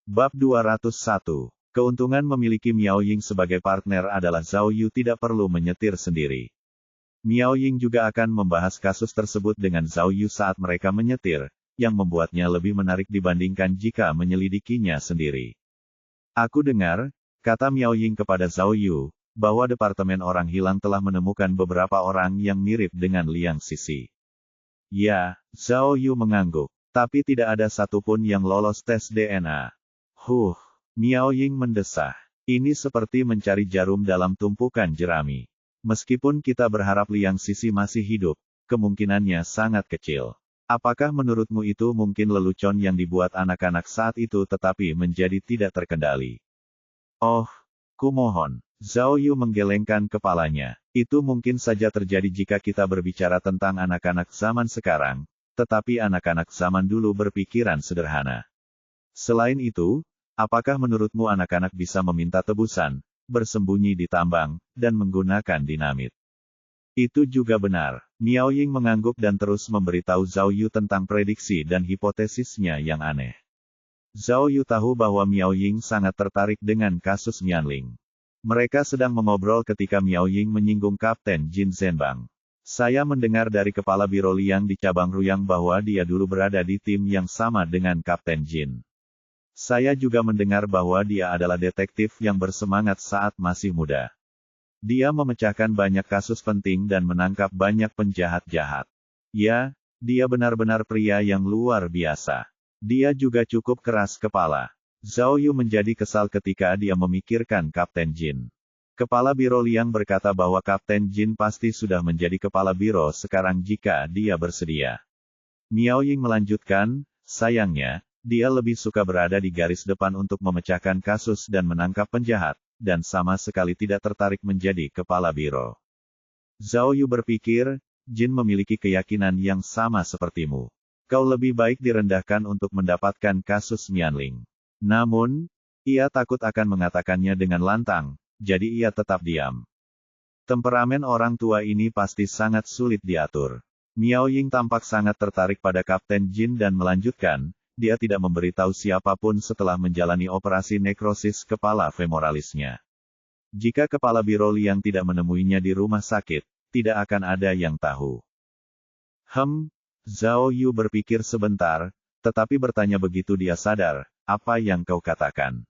Bab 201. Keuntungan memiliki Miao Ying sebagai partner adalah Zhao Yu tidak perlu menyetir sendiri. Miao Ying juga akan membahas kasus tersebut dengan Zhao Yu saat mereka menyetir, yang membuatnya lebih menarik dibandingkan jika menyelidikinya sendiri. Aku dengar, kata Miao Ying kepada Zhao Yu, bahwa Departemen Orang Hilang telah menemukan beberapa orang yang mirip dengan Liang Sisi. Ya, Zhao Yu mengangguk, tapi tidak ada satupun yang lolos tes DNA. Miao Ying mendesah. Ini seperti mencari jarum dalam tumpukan jerami. Meskipun kita berharap Liang Sisi masih hidup, kemungkinannya sangat kecil. Apakah menurutmu itu mungkin lelucon yang dibuat anak-anak saat itu tetapi menjadi tidak terkendali? Oh, kumohon. Zhao Yu menggelengkan kepalanya. Itu mungkin saja terjadi jika kita berbicara tentang anak-anak zaman sekarang, tetapi anak-anak zaman dulu berpikiran sederhana. Selain itu, apakah menurutmu anak-anak bisa meminta tebusan, bersembunyi di tambang, dan menggunakan dinamit? Itu juga benar. Miao Ying mengangguk dan terus memberitahu Zhao Yu tentang prediksi dan hipotesisnya yang aneh. Zhao Yu tahu bahwa Miao Ying sangat tertarik dengan kasus Mianling. Mereka sedang mengobrol ketika Miao Ying menyinggung Kapten Jin Zhenbang. Saya mendengar dari kepala Biro Liang di cabang Ruyang bahwa dia dulu berada di tim yang sama dengan Kapten Jin. Saya juga mendengar bahwa dia adalah detektif yang bersemangat saat masih muda. Dia memecahkan banyak kasus penting dan menangkap banyak penjahat jahat. Ya, dia benar-benar pria yang luar biasa. Dia juga cukup keras kepala. Zhao Yu menjadi kesal ketika dia memikirkan Kapten Jin. Kepala Biro Liang berkata bahwa Kapten Jin pasti sudah menjadi kepala biro sekarang jika dia bersedia. Miao Ying melanjutkan, sayangnya, dia lebih suka berada di garis depan untuk memecahkan kasus dan menangkap penjahat, dan sama sekali tidak tertarik menjadi kepala biro. Zhao Yu berpikir, Jin memiliki keyakinan yang sama sepertimu. Kau lebih baik direndahkan untuk mendapatkan kasus Mianling. Namun, ia takut akan mengatakannya dengan lantang, jadi ia tetap diam. Temperamen orang tua ini pasti sangat sulit diatur. Miao Ying tampak sangat tertarik pada Kapten Jin dan melanjutkan, dia tidak memberitahu siapapun setelah menjalani operasi nekrosis kepala femoralisnya. Jika kepala Biro Liang tidak menemuinya di rumah sakit, tidak akan ada yang tahu. Zhao Yu berpikir sebentar, tetapi bertanya begitu dia sadar, apa yang kau katakan?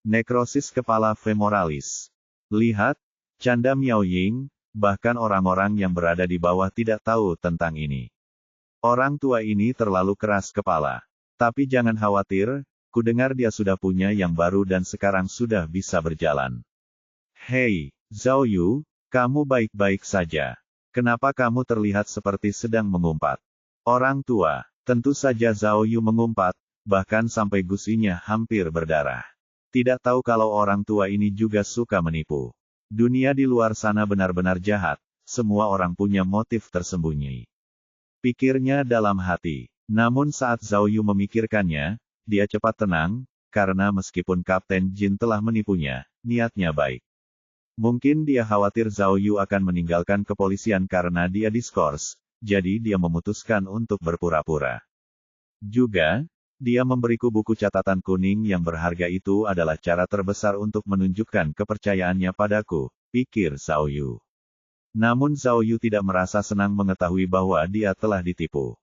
Nekrosis kepala femoralis. Lihat, canda Miao Ying, bahkan orang-orang yang berada di bawah tidak tahu tentang ini. Orang tua ini terlalu keras kepala. Tapi jangan khawatir, kudengar dia sudah punya yang baru dan sekarang sudah bisa berjalan. Hei, Zhao Yu, kamu baik-baik saja. Kenapa kamu terlihat seperti sedang mengumpat? Orang tua, tentu saja Zhao Yu mengumpat, bahkan sampai gusinya hampir berdarah. Tidak tahu kalau orang tua ini juga suka menipu. Dunia di luar sana benar-benar jahat, semua orang punya motif tersembunyi. Pikirnya dalam hati. Namun saat Zhao Yu memikirkannya, dia cepat tenang, karena meskipun Kapten Jin telah menipunya, niatnya baik. Mungkin dia khawatir Zhao Yu akan meninggalkan kepolisian karena dia diskors, jadi dia memutuskan untuk berpura-pura. Juga, dia memberiku buku catatan kuning yang berharga itu adalah cara terbesar untuk menunjukkan kepercayaannya padaku, pikir Zhao Yu. Namun Zhao Yu tidak merasa senang mengetahui bahwa dia telah ditipu.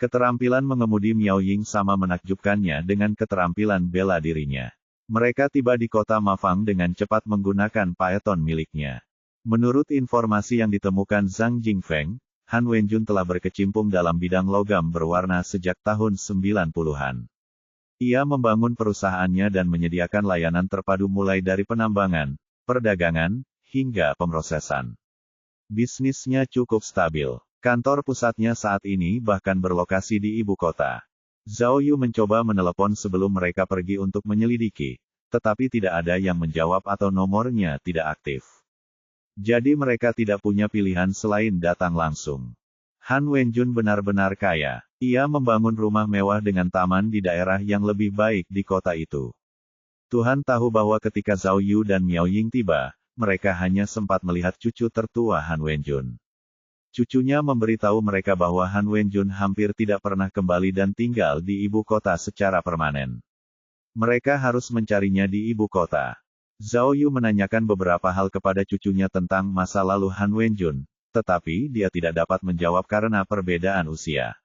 Keterampilan mengemudi Miao Ying sama menakjubkannya dengan keterampilan bela dirinya. Mereka tiba di kota Mafang dengan cepat menggunakan Phaeton miliknya. Menurut informasi yang ditemukan Zhang Jingfeng, Han Wenjun telah berkecimpung dalam bidang logam berwarna sejak tahun 90-an. Ia membangun perusahaannya dan menyediakan layanan terpadu mulai dari penambangan, perdagangan, hingga pemrosesan. Bisnisnya cukup stabil. Kantor pusatnya saat ini bahkan berlokasi di ibu kota. Zhao Yu mencoba menelepon sebelum mereka pergi untuk menyelidiki, tetapi tidak ada yang menjawab atau nomornya tidak aktif. Jadi mereka tidak punya pilihan selain datang langsung. Han Wenjun benar-benar kaya. Ia membangun rumah mewah dengan taman di daerah yang lebih baik di kota itu. Tuhan tahu bahwa ketika Zhao Yu dan Miao Ying tiba, mereka hanya sempat melihat cucu tertua Han Wenjun. Cucunya memberitahu mereka bahwa Han Wenjun hampir tidak pernah kembali dan tinggal di ibu kota secara permanen. Mereka harus mencarinya di ibu kota. Zhao Yu menanyakan beberapa hal kepada cucunya tentang masa lalu Han Wenjun, tetapi dia tidak dapat menjawab karena perbedaan usia.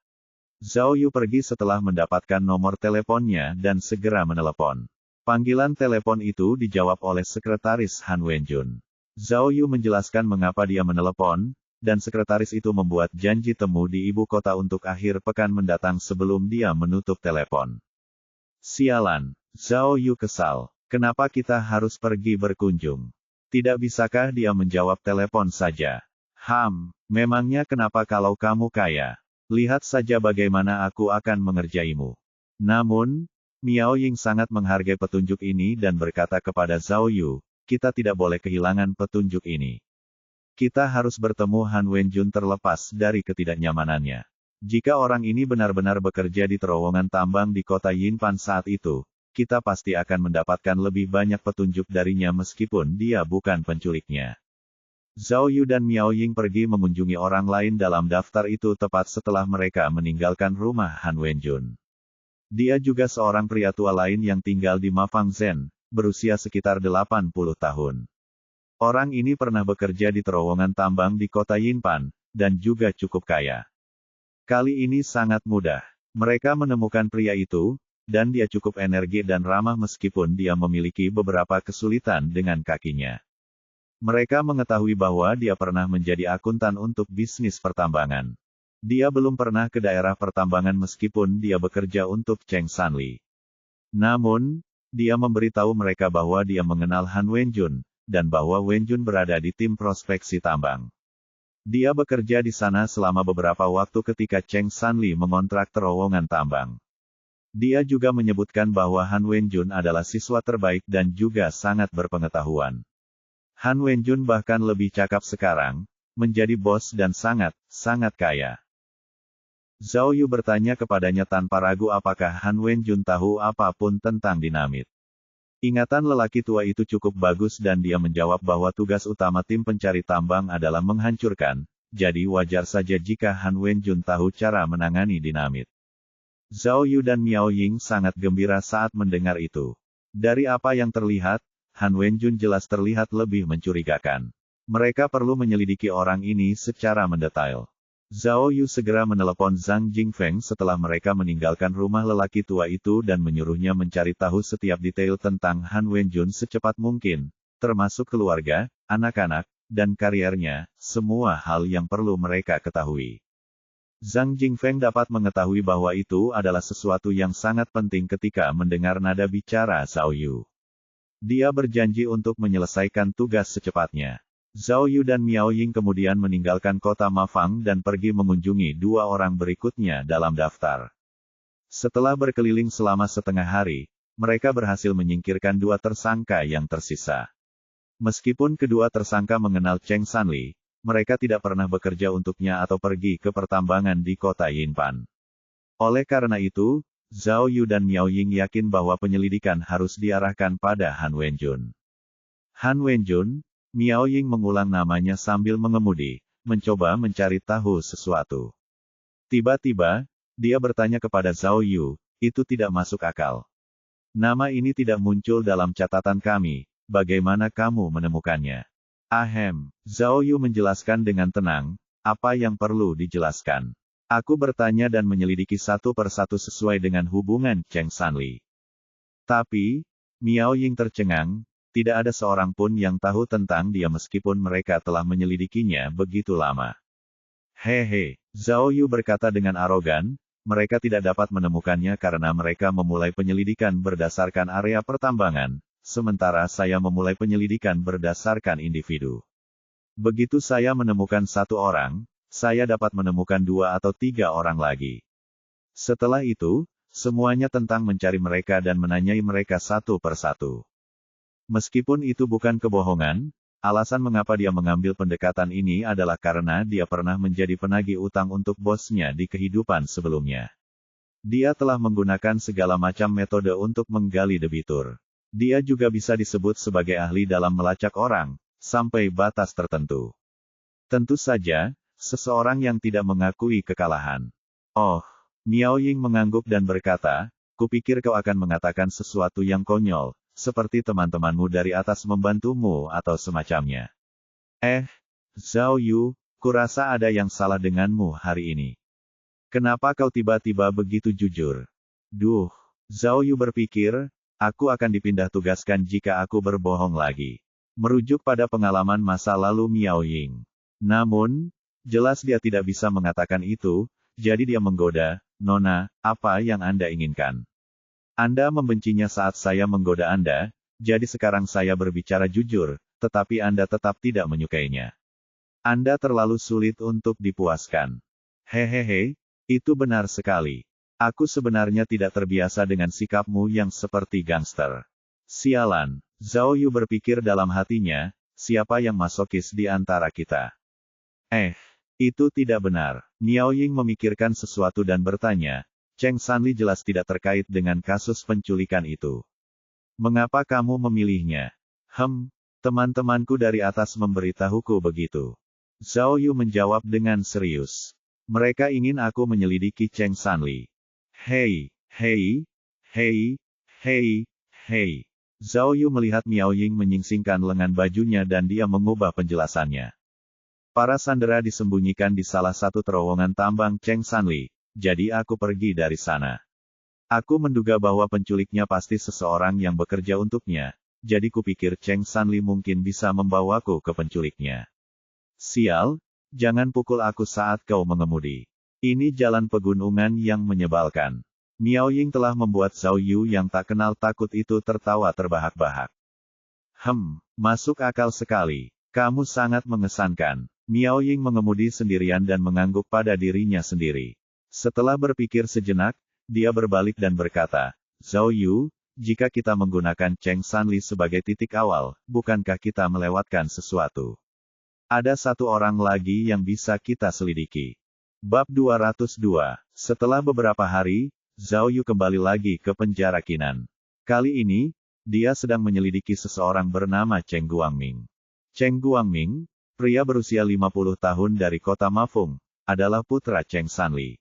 Zhao Yu pergi setelah mendapatkan nomor teleponnya dan segera menelepon. Panggilan telepon itu dijawab oleh sekretaris Han Wenjun. Zhao Yu menjelaskan mengapa dia menelepon, dan sekretaris itu membuat janji temu di ibu kota untuk akhir pekan mendatang sebelum dia menutup telepon. Sialan, Zhao Yu kesal. Kenapa kita harus pergi berkunjung? Tidak bisakah dia menjawab telepon saja? Memangnya kenapa kalau kamu kaya? Lihat saja bagaimana aku akan mengerjaimu. Namun, Miao Ying sangat menghargai petunjuk ini dan berkata kepada Zhao Yu, kita tidak boleh kehilangan petunjuk ini. Kita harus bertemu Han Wenjun terlepas dari ketidaknyamanannya. Jika orang ini benar-benar bekerja di terowongan tambang di kota Yinpan saat itu, kita pasti akan mendapatkan lebih banyak petunjuk darinya meskipun dia bukan penculiknya. Zhao Yu dan Miao Ying pergi mengunjungi orang lain dalam daftar itu tepat setelah mereka meninggalkan rumah Han Wenjun. Dia juga seorang pria tua lain yang tinggal di Mafang Zhen, berusia sekitar 80 tahun. Orang ini pernah bekerja di terowongan tambang di kota Yinpan, dan juga cukup kaya. Kali ini sangat mudah. Mereka menemukan pria itu, dan dia cukup energi dan ramah meskipun dia memiliki beberapa kesulitan dengan kakinya. Mereka mengetahui bahwa dia pernah menjadi akuntan untuk bisnis pertambangan. Dia belum pernah ke daerah pertambangan meskipun dia bekerja untuk Cheng Sanli. Namun, dia memberitahu mereka bahwa dia mengenal Han Wenjun, dan bahwa Wenjun berada di tim prospeksi tambang. Dia bekerja di sana selama beberapa waktu ketika Cheng Sanli mengontrak terowongan tambang. Dia juga menyebutkan bahwa Han Wenjun adalah siswa terbaik dan juga sangat berpengetahuan. Han Wenjun bahkan lebih cakap sekarang, menjadi bos dan sangat kaya. Zhao Yu bertanya kepadanya tanpa ragu apakah Han Wenjun tahu apapun tentang dinamit. Ingatan lelaki tua itu cukup bagus dan dia menjawab bahwa tugas utama tim pencari tambang adalah menghancurkan, jadi wajar saja jika Han Wenjun tahu cara menangani dinamit. Zhao Yu dan Miao Ying sangat gembira saat mendengar itu. Dari apa yang terlihat, Han Wenjun jelas terlihat lebih mencurigakan. Mereka perlu menyelidiki orang ini secara mendetail. Zhao Yu segera menelepon Zhang Jingfeng setelah mereka meninggalkan rumah lelaki tua itu dan menyuruhnya mencari tahu setiap detail tentang Han Wenjun secepat mungkin, termasuk keluarga, anak-anak, dan kariernya, semua hal yang perlu mereka ketahui. Zhang Jingfeng dapat mengetahui bahwa itu adalah sesuatu yang sangat penting ketika mendengar nada bicara Zhao Yu. Dia berjanji untuk menyelesaikan tugas secepatnya. Zhao Yu dan Miao Ying kemudian meninggalkan kota Mafang dan pergi mengunjungi dua orang berikutnya dalam daftar. Setelah berkeliling selama setengah hari, mereka berhasil menyingkirkan dua tersangka yang tersisa. Meskipun kedua tersangka mengenal Cheng Sanli, mereka tidak pernah bekerja untuknya atau pergi ke pertambangan di kota Yinpan. Oleh karena itu, Zhao Yu dan Miao Ying yakin bahwa penyelidikan harus diarahkan pada Han Wenjun. Han Wenjun, Miao Ying mengulang namanya sambil mengemudi, mencoba mencari tahu sesuatu. Tiba-tiba, dia bertanya kepada Zhao Yu, itu tidak masuk akal. Nama ini tidak muncul dalam catatan kami, bagaimana kamu menemukannya? Zhao Yu menjelaskan dengan tenang, apa yang perlu dijelaskan. Aku bertanya dan menyelidiki satu persatu sesuai dengan hubungan Cheng Sanli. Tapi, Miao Ying tercengang, tidak ada seorang pun yang tahu tentang dia meskipun mereka telah menyelidikinya begitu lama. Zhao Yu berkata dengan arogan, mereka tidak dapat menemukannya karena mereka memulai penyelidikan berdasarkan area pertambangan, sementara saya memulai penyelidikan berdasarkan individu. Begitu saya menemukan satu orang, saya dapat menemukan dua atau tiga orang lagi. Setelah itu, semuanya tentang mencari mereka dan menanyai mereka satu persatu. Meskipun itu bukan kebohongan, alasan mengapa dia mengambil pendekatan ini adalah karena dia pernah menjadi penagih utang untuk bosnya di kehidupan sebelumnya. Dia telah menggunakan segala macam metode untuk menggali debitur. Dia juga bisa disebut sebagai ahli dalam melacak orang, sampai batas tertentu. Tentu saja, seseorang yang tidak mengakui kekalahan. Miao Ying mengangguk dan berkata, kupikir kau akan mengatakan sesuatu yang konyol, seperti teman-temanmu dari atas membantumu atau semacamnya. Zhao Yu, kurasa ada yang salah denganmu hari ini. Kenapa kau tiba-tiba begitu jujur? Duh, Zhao Yu berpikir, aku akan dipindah tugaskan jika aku berbohong lagi. Merujuk pada pengalaman masa lalu Miao Ying. Namun, jelas dia tidak bisa mengatakan itu, jadi dia menggoda, Nona, apa yang Anda inginkan? Anda membencinya saat saya menggoda Anda, jadi sekarang saya berbicara jujur, tetapi Anda tetap tidak menyukainya. Anda terlalu sulit untuk dipuaskan. Hehehe, itu benar sekali. Aku sebenarnya tidak terbiasa dengan sikapmu yang seperti gangster. Sialan, Zhao Yu berpikir dalam hatinya, siapa yang masokis di antara kita? Itu tidak benar. Miao Ying memikirkan sesuatu dan bertanya, Cheng Sanli jelas tidak terkait dengan kasus penculikan itu. Mengapa kamu memilihnya? Teman-temanku dari atas memberitahuku begitu. Zhao Yu menjawab dengan serius. Mereka ingin aku menyelidiki Cheng Sanli. Hei. Zhao Yu melihat Miao Ying menyingsingkan lengan bajunya dan dia mengubah penjelasannya. Para sandera disembunyikan di salah satu terowongan tambang Cheng Sanli, jadi aku pergi dari sana. Aku menduga bahwa penculiknya pasti seseorang yang bekerja untuknya, jadi kupikir Cheng Sanli mungkin bisa membawaku ke penculiknya. Sial, jangan pukul aku saat kau mengemudi. Ini jalan pegunungan yang menyebalkan. Miao Ying telah membuat Zhao Yu yang tak kenal takut itu tertawa terbahak-bahak. Masuk akal sekali. Kamu sangat mengesankan. Miao Ying mengemudi sendirian dan mengangguk pada dirinya sendiri. Setelah berpikir sejenak, dia berbalik dan berkata, Zhao Yu, jika kita menggunakan Cheng Sanli sebagai titik awal, bukankah kita melewatkan sesuatu? Ada satu orang lagi yang bisa kita selidiki. Bab 202. Setelah beberapa hari, Zhao Yu kembali lagi ke penjara Qinan. Kali ini, dia sedang menyelidiki seseorang bernama Cheng Guangming. Cheng Guangming, pria berusia 50 tahun dari kota Mafung, adalah putra Cheng Sanli.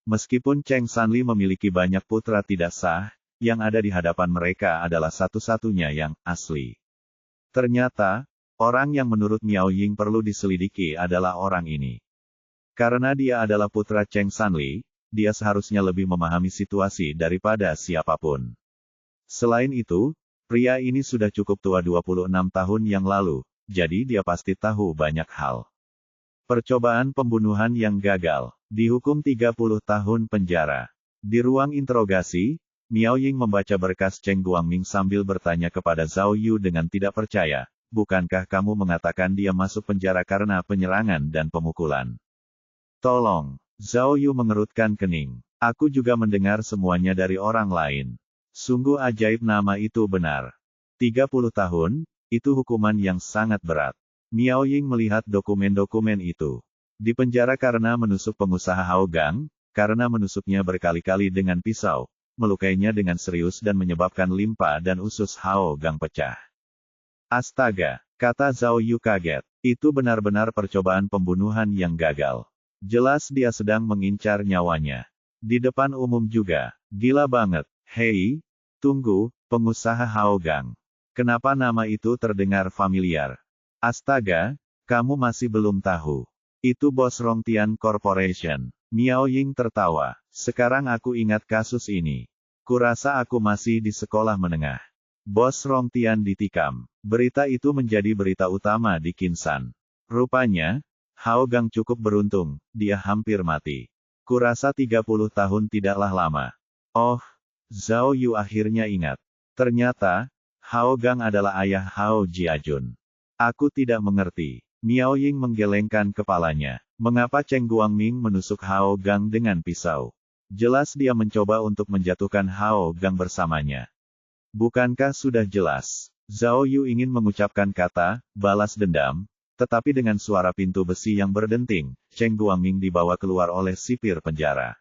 Meskipun Cheng Sanli memiliki banyak putra tidak sah, yang ada di hadapan mereka adalah satu-satunya yang asli. Ternyata, orang yang menurut Miao Ying perlu diselidiki adalah orang ini. Karena dia adalah putra Cheng Sanli, dia seharusnya lebih memahami situasi daripada siapapun. Selain itu, pria ini sudah cukup tua 26 tahun yang lalu, jadi dia pasti tahu banyak hal. Percobaan pembunuhan yang gagal, dihukum 30 tahun penjara. Di ruang interogasi, Miao Ying membaca berkas Cheng Guangming sambil bertanya kepada Zhao Yu dengan tidak percaya, bukankah kamu mengatakan dia masuk penjara karena penyerangan dan pemukulan? Tolong, Zhao Yu mengerutkan kening. Aku juga mendengar semuanya dari orang lain. Sungguh ajaib nama itu benar. 30 tahun, itu hukuman yang sangat berat. Miao Ying melihat dokumen-dokumen itu. Dipenjara karena menusuk pengusaha Hao Gang, karena menusuknya berkali-kali dengan pisau, melukainya dengan serius dan menyebabkan limpa dan usus Hao Gang pecah. Astaga, kata Zhao Yu kaget. Itu benar-benar percobaan pembunuhan yang gagal. Jelas dia sedang mengincar nyawanya. Di depan umum juga. Gila banget. Hei, tunggu, pengusaha Hao Gang. Kenapa nama itu terdengar familiar? Astaga, kamu masih belum tahu. Itu bos Rongtian Corporation. Miao Ying tertawa. Sekarang aku ingat kasus ini. Kurasa aku masih di sekolah menengah. Bos Rongtian ditikam. Berita itu menjadi berita utama di Qinsan. Rupanya, Hao Gang cukup beruntung, dia hampir mati. Kurasa 30 tahun tidaklah lama. Oh, Zhao Yu akhirnya ingat. Ternyata, Hao Gang adalah ayah Hao Jiajun. Aku tidak mengerti. Miao Ying menggelengkan kepalanya. Mengapa Cheng Guangming menusuk Hao Gang dengan pisau? Jelas dia mencoba untuk menjatuhkan Hao Gang bersamanya. Bukankah sudah jelas? Zhao Yu ingin mengucapkan kata, balas dendam, tetapi dengan suara pintu besi yang berdenting, Cheng Guangming dibawa keluar oleh sipir penjara.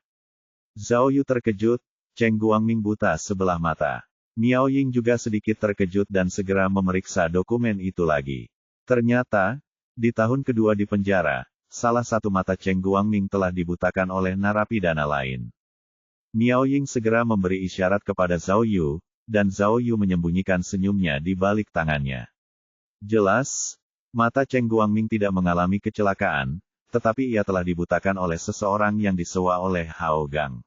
Zhao Yu terkejut, Cheng Guangming buta sebelah mata. Miao Ying juga sedikit terkejut dan segera memeriksa dokumen itu lagi. Ternyata, di tahun kedua di penjara, salah satu mata Cheng Guangming telah dibutakan oleh narapidana lain. Miao Ying segera memberi isyarat kepada Zhao Yu, dan Zhao Yu menyembunyikan senyumnya di balik tangannya. Jelas, mata Cheng Guangming tidak mengalami kecelakaan, tetapi ia telah dibutakan oleh seseorang yang disewa oleh Hao Gang.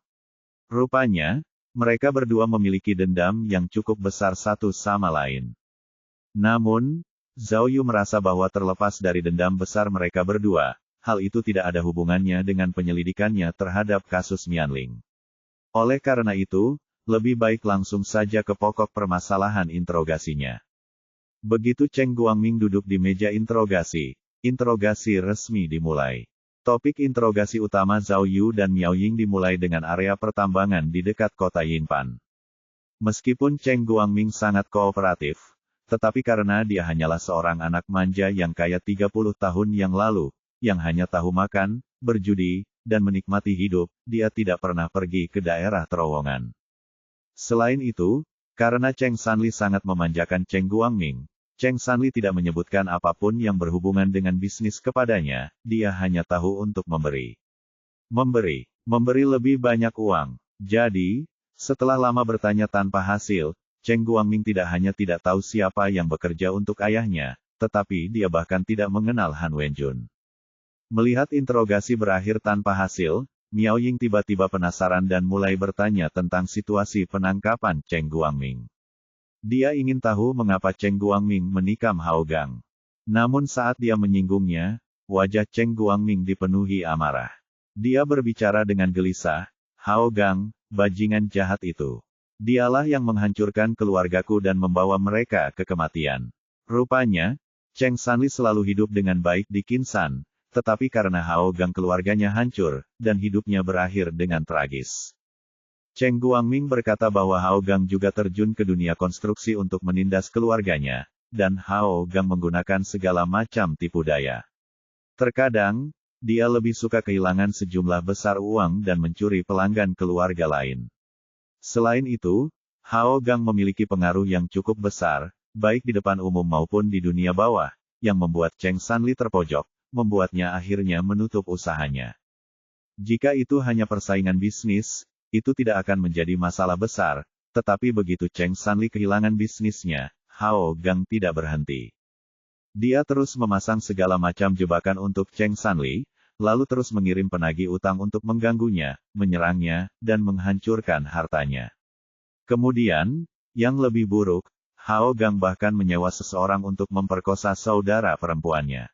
Rupanya, mereka berdua memiliki dendam yang cukup besar satu sama lain. Namun, Zhao Yu merasa bahwa terlepas dari dendam besar mereka berdua, hal itu tidak ada hubungannya dengan penyelidikannya terhadap kasus Mianling. Oleh karena itu, lebih baik langsung saja ke pokok permasalahan interogasinya. Begitu Cheng Guangming duduk di meja interogasi resmi dimulai. Topik interogasi utama Zhao Yu dan Miao Ying dimulai dengan area pertambangan di dekat kota Yinpan. Meskipun Cheng Guangming sangat kooperatif, tetapi karena dia hanyalah seorang anak manja yang kaya 30 tahun yang lalu, yang hanya tahu makan, berjudi, dan menikmati hidup, dia tidak pernah pergi ke daerah terowongan. Selain itu, karena Cheng Sanli sangat memanjakan Cheng Guangming, Cheng Sanli tidak menyebutkan apapun yang berhubungan dengan bisnis kepadanya, dia hanya tahu untuk memberi. Memberi lebih banyak uang. Jadi, setelah lama bertanya tanpa hasil, Cheng Guangming tidak hanya tidak tahu siapa yang bekerja untuk ayahnya, tetapi dia bahkan tidak mengenal Han Wenjun. Melihat interogasi berakhir tanpa hasil, Miao Ying tiba-tiba penasaran dan mulai bertanya tentang situasi penangkapan Cheng Guangming. Dia ingin tahu mengapa Cheng Guangming menikam Hao Gang. Namun saat dia menyinggungnya, wajah Cheng Guangming dipenuhi amarah. Dia berbicara dengan gelisah, "Hao Gang, bajingan jahat itu. Dialah yang menghancurkan keluargaku dan membawa mereka ke kematian." Rupanya, Cheng Sanli selalu hidup dengan baik di Qinsan, tetapi karena Hao Gang keluarganya hancur, dan hidupnya berakhir dengan tragis. Cheng Guangming berkata bahwa Hao Gang juga terjun ke dunia konstruksi untuk menindas keluarganya, dan Hao Gang menggunakan segala macam tipu daya. Terkadang, dia lebih suka kehilangan sejumlah besar uang dan mencuri pelanggan keluarga lain. Selain itu, Hao Gang memiliki pengaruh yang cukup besar, baik di depan umum maupun di dunia bawah, yang membuat Cheng Sanli terpojok, membuatnya akhirnya menutup usahanya. Jika itu hanya persaingan bisnis, itu tidak akan menjadi masalah besar, tetapi begitu Cheng Sanli kehilangan bisnisnya, Hao Gang tidak berhenti. Dia terus memasang segala macam jebakan untuk Cheng Sanli, lalu terus mengirim penagih utang untuk mengganggunya, menyerangnya, dan menghancurkan hartanya. Kemudian, yang lebih buruk, Hao Gang bahkan menyewa seseorang untuk memperkosa saudara perempuannya.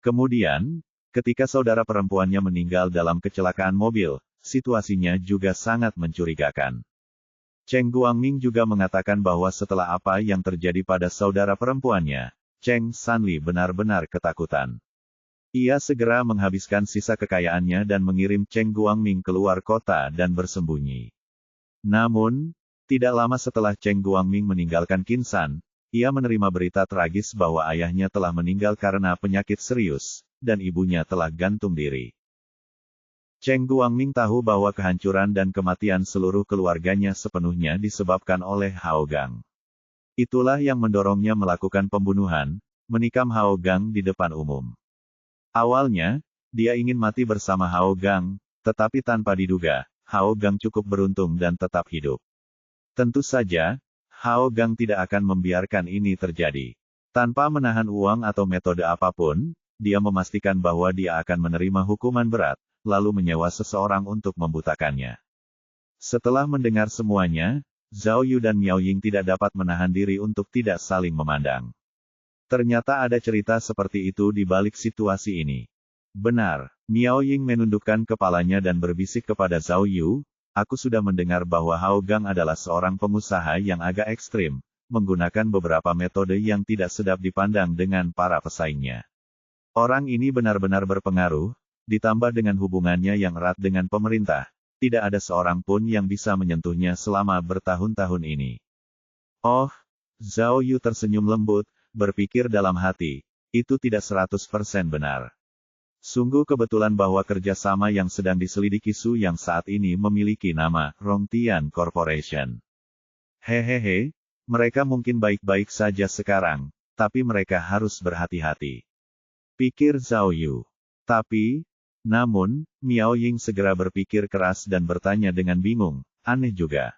Kemudian, ketika saudara perempuannya meninggal dalam kecelakaan mobil, situasinya juga sangat mencurigakan. Cheng Guangming juga mengatakan bahwa setelah apa yang terjadi pada saudara perempuannya, Cheng Sanli benar-benar ketakutan. Ia segera menghabiskan sisa kekayaannya dan mengirim Cheng Guangming keluar kota dan bersembunyi. Namun, tidak lama setelah Cheng Guangming meninggalkan Qinsan, ia menerima berita tragis bahwa ayahnya telah meninggal karena penyakit serius, dan ibunya telah gantung diri. Cheng Guangming tahu bahwa kehancuran dan kematian seluruh keluarganya sepenuhnya disebabkan oleh Hao Gang. Itulah yang mendorongnya melakukan pembunuhan, menikam Hao Gang di depan umum. Awalnya, dia ingin mati bersama Hao Gang, tetapi tanpa diduga, Hao Gang cukup beruntung dan tetap hidup. Tentu saja, Hao Gang tidak akan membiarkan ini terjadi. Tanpa menahan uang atau metode apapun, dia memastikan bahwa dia akan menerima hukuman berat, lalu menyewa seseorang untuk membutakannya. Setelah mendengar semuanya, Zhao Yu dan Miao Ying tidak dapat menahan diri untuk tidak saling memandang. Ternyata ada cerita seperti itu di balik situasi ini. Benar, Miao Ying menundukkan kepalanya dan berbisik kepada Zhao Yu, "Aku sudah mendengar bahwa Hao Gang adalah seorang pengusaha yang agak ekstrim, menggunakan beberapa metode yang tidak sedap dipandang dengan para pesaingnya. Orang ini benar-benar berpengaruh, ditambah dengan hubungannya yang erat dengan pemerintah, tidak ada seorang pun yang bisa menyentuhnya selama bertahun-tahun ini." Oh, Zhao Yu tersenyum lembut, berpikir dalam hati, itu tidak 100% benar. Sungguh kebetulan bahwa kerjasama yang sedang diselidiki Su yang saat ini memiliki nama Rongtian Corporation. Hehehe, mereka mungkin baik-baik saja sekarang, tapi mereka harus berhati-hati, pikir Zhao Yu. Tapi, Namun, Miao Ying segera berpikir keras dan bertanya dengan bingung, aneh juga.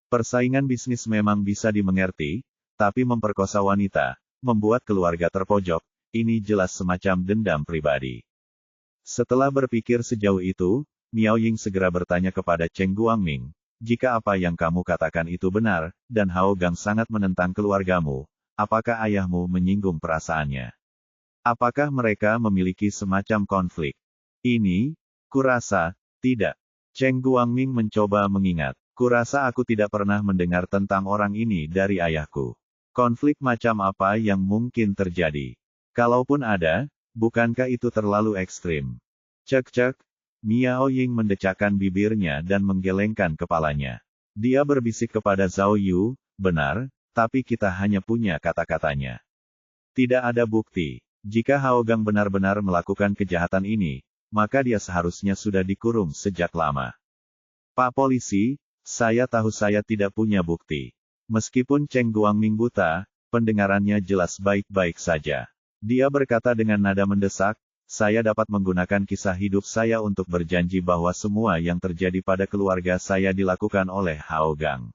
Persaingan bisnis memang bisa dimengerti, tapi memperkosa wanita, membuat keluarga terpojok, ini jelas semacam dendam pribadi. Setelah berpikir sejauh itu, Miao Ying segera bertanya kepada Cheng Guangming, jika apa yang kamu katakan itu benar, dan Hao Gang sangat menentang keluargamu, apakah ayahmu menyinggung perasaannya? Apakah mereka memiliki semacam konflik? Ini, kurasa, tidak. Cheng Guangming mencoba mengingat. Kurasa aku tidak pernah mendengar tentang orang ini dari ayahku. Konflik macam apa yang mungkin terjadi? Kalaupun ada, bukankah itu terlalu ekstrim? Cek-cek, Miao Ying mendecakkan bibirnya dan menggelengkan kepalanya. Dia berbisik kepada Zhao Yu, benar, tapi kita hanya punya kata-katanya. Tidak ada bukti. Jika Hao Gang benar-benar melakukan kejahatan ini, maka dia seharusnya sudah dikurung sejak lama. Pak Polisi, saya tahu saya tidak punya bukti. Meskipun Cheng Guangming buta, pendengarannya jelas baik-baik saja. Dia berkata dengan nada mendesak, saya dapat menggunakan kisah hidup saya untuk berjanji bahwa semua yang terjadi pada keluarga saya dilakukan oleh Hao Gang.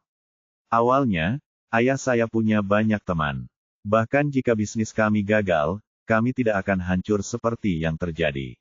Awalnya, ayah saya punya banyak teman. Bahkan jika bisnis kami gagal, kami tidak akan hancur seperti yang terjadi.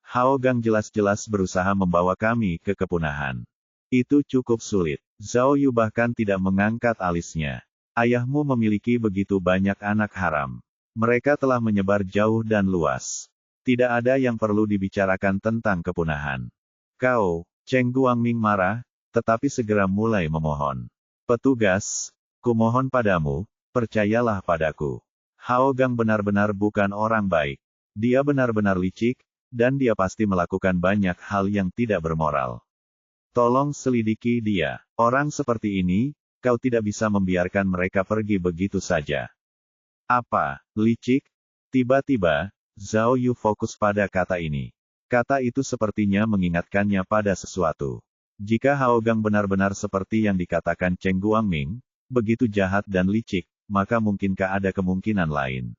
Hao Gang jelas-jelas berusaha membawa kami ke kepunahan. Itu cukup sulit. Zhao Yu bahkan tidak mengangkat alisnya. Ayahmu memiliki begitu banyak anak haram. Mereka telah menyebar jauh dan luas. Tidak ada yang perlu dibicarakan tentang kepunahan. Kau, Cheng Guangming marah, tetapi segera mulai memohon. Petugas, kumohon padamu, percayalah padaku. Hao Gang benar-benar bukan orang baik. Dia benar-benar licik, dan dia pasti melakukan banyak hal yang tidak bermoral. Tolong selidiki dia. Orang seperti ini, kau tidak bisa membiarkan mereka pergi begitu saja. Apa, licik? Tiba-tiba, Zhao Yu fokus pada kata ini. Kata itu sepertinya mengingatkannya pada sesuatu. Jika Hao Gang benar-benar seperti yang dikatakan Cheng Guangming, begitu jahat dan licik, maka mungkinkah ada kemungkinan lain?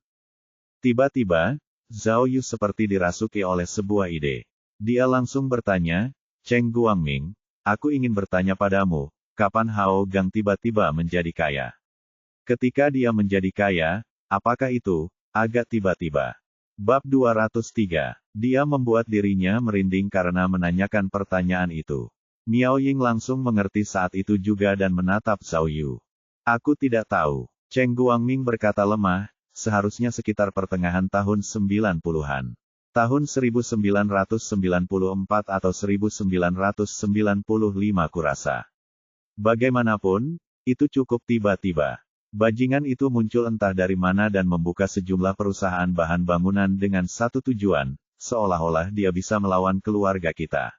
Tiba-tiba, Zhao Yu seperti dirasuki oleh sebuah ide. Dia langsung bertanya, Cheng Guangming, aku ingin bertanya padamu, kapan Hao Gang tiba-tiba menjadi kaya? Ketika dia menjadi kaya, apakah itu, agak tiba-tiba? Bab 203. Dia membuat dirinya merinding karena menanyakan pertanyaan itu. Miao Ying langsung mengerti saat itu juga dan menatap Zhao Yu. Aku tidak tahu. Cheng Guangming berkata lemah, seharusnya sekitar pertengahan tahun 90-an. Tahun 1994 atau 1995 kurasa. Bagaimanapun, itu cukup tiba-tiba. Bajingan itu muncul entah dari mana dan membuka sejumlah perusahaan bahan bangunan dengan satu tujuan, seolah-olah dia bisa melawan keluarga kita.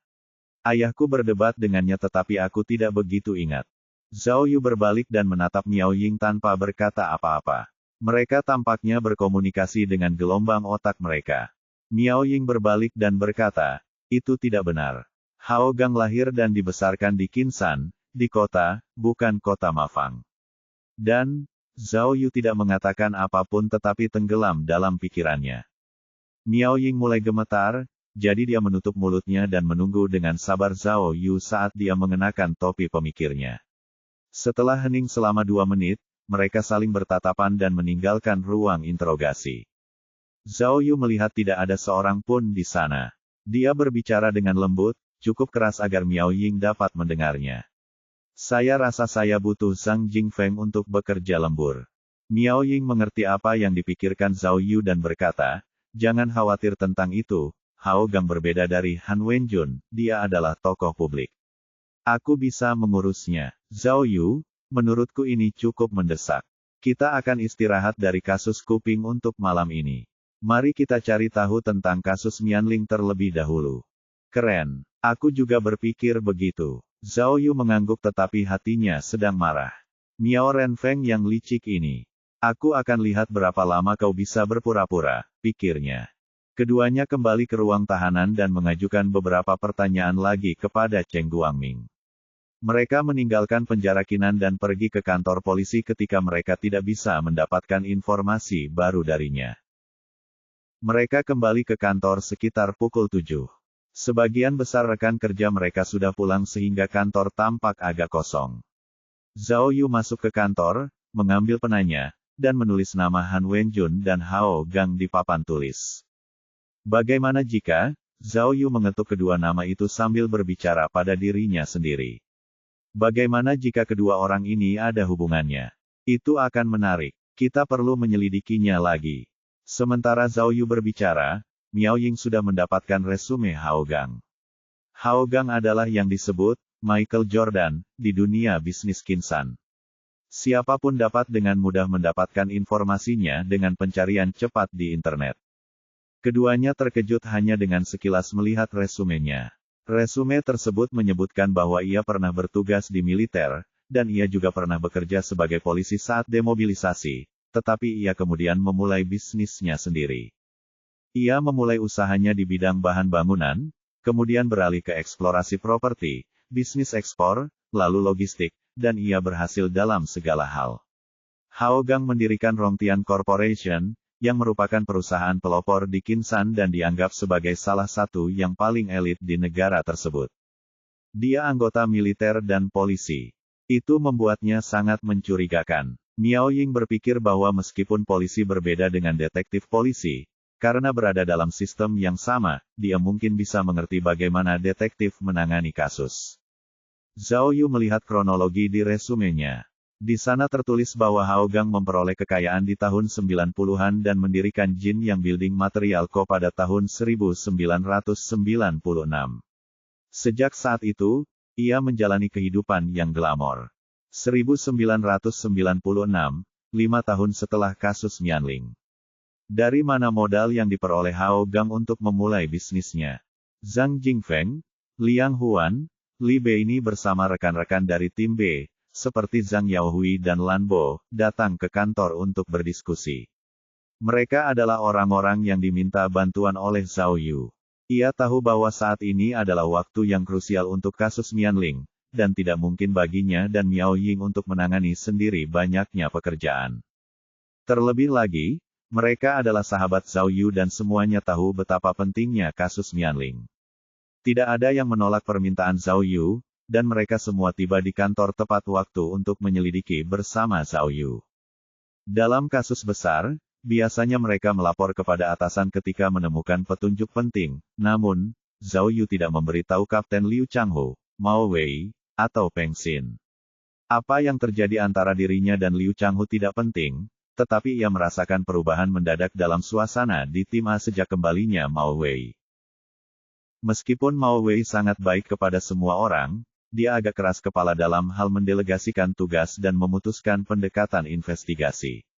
Ayahku berdebat dengannya tetapi aku tidak begitu ingat. Zhao Yu berbalik dan menatap Miao Ying tanpa berkata apa-apa. Mereka tampaknya berkomunikasi dengan gelombang otak mereka. Miao Ying berbalik dan berkata, itu tidak benar. Hao Gang lahir dan dibesarkan di Qinsan, di kota, bukan kota Mafang. Dan, Zhao Yu tidak mengatakan apapun tetapi tenggelam dalam pikirannya. Miao Ying mulai gemetar, jadi dia menutup mulutnya dan menunggu dengan sabar Zhao Yu saat dia mengenakan topi pemikirnya. Setelah hening selama 2 menit, mereka saling bertatapan dan meninggalkan ruang interogasi. Zhao Yu melihat tidak ada seorang pun di sana. Dia berbicara dengan lembut, cukup keras agar Miao Ying dapat mendengarnya. Saya rasa saya butuh Zhang Jingfeng untuk bekerja lembur. Miao Ying mengerti apa yang dipikirkan Zhao Yu dan berkata, jangan khawatir tentang itu, Hao Gang berbeda dari Han Wenjun, dia adalah tokoh publik. Aku bisa mengurusnya. Zhao Yu, menurutku ini cukup mendesak. Kita akan istirahat dari kasus kuping untuk malam ini. Mari kita cari tahu tentang kasus Mianling terlebih dahulu. Keren. Aku juga berpikir begitu. Zhao Yu mengangguk tetapi hatinya sedang marah. Miao Renfeng yang licik ini. Aku akan lihat berapa lama kau bisa berpura-pura, pikirnya. Keduanya kembali ke ruang tahanan dan mengajukan beberapa pertanyaan lagi kepada Cheng Guangming. Mereka meninggalkan penjara Qinan dan pergi ke kantor polisi ketika mereka tidak bisa mendapatkan informasi baru darinya. Mereka kembali ke kantor sekitar pukul 7. Sebagian besar rekan kerja mereka sudah pulang sehingga kantor tampak agak kosong. Zhao Yu masuk ke kantor, mengambil penanya, dan menulis nama Han Wenjun dan Hao Gang di papan tulis. Bagaimana jika Zhao Yu mengetuk kedua nama itu sambil berbicara pada dirinya sendiri? Bagaimana jika kedua orang ini ada hubungannya? Itu akan menarik. Kita perlu menyelidikinya lagi. Sementara Zhao Yu berbicara, Miao Ying sudah mendapatkan resume Hao Gang. Hao Gang adalah yang disebut Michael Jordan di dunia bisnis Kinsan. Siapapun dapat dengan mudah mendapatkan informasinya dengan pencarian cepat di internet. Keduanya terkejut hanya dengan sekilas melihat resumenya. Resume tersebut menyebutkan bahwa ia pernah bertugas di militer, dan ia juga pernah bekerja sebagai polisi saat demobilisasi, tetapi ia kemudian memulai bisnisnya sendiri. Ia memulai usahanya di bidang bahan bangunan, kemudian beralih ke eksplorasi properti, bisnis ekspor, lalu logistik, dan ia berhasil dalam segala hal. Hao Gang mendirikan Rongtian Corporation, yang merupakan perusahaan pelopor di Kinsan dan dianggap sebagai salah satu yang paling elit di negara tersebut. Dia anggota militer dan polisi. Itu membuatnya sangat mencurigakan. Miao Ying berpikir bahwa meskipun polisi berbeda dengan detektif polisi, karena berada dalam sistem yang sama, dia mungkin bisa mengerti bagaimana detektif menangani kasus. Zhao Yu melihat kronologi di resumenya. Di sana tertulis bahwa Hao Gang memperoleh kekayaan di tahun 90-an dan mendirikan Jin Yang Building Material Co. pada tahun 1996. Sejak saat itu, ia menjalani kehidupan yang glamor. 1996, 5 tahun setelah kasus Mianling. Dari mana modal yang diperoleh Hao Gang untuk memulai bisnisnya? Zhang Jingfeng, Liang Huan, Li Beini bersama rekan-rekan dari tim B, seperti Zhang Yaohui dan Lan Bo, datang ke kantor untuk berdiskusi. Mereka adalah orang-orang yang diminta bantuan oleh Zhao Yu. Ia tahu bahwa saat ini adalah waktu yang krusial untuk kasus Mianling, dan tidak mungkin baginya dan Miao Ying untuk menangani sendiri banyaknya pekerjaan. Terlebih lagi, mereka adalah sahabat Zhao Yu dan semuanya tahu betapa pentingnya kasus Mianling. Tidak ada yang menolak permintaan Zhao Yu, dan mereka semua tiba di kantor tepat waktu untuk menyelidiki bersama Zhao Yu. Dalam kasus besar, biasanya mereka melapor kepada atasan ketika menemukan petunjuk penting, namun, Zhao Yu tidak memberitahu Kapten Liu Changhu, Mao Wei, atau Peng Xin. Apa yang terjadi antara dirinya dan Liu Changhu tidak penting, tetapi ia merasakan perubahan mendadak dalam suasana di tim A sejak kembalinya Mao Wei. Meskipun Mao Wei sangat baik kepada semua orang, dia agak keras kepala dalam hal mendelegasikan tugas dan memutuskan pendekatan investigasi.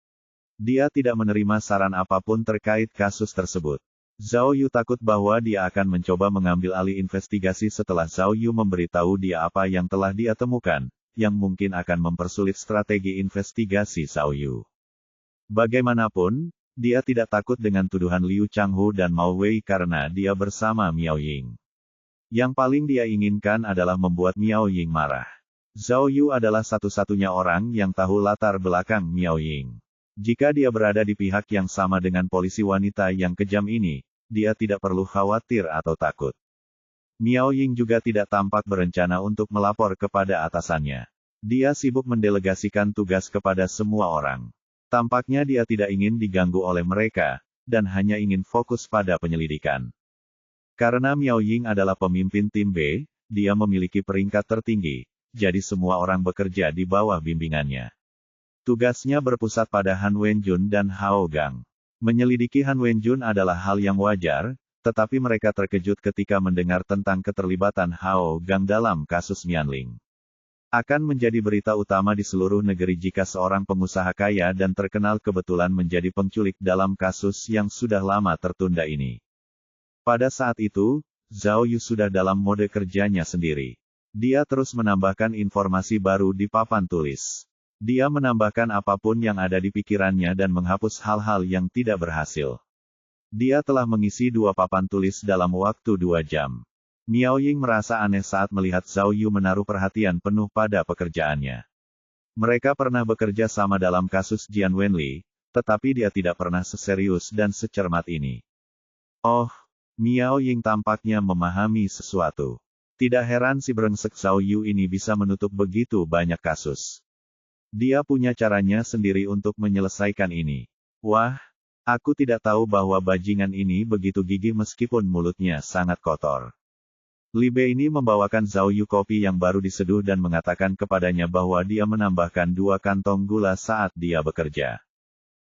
Dia tidak menerima saran apapun terkait kasus tersebut. Zhao Yu takut bahwa dia akan mencoba mengambil alih investigasi setelah Zhao Yu memberitahu dia apa yang telah dia temukan, yang mungkin akan mempersulit strategi investigasi Zhao Yu. Bagaimanapun, dia tidak takut dengan tuduhan Liu Changhu dan Mao Wei karena dia bersama Miao Ying. Yang paling dia inginkan adalah membuat Miao Ying marah. Zhao Yu adalah satu-satunya orang yang tahu latar belakang Miao Ying. Jika dia berada di pihak yang sama dengan polisi wanita yang kejam ini, dia tidak perlu khawatir atau takut. Miao Ying juga tidak tampak berencana untuk melapor kepada atasannya. Dia sibuk mendelegasikan tugas kepada semua orang. Tampaknya dia tidak ingin diganggu oleh mereka, dan hanya ingin fokus pada penyelidikan. Karena Miao Ying adalah pemimpin tim B, dia memiliki peringkat tertinggi, jadi semua orang bekerja di bawah bimbingannya. Tugasnya berpusat pada Han Wenjun dan Hao Gang. Menyelidiki Han Wenjun adalah hal yang wajar, tetapi mereka terkejut ketika mendengar tentang keterlibatan Hao Gang dalam kasus Mianling. Akan menjadi berita utama di seluruh negeri jika seorang pengusaha kaya dan terkenal kebetulan menjadi penculik dalam kasus yang sudah lama tertunda ini. Pada saat itu, Zhao Yu sudah dalam mode kerjanya sendiri. Dia terus menambahkan informasi baru di papan tulis. Dia menambahkan apapun yang ada di pikirannya dan menghapus hal-hal yang tidak berhasil. Dia telah mengisi 2 papan tulis dalam waktu 2 jam. Miao Ying merasa aneh saat melihat Zhao Yu menaruh perhatian penuh pada pekerjaannya. Mereka pernah bekerja sama dalam kasus Jian Wenli, tetapi dia tidak pernah seserius dan secermat ini. Oh, Miao Ying tampaknya memahami sesuatu. Tidak heran si brengsek Zhao Yu ini bisa menutup begitu banyak kasus. Dia punya caranya sendiri untuk menyelesaikan ini. Wah, aku tidak tahu bahwa bajingan ini begitu gigih meskipun mulutnya sangat kotor. Li Bei ini membawakan Zhao Yu kopi yang baru diseduh dan mengatakan kepadanya bahwa dia menambahkan 2 kantong gula saat dia bekerja.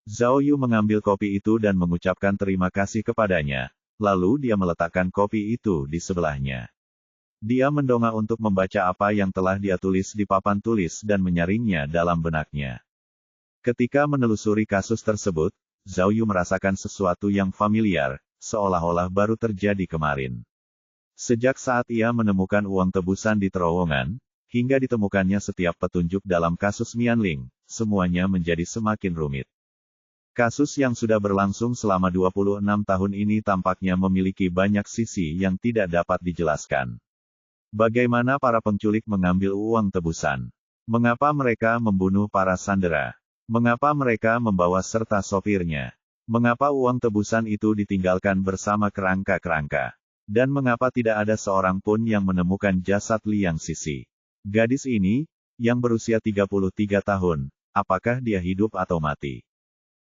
Zhao Yu mengambil kopi itu dan mengucapkan terima kasih kepadanya. Lalu dia meletakkan kopi itu di sebelahnya. Dia mendongak untuk membaca apa yang telah dia tulis di papan tulis dan menyaringnya dalam benaknya. Ketika menelusuri kasus tersebut, Zhao Yu merasakan sesuatu yang familiar, seolah-olah baru terjadi kemarin. Sejak saat ia menemukan uang tebusan di terowongan, hingga ditemukannya setiap petunjuk dalam kasus Mianling, semuanya menjadi semakin rumit. Kasus yang sudah berlangsung selama 26 tahun ini tampaknya memiliki banyak sisi yang tidak dapat dijelaskan. Bagaimana para penculik mengambil uang tebusan? Mengapa mereka membunuh para sandera? Mengapa mereka membawa serta sopirnya? Mengapa uang tebusan itu ditinggalkan bersama kerangka-kerangka? Dan mengapa tidak ada seorang pun yang menemukan jasad Liang Sisi? Gadis ini, yang berusia 33 tahun, apakah dia hidup atau mati?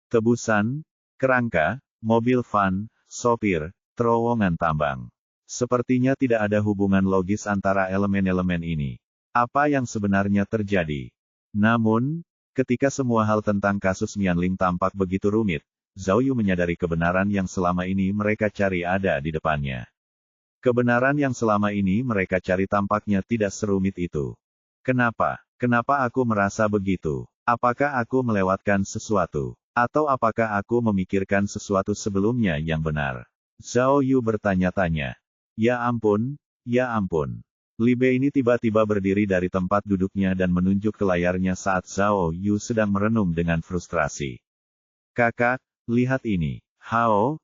Tebusan, kerangka, mobil van, sopir, terowongan tambang. Sepertinya tidak ada hubungan logis antara elemen-elemen ini. Apa yang sebenarnya terjadi? Namun, ketika semua hal tentang kasus Mianling tampak begitu rumit, Zhao Yu menyadari kebenaran yang selama ini mereka cari ada di depannya. Kebenaran yang selama ini mereka cari tampaknya tidak serumit itu. Kenapa? Kenapa aku merasa begitu? Apakah aku melewatkan sesuatu? Atau apakah aku memikirkan sesuatu sebelumnya yang benar? Zhao Yu bertanya-tanya. Ya ampun, ya ampun. Li Bei ini tiba-tiba berdiri dari tempat duduknya dan menunjuk ke layarnya saat Zhao Yu sedang merenung dengan frustrasi. Kakak, lihat ini. Hao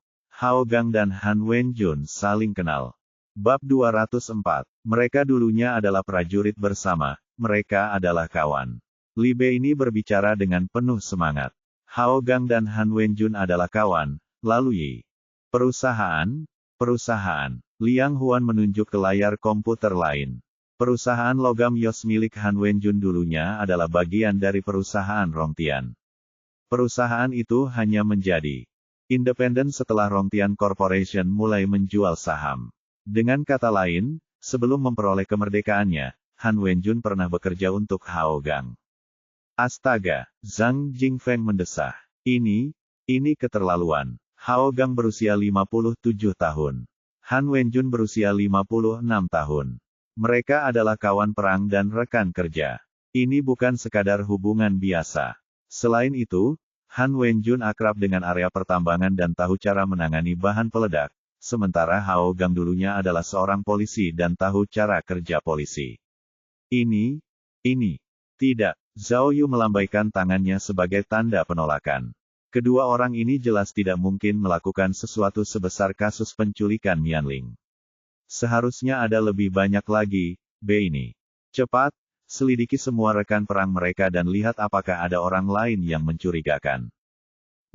Gang dan Han Wenjun saling kenal. Bab 204. Mereka dulunya adalah prajurit bersama, mereka adalah kawan. Li Bei ini berbicara dengan penuh semangat. Hao Gang dan Han Wenjun adalah kawan, lalu Yi. Perusahaan. Liang Huan menunjuk ke layar komputer lain. Perusahaan logam Yos milik Han Wenjun dulunya adalah bagian dari perusahaan Rongtian. Perusahaan itu hanya menjadi independen setelah Rongtian Corporation mulai menjual saham. Dengan kata lain, sebelum memperoleh kemerdekaannya, Han Wenjun pernah bekerja untuk Hao Gang. Astaga, Zhang Jingfeng mendesah. Ini keterlaluan. Hao Gang berusia 57 tahun. Han Wenjun berusia 56 tahun. Mereka adalah kawan perang dan rekan kerja. Ini bukan sekadar hubungan biasa. Selain itu, Han Wenjun akrab dengan area pertambangan dan tahu cara menangani bahan peledak, sementara Hao Gang dulunya adalah seorang polisi dan tahu cara kerja polisi. Ini. Tidak. Zhao Yu melambaikan tangannya sebagai tanda penolakan. Kedua orang ini jelas tidak mungkin melakukan sesuatu sebesar kasus penculikan Mianling. Seharusnya ada lebih banyak lagi, Bei ini. Cepat, selidiki semua rekan perang mereka dan lihat apakah ada orang lain yang mencurigakan.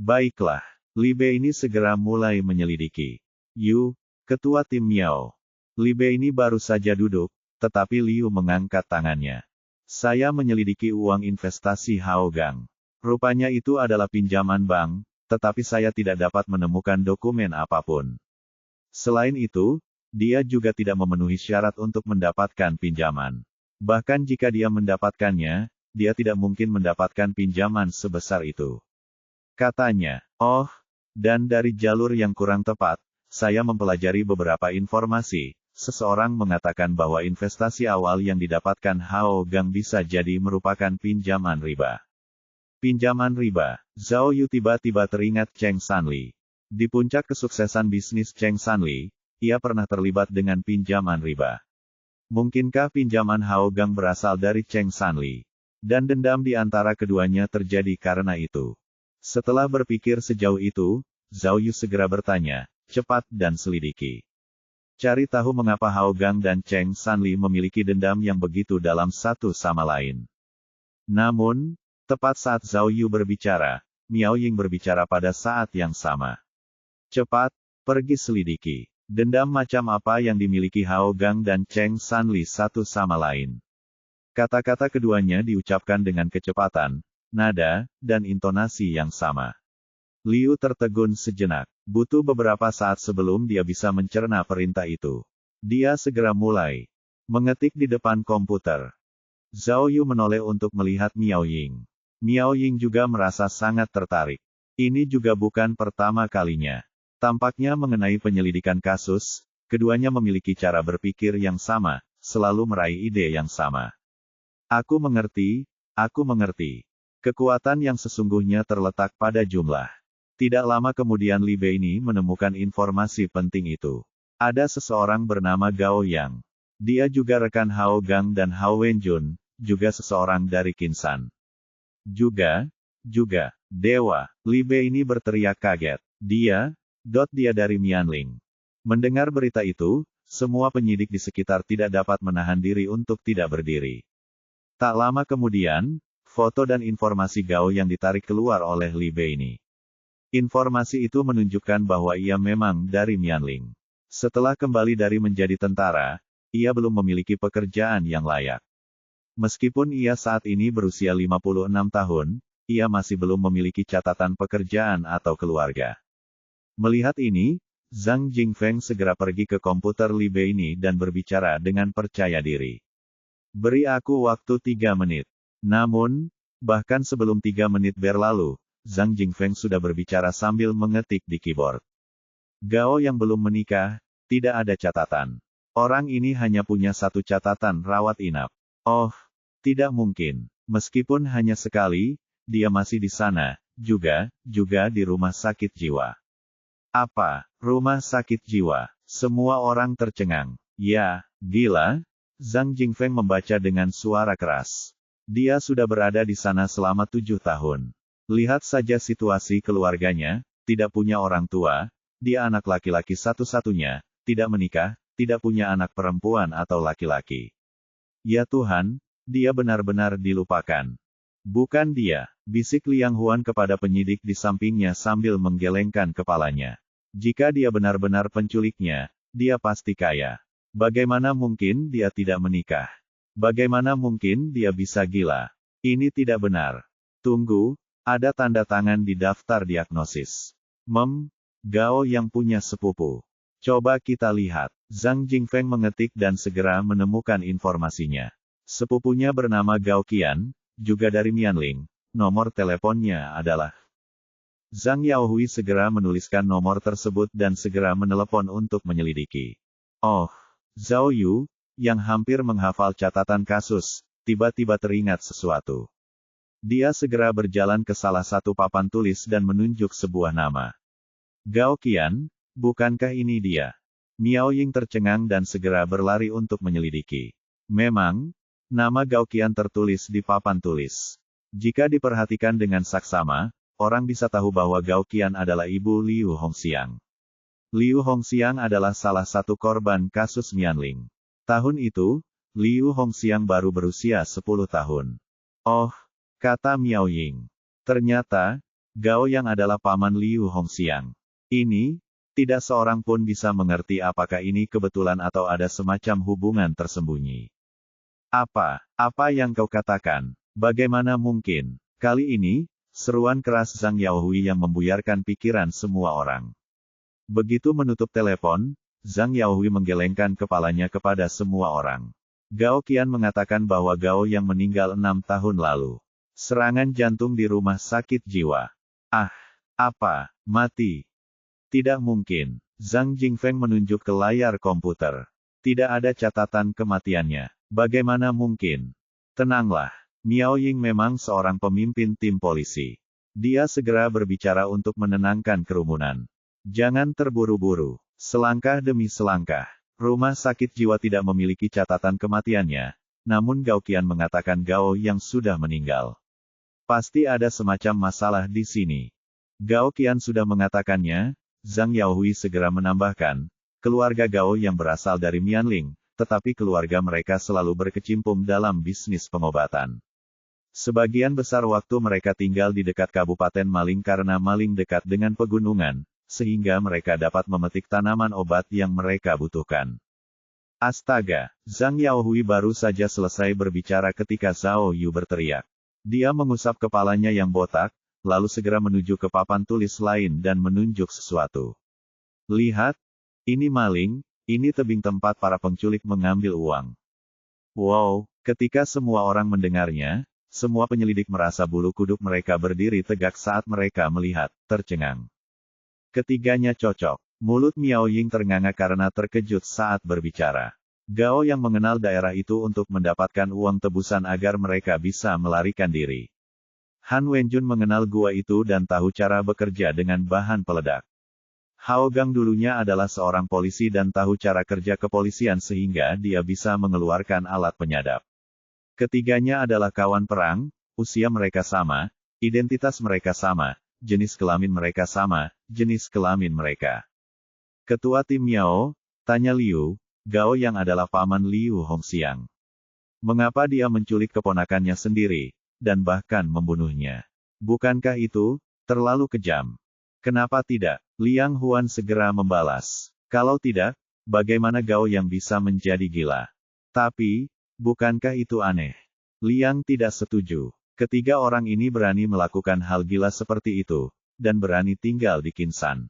Baiklah, Li Bei ini segera mulai menyelidiki. Yu, ketua tim Miao. Li Bei ini baru saja duduk, tetapi Liu mengangkat tangannya. Saya menyelidiki uang investasi Hao Gang. Rupanya itu adalah pinjaman bank, tetapi saya tidak dapat menemukan dokumen apapun. Selain itu, dia juga tidak memenuhi syarat untuk mendapatkan pinjaman. Bahkan jika dia mendapatkannya, dia tidak mungkin mendapatkan pinjaman sebesar itu. Katanya, dan dari jalur yang kurang tepat, saya mempelajari beberapa informasi. Seseorang mengatakan bahwa investasi awal yang didapatkan Hao Gang bisa jadi merupakan pinjaman riba. Pinjaman riba. Zhao Yu tiba-tiba teringat Cheng Sanli. Di puncak kesuksesan bisnis Cheng Sanli, ia pernah terlibat dengan pinjaman riba. Mungkinkah pinjaman Hao Gang berasal dari Cheng Sanli? Dan dendam di antara keduanya terjadi karena itu. Setelah berpikir sejauh itu, Zhao Yu segera bertanya, cepat dan selidiki. Cari tahu mengapa Hao Gang dan Cheng Sanli memiliki dendam yang begitu dalam satu sama lain. Namun, tepat saat Zhao Yu berbicara, Miao Ying berbicara pada saat yang sama. Cepat, pergi selidiki. Dendam macam apa yang dimiliki Hao Gang dan Cheng Sanli satu sama lain? Kata-kata keduanya diucapkan dengan kecepatan, nada, dan intonasi yang sama. Liu tertegun sejenak. Butuh beberapa saat sebelum dia bisa mencerna perintah itu. Dia segera mulai mengetik di depan komputer. Zhao Yu menoleh untuk melihat Miao Ying. Miao Ying juga merasa sangat tertarik. Ini juga bukan pertama kalinya. Tampaknya mengenai penyelidikan kasus, keduanya memiliki cara berpikir yang sama, selalu meraih ide yang sama. Aku mengerti. Kekuatan yang sesungguhnya terletak pada jumlah. Tidak lama kemudian Li Bei ini menemukan informasi penting itu. Ada seseorang bernama Gao Yang. Dia juga rekan Hao Gang dan Hao Wenjun, juga seseorang dari Qinsan. Juga, Dewa. Li Bei ini berteriak kaget. Dia dari Mianling. Mendengar berita itu, semua penyidik di sekitar tidak dapat menahan diri untuk tidak berdiri. Tak lama kemudian, foto dan informasi Gao yang ditarik keluar oleh Li Bei ini. Informasi itu menunjukkan bahwa ia memang dari Mianling. Setelah kembali dari menjadi tentara, ia belum memiliki pekerjaan yang layak. Meskipun ia saat ini berusia 56 tahun, ia masih belum memiliki catatan pekerjaan atau keluarga. Melihat ini, Zhang Jingfeng segera pergi ke komputer Li Bei ini dan berbicara dengan percaya diri. Beri aku waktu 3 menit. Namun, bahkan sebelum 3 menit berlalu, Zhang Jingfeng sudah berbicara sambil mengetik di keyboard. Gao yang belum menikah, tidak ada catatan. Orang ini hanya punya satu catatan rawat inap. Oh, tidak mungkin. Meskipun hanya sekali, dia masih di sana, juga di rumah sakit jiwa. Apa? Rumah sakit jiwa? Semua orang tercengang. Ya, gila? Zhang Jingfeng membaca dengan suara keras. Dia sudah berada di sana selama 7 tahun. Lihat saja situasi keluarganya, tidak punya orang tua, dia anak laki-laki satu-satunya, tidak menikah, tidak punya anak perempuan atau laki-laki. Ya Tuhan, dia benar-benar dilupakan. Bukan dia, bisik Liang Huan kepada penyidik di sampingnya sambil menggelengkan kepalanya. Jika dia benar-benar penculiknya, dia pasti kaya. Bagaimana mungkin dia tidak menikah? Bagaimana mungkin dia bisa gila? Ini tidak benar. Tunggu, ada tanda tangan di daftar diagnosis. Gao yang punya sepupu. Coba kita lihat. Zhang Jingfeng mengetik dan segera menemukan informasinya. Sepupunya bernama Gao Qian, juga dari Mianling. Nomor teleponnya adalah. Zhang Yaohui segera menuliskan nomor tersebut dan segera menelepon untuk menyelidiki. Oh, Zhao Yu, yang hampir menghafal catatan kasus, tiba-tiba teringat sesuatu. Dia segera berjalan ke salah satu papan tulis dan menunjuk sebuah nama. Gao Qian, bukankah ini dia? Miao Ying tercengang dan segera berlari untuk menyelidiki. Memang, nama Gao Qian tertulis di papan tulis. Jika diperhatikan dengan saksama, orang bisa tahu bahwa Gao Qian adalah ibu Liu Hongxiang. Liu Hongxiang adalah salah satu korban kasus Mianling. Tahun itu, Liu Hongxiang baru berusia 10 tahun. Oh, kata Miao Ying. Ternyata, Gao yang adalah paman Liu Hongxiang. Ini, tidak seorang pun bisa mengerti apakah ini kebetulan atau ada semacam hubungan tersembunyi. Apa yang kau katakan? Bagaimana mungkin? Kali ini, seruan keras Zhang Yaohui yang membuyarkan pikiran semua orang. Begitu menutup telepon, Zhang Yaohui menggelengkan kepalanya kepada semua orang. Gao Qian mengatakan bahwa Gao yang meninggal 6 tahun lalu. Serangan jantung di rumah sakit jiwa. Mati? Tidak mungkin. Zhang Jingfeng menunjuk ke layar komputer. Tidak ada catatan kematiannya. Bagaimana mungkin? Tenanglah. Miao Ying memang seorang pemimpin tim polisi. Dia segera berbicara untuk menenangkan kerumunan. Jangan terburu-buru. Selangkah demi selangkah. Rumah sakit jiwa tidak memiliki catatan kematiannya. Namun Gao Qian mengatakan Gao yang sudah meninggal. Pasti ada semacam masalah di sini. Gao Qian sudah mengatakannya. Zhang Yaohui segera menambahkan. Keluarga Gao yang berasal dari Mianling, tetapi keluarga mereka selalu berkecimpung dalam bisnis pengobatan. Sebagian besar waktu mereka tinggal di dekat Kabupaten Maling karena Maling dekat dengan pegunungan, sehingga mereka dapat memetik tanaman obat yang mereka butuhkan. Astaga, Zhang Yaohui baru saja selesai berbicara ketika Zhao Yu berteriak. Dia mengusap kepalanya yang botak, lalu segera menuju ke papan tulis lain dan menunjuk sesuatu. Lihat, ini maling, ini tebing tempat para penculik mengambil uang. Wow, ketika semua orang mendengarnya, semua penyelidik merasa bulu kuduk mereka berdiri tegak saat mereka melihat, tercengang. Ketiganya cocok. Mulut Miao Ying ternganga karena terkejut saat berbicara. Gao yang mengenal daerah itu untuk mendapatkan uang tebusan agar mereka bisa melarikan diri. Han Wenjun mengenal gua itu dan tahu cara bekerja dengan bahan peledak. Hao Gang dulunya adalah seorang polisi dan tahu cara kerja kepolisian sehingga dia bisa mengeluarkan alat penyadap. Ketiganya adalah kawan perang, usia mereka sama, identitas mereka sama, jenis kelamin mereka sama, jenis kelamin mereka. Ketua tim Miao, tanya Liu, Gao yang adalah paman Liu Hongxiang. Mengapa dia menculik keponakannya sendiri, dan bahkan membunuhnya? Bukankah itu terlalu kejam? Kenapa tidak? Liang Huan segera membalas. Kalau tidak, bagaimana Gao yang bisa menjadi gila? Tapi, bukankah itu aneh? Liang tidak setuju. Ketiga orang ini berani melakukan hal gila seperti itu, dan berani tinggal di Qinsan.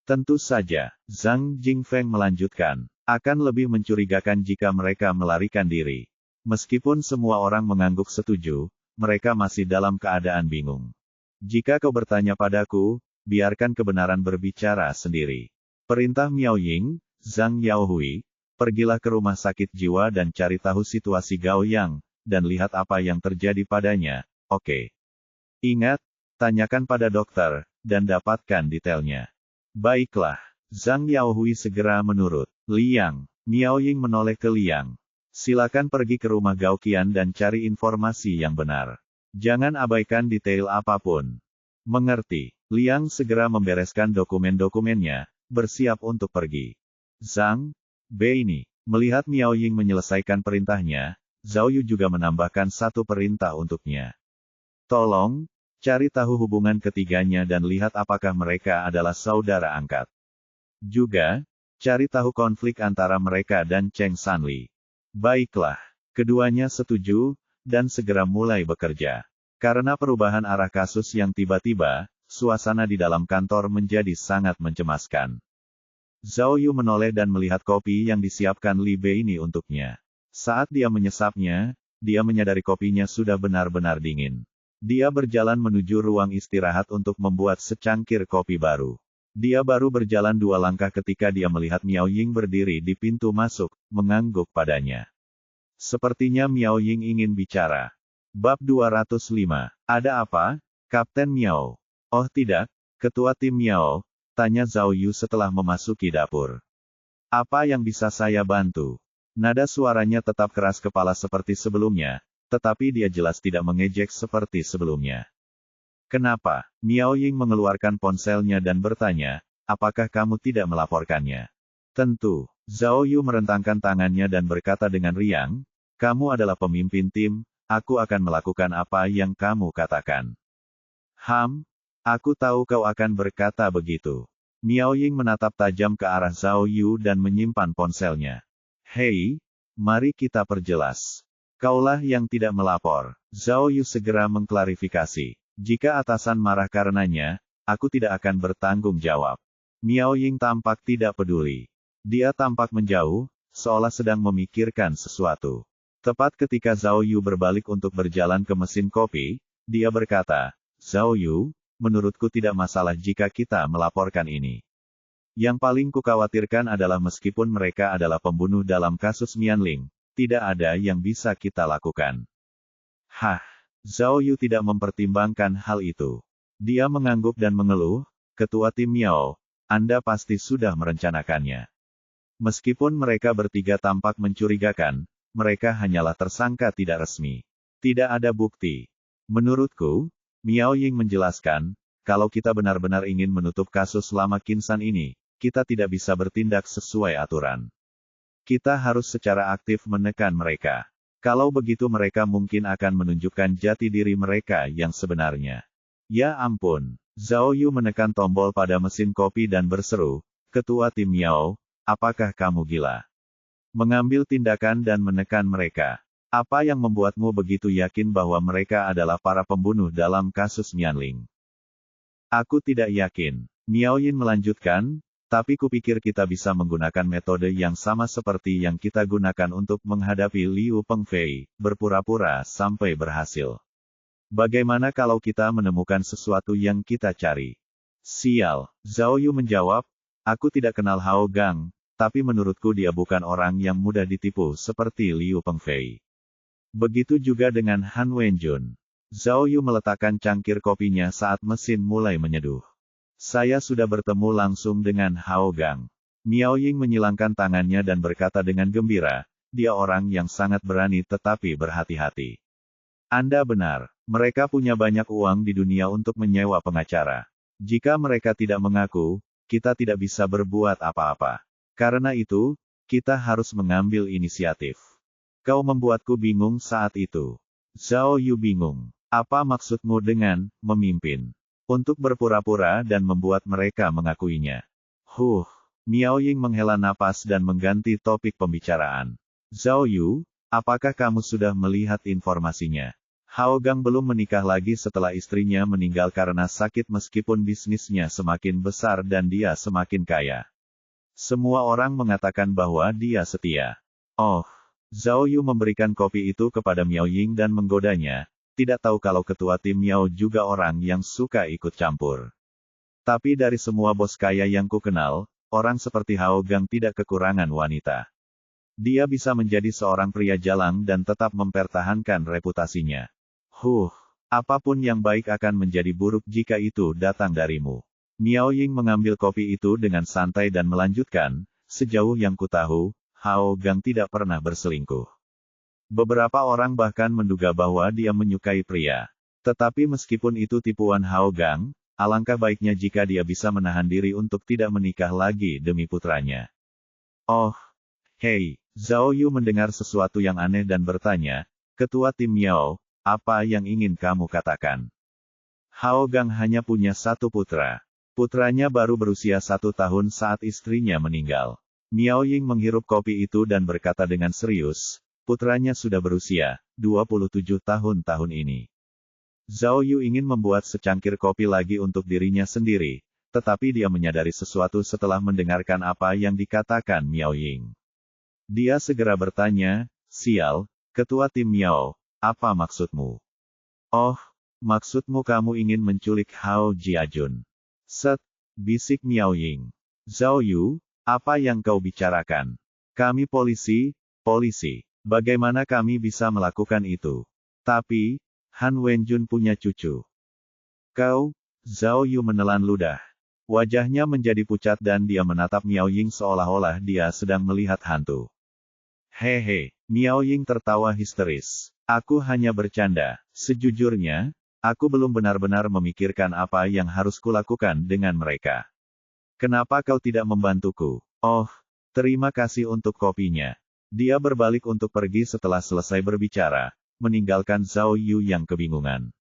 Tentu saja, Zhang Jingfeng melanjutkan, akan lebih mencurigakan jika mereka melarikan diri. Meskipun semua orang mengangguk setuju, mereka masih dalam keadaan bingung. Jika kau bertanya padaku, biarkan kebenaran berbicara sendiri. Perintah Miao Ying, Zhang Yaohui, pergilah ke rumah sakit jiwa dan cari tahu situasi Gao Yang, dan lihat apa yang terjadi padanya, oke? Ingat, tanyakan pada dokter, dan dapatkan detailnya. Baiklah, Zhang Yaohui segera menurut. Liang, Miao Ying menoleh ke Liang. Silakan pergi ke rumah Gao Qian dan cari informasi yang benar. Jangan abaikan detail apapun. Mengerti. Liang segera membereskan dokumen-dokumennya, bersiap untuk pergi. Zhang, Beini, melihat Miao Ying menyelesaikan perintahnya, Zhao Yu juga menambahkan satu perintah untuknya. Tolong, cari tahu hubungan ketiganya dan lihat apakah mereka adalah saudara angkat. Juga, cari tahu konflik antara mereka dan Cheng Sanli. Baiklah, keduanya setuju, dan segera mulai bekerja. Karena perubahan arah kasus yang tiba-tiba, suasana di dalam kantor menjadi sangat mencemaskan. Zhao Yu menoleh dan melihat kopi yang disiapkan Li Beini untuknya. Saat dia menyesapnya, dia menyadari kopinya sudah benar-benar dingin. Dia berjalan menuju ruang istirahat untuk membuat secangkir kopi baru. Dia baru berjalan 2 langkah ketika dia melihat Miao Ying berdiri di pintu masuk, mengangguk padanya. Sepertinya Miao Ying ingin bicara. Bab 205. Ada apa, Kapten Miao? Oh tidak, Ketua Tim Miao, tanya Zhao Yu setelah memasuki dapur. Apa yang bisa saya bantu? Nada suaranya tetap keras kepala seperti sebelumnya, tetapi dia jelas tidak mengejek seperti sebelumnya. Kenapa? Miao Ying mengeluarkan ponselnya dan bertanya, apakah kamu tidak melaporkannya? Tentu. Zhao Yu merentangkan tangannya dan berkata dengan riang, kamu adalah pemimpin tim, aku akan melakukan apa yang kamu katakan. Aku tahu kau akan berkata begitu. Miao Ying menatap tajam ke arah Zhao Yu dan menyimpan ponselnya. Hei, mari kita perjelas. Kaulah yang tidak melapor. Zhao Yu segera mengklarifikasi. Jika atasan marah karenanya, aku tidak akan bertanggung jawab. Miao Ying tampak tidak peduli. Dia tampak menjauh, seolah sedang memikirkan sesuatu. Tepat ketika Zhao Yu berbalik untuk berjalan ke mesin kopi, dia berkata, Zhao Yu, menurutku tidak masalah jika kita melaporkan ini. Yang paling kukhawatirkan adalah meskipun mereka adalah pembunuh dalam kasus Mianling, tidak ada yang bisa kita lakukan. Zhao Yu tidak mempertimbangkan hal itu. Dia mengangguk dan mengeluh, Ketua Tim Miao, Anda pasti sudah merencanakannya. Meskipun mereka bertiga tampak mencurigakan, mereka hanyalah tersangka tidak resmi. Tidak ada bukti. Menurutku, Miao Ying menjelaskan, kalau kita benar-benar ingin menutup kasus lama Qinsan ini, kita tidak bisa bertindak sesuai aturan. Kita harus secara aktif menekan mereka. Kalau begitu mereka mungkin akan menunjukkan jati diri mereka yang sebenarnya. Ya ampun, Zhao Yu menekan tombol pada mesin kopi dan berseru, "Ketua tim Miao, apakah kamu gila? Mengambil tindakan dan menekan mereka. Apa yang membuatmu begitu yakin bahwa mereka adalah para pembunuh dalam kasus Mianling?" "Aku tidak yakin," Miao Yin melanjutkan, "tapi kupikir kita bisa menggunakan metode yang sama seperti yang kita gunakan untuk menghadapi Liu Pengfei, berpura-pura sampai berhasil. Bagaimana kalau kita menemukan sesuatu yang kita cari?" "Sial," Zhao Yu menjawab, "aku tidak kenal Hao Gang, tapi menurutku dia bukan orang yang mudah ditipu seperti Liu Pengfei. Begitu juga dengan Han Wenjun." Zhao Yu meletakkan cangkir kopinya saat mesin mulai menyeduh. "Saya sudah bertemu langsung dengan Hao Gang." Miao Ying menyilangkan tangannya dan berkata dengan gembira, "Dia orang yang sangat berani tetapi berhati-hati." "Anda benar. Mereka punya banyak uang di dunia untuk menyewa pengacara. Jika mereka tidak mengaku, kita tidak bisa berbuat apa-apa. Karena itu, kita harus mengambil inisiatif." "Kau membuatku bingung saat itu." Zhao Yu bingung. "Apa maksudmu dengan memimpin?" "Untuk berpura-pura dan membuat mereka mengakuinya." Miao Ying menghela napas dan mengganti topik pembicaraan. "Zhao Yu, apakah kamu sudah melihat informasinya? Hao Gang belum menikah lagi setelah istrinya meninggal karena sakit meskipun bisnisnya semakin besar dan dia semakin kaya. Semua orang mengatakan bahwa dia setia." "Oh." Zhao Yu memberikan kopi itu kepada Miao Ying dan menggodanya, "Tidak tahu kalau ketua tim Miao juga orang yang suka ikut campur. Tapi dari semua bos kaya yang ku kenal, orang seperti Hao Gang tidak kekurangan wanita. Dia bisa menjadi seorang pria jalang dan tetap mempertahankan reputasinya. Apapun yang baik akan menjadi buruk jika itu datang darimu." Miao Ying mengambil kopi itu dengan santai dan melanjutkan, "Sejauh yang ku tahu, Hao Gang tidak pernah berselingkuh. Beberapa orang bahkan menduga bahwa dia menyukai pria. Tetapi meskipun itu tipuan Hao Gang, alangkah baiknya jika dia bisa menahan diri untuk tidak menikah lagi demi putranya." "Oh, hei." Zhao Yu mendengar sesuatu yang aneh dan bertanya, "Ketua tim Miao, apa yang ingin kamu katakan?" "Hao Gang hanya punya satu putra. Putranya baru berusia 1 tahun saat istrinya meninggal." Miao Ying menghirup kopi itu dan berkata dengan serius, "Putranya sudah berusia 27 tahun ini." Zhao Yu ingin membuat secangkir kopi lagi untuk dirinya sendiri, tetapi dia menyadari sesuatu setelah mendengarkan apa yang dikatakan Miao Ying. Dia segera bertanya, "Sial, ketua tim Miao, apa maksudmu?" "Oh, maksudmu kamu ingin menculik Hao Jiajun." "Set," bisik Miao Ying. "Zhao Yu, apa yang kau bicarakan? Kami polisi. Bagaimana kami bisa melakukan itu? Tapi, Han Wenjun punya cucu." "Kau?" Zhao Yu menelan ludah. Wajahnya menjadi pucat dan dia menatap Miao Ying seolah-olah dia sedang melihat hantu. "Hehe," Miao Ying tertawa histeris. "Aku hanya bercanda. Sejujurnya, aku belum benar-benar memikirkan apa yang harus kulakukan dengan mereka. Kenapa kau tidak membantuku?" "Oh, terima kasih untuk kopinya." Dia berbalik untuk pergi setelah selesai berbicara, meninggalkan Zhao Yu yang kebingungan.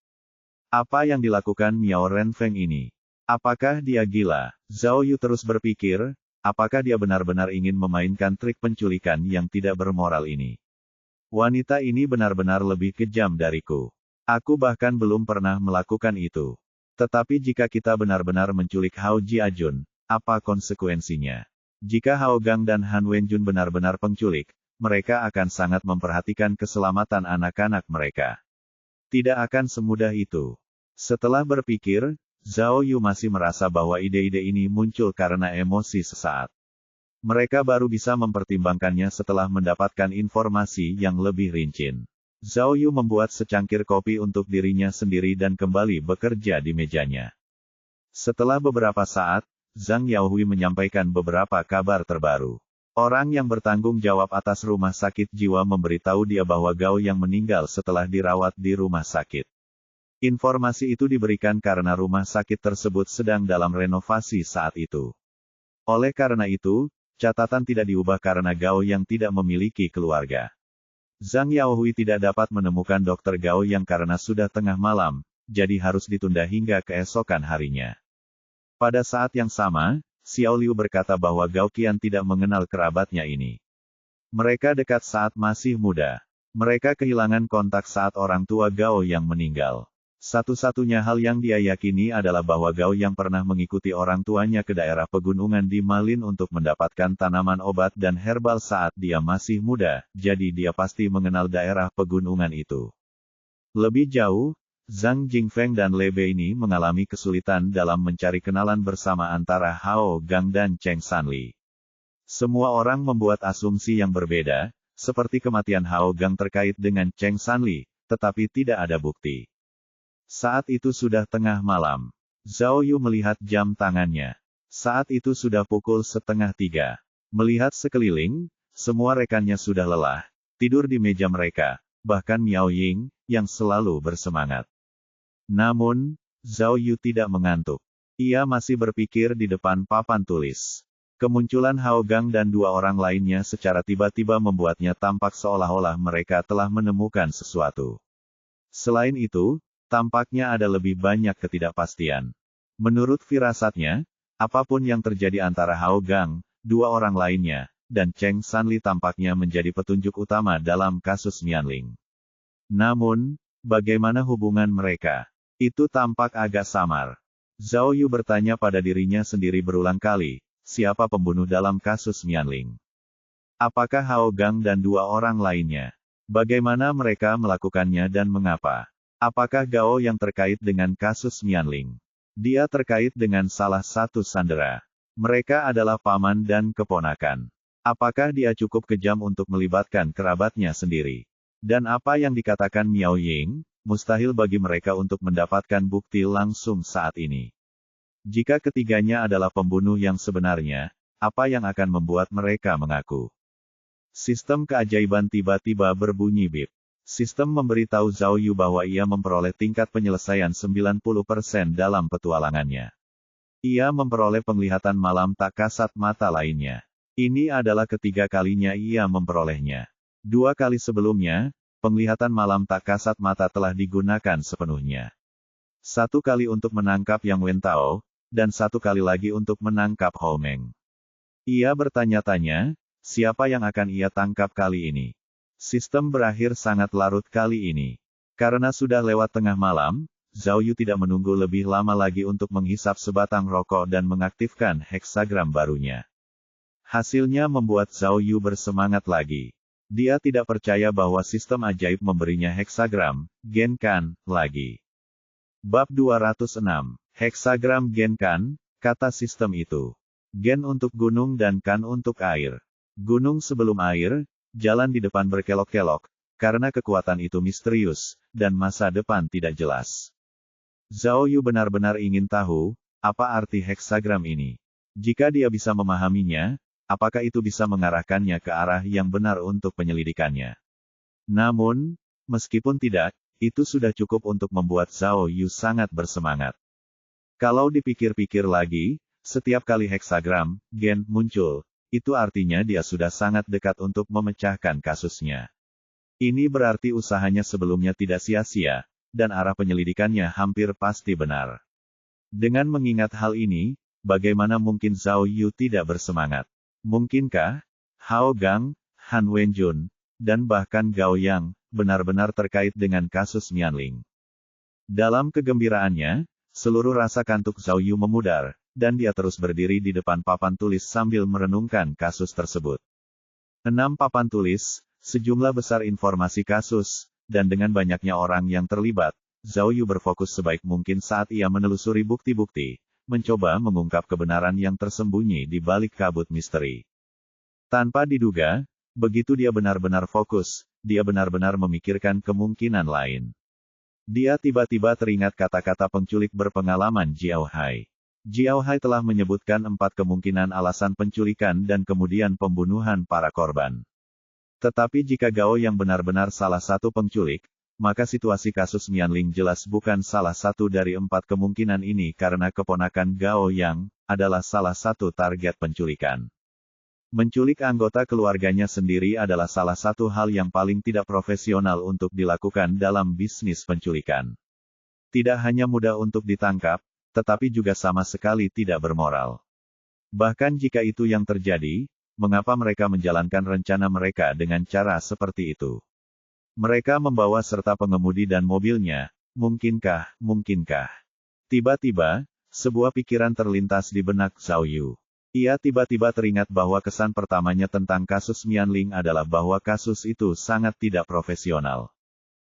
Apa yang dilakukan Miao Renfeng ini? Apakah dia gila? Zhao Yu terus berpikir, apakah dia benar-benar ingin memainkan trik penculikan yang tidak bermoral ini? Wanita ini benar-benar lebih kejam dariku. Aku bahkan belum pernah melakukan itu. Tetapi jika kita benar-benar menculik Hao Jiajun, apa konsekuensinya? Jika Hao Gang dan Han Wenjun benar-benar penculik, mereka akan sangat memperhatikan keselamatan anak-anak mereka. Tidak akan semudah itu. Setelah berpikir, Zhao Yu masih merasa bahwa ide-ide ini muncul karena emosi sesaat. Mereka baru bisa mempertimbangkannya setelah mendapatkan informasi yang lebih rinci. Zhao Yu membuat secangkir kopi untuk dirinya sendiri dan kembali bekerja di mejanya. Setelah beberapa saat, Zhang Yaohui menyampaikan beberapa kabar terbaru. Orang yang bertanggung jawab atas rumah sakit jiwa memberitahu dia bahwa Gao yang meninggal setelah dirawat di rumah sakit. Informasi itu diberikan karena rumah sakit tersebut sedang dalam renovasi saat itu. Oleh karena itu, catatan tidak diubah karena Gao yang tidak memiliki keluarga. Zhang Yaohui tidak dapat menemukan Dr. Gao yang karena sudah tengah malam, jadi harus ditunda hingga keesokan harinya. Pada saat yang sama, Xiao Liu berkata bahwa Gao Qian tidak mengenal kerabatnya ini. Mereka dekat saat masih muda. Mereka kehilangan kontak saat orang tua Gao yang meninggal. Satu-satunya hal yang dia yakini adalah bahwa Gao yang pernah mengikuti orang tuanya ke daerah pegunungan di Malin untuk mendapatkan tanaman obat dan herbal saat dia masih muda, jadi dia pasti mengenal daerah pegunungan itu. Lebih jauh, Zhang Jingfeng dan Lei Bei ini mengalami kesulitan dalam mencari kenalan bersama antara Hao Gang dan Cheng Sanli. Semua orang membuat asumsi yang berbeda, seperti kematian Hao Gang terkait dengan Cheng Sanli, tetapi tidak ada bukti. Saat itu sudah tengah malam. Zhao Yu melihat jam tangannya. Saat itu sudah pukul 2:30. Melihat sekeliling, semua rekannya sudah lelah, tidur di meja mereka, bahkan Miao Ying, yang selalu bersemangat. Namun, Zhao Yu tidak mengantuk. Ia masih berpikir di depan papan tulis. Kemunculan Hao Gang dan dua orang lainnya secara tiba-tiba membuatnya tampak seolah-olah mereka telah menemukan sesuatu. Selain itu, tampaknya ada lebih banyak ketidakpastian. Menurut firasatnya, apapun yang terjadi antara Hao Gang, dua orang lainnya, dan Cheng Sanli tampaknya menjadi petunjuk utama dalam kasus Mianling. Namun, bagaimana hubungan mereka? Itu tampak agak samar. Zhao Yu bertanya pada dirinya sendiri berulang kali, siapa pembunuh dalam kasus Mianling? Apakah Hao Gang dan dua orang lainnya? Bagaimana mereka melakukannya dan mengapa? Apakah Gao yang terkait dengan kasus Mianling? Dia terkait dengan salah satu sandera. Mereka adalah paman dan keponakan. Apakah dia cukup kejam untuk melibatkan kerabatnya sendiri? Dan apa yang dikatakan Miao Ying, mustahil bagi mereka untuk mendapatkan bukti langsung saat ini. Jika ketiganya adalah pembunuh yang sebenarnya, apa yang akan membuat mereka mengaku? Sistem keajaiban tiba-tiba berbunyi bip. Sistem memberitahu Zhao Yu bahwa ia memperoleh tingkat penyelesaian 90% dalam petualangannya. Ia memperoleh penglihatan malam tak kasat mata lainnya. Ini adalah ketiga kalinya ia memperolehnya. 2 kali sebelumnya, penglihatan malam tak kasat mata telah digunakan sepenuhnya. 1 kali untuk menangkap Yang Wentao, dan 1 kali lagi untuk menangkap Hou Meng. Ia bertanya-tanya, siapa yang akan ia tangkap kali ini? Sistem berakhir sangat larut kali ini. Karena sudah lewat tengah malam, Zhao Yu tidak menunggu lebih lama lagi untuk menghisap sebatang rokok dan mengaktifkan heksagram barunya. Hasilnya membuat Zhao Yu bersemangat lagi. Dia tidak percaya bahwa sistem ajaib memberinya heksagram, Genkan, lagi. Bab 206. Heksagram Genkan, kata sistem itu. Gen untuk gunung dan kan untuk air. Gunung sebelum air, jalan di depan berkelok-kelok, karena kekuatan itu misterius, dan masa depan tidak jelas. Zhao Yu benar-benar ingin tahu, apa arti heksagram ini. Jika dia bisa memahaminya, apakah itu bisa mengarahkannya ke arah yang benar untuk penyelidikannya. Namun, meskipun tidak, itu sudah cukup untuk membuat Zhao Yu sangat bersemangat. Kalau dipikir-pikir lagi, setiap kali heksagram, gen, muncul, itu artinya dia sudah sangat dekat untuk memecahkan kasusnya. Ini berarti usahanya sebelumnya tidak sia-sia, dan arah penyelidikannya hampir pasti benar. Dengan mengingat hal ini, bagaimana mungkin Zhao Yu tidak bersemangat? Mungkinkah Hao Gang, Han Wenjun, dan bahkan Gao Yang, benar-benar terkait dengan kasus Mianling? Dalam kegembiraannya, seluruh rasa kantuk Zhao Yu memudar, dan dia terus berdiri di depan papan tulis sambil merenungkan kasus tersebut. 6 papan tulis, sejumlah besar informasi kasus, dan dengan banyaknya orang yang terlibat, Zhao Yu berfokus sebaik mungkin saat ia menelusuri bukti-bukti, mencoba mengungkap kebenaran yang tersembunyi di balik kabut misteri. Tanpa diduga, begitu dia benar-benar fokus, dia benar-benar memikirkan kemungkinan lain. Dia tiba-tiba teringat kata-kata penculik berpengalaman Jiao Hai. Jiao Hai telah menyebutkan 4 kemungkinan alasan penculikan dan kemudian pembunuhan para korban. Tetapi jika Gao yang benar-benar salah satu penculik, maka situasi kasus Mianling jelas bukan salah satu dari 4 kemungkinan ini karena keponakan Gao yang adalah salah satu target penculikan. Menculik anggota keluarganya sendiri adalah salah satu hal yang paling tidak profesional untuk dilakukan dalam bisnis penculikan. Tidak hanya mudah untuk ditangkap, tetapi juga sama sekali tidak bermoral. Bahkan jika itu yang terjadi, mengapa mereka menjalankan rencana mereka dengan cara seperti itu? Mereka membawa serta pengemudi dan mobilnya, mungkinkah? Tiba-tiba, sebuah pikiran terlintas di benak Zhao Yu. Ia tiba-tiba teringat bahwa kesan pertamanya tentang kasus Mianling adalah bahwa kasus itu sangat tidak profesional.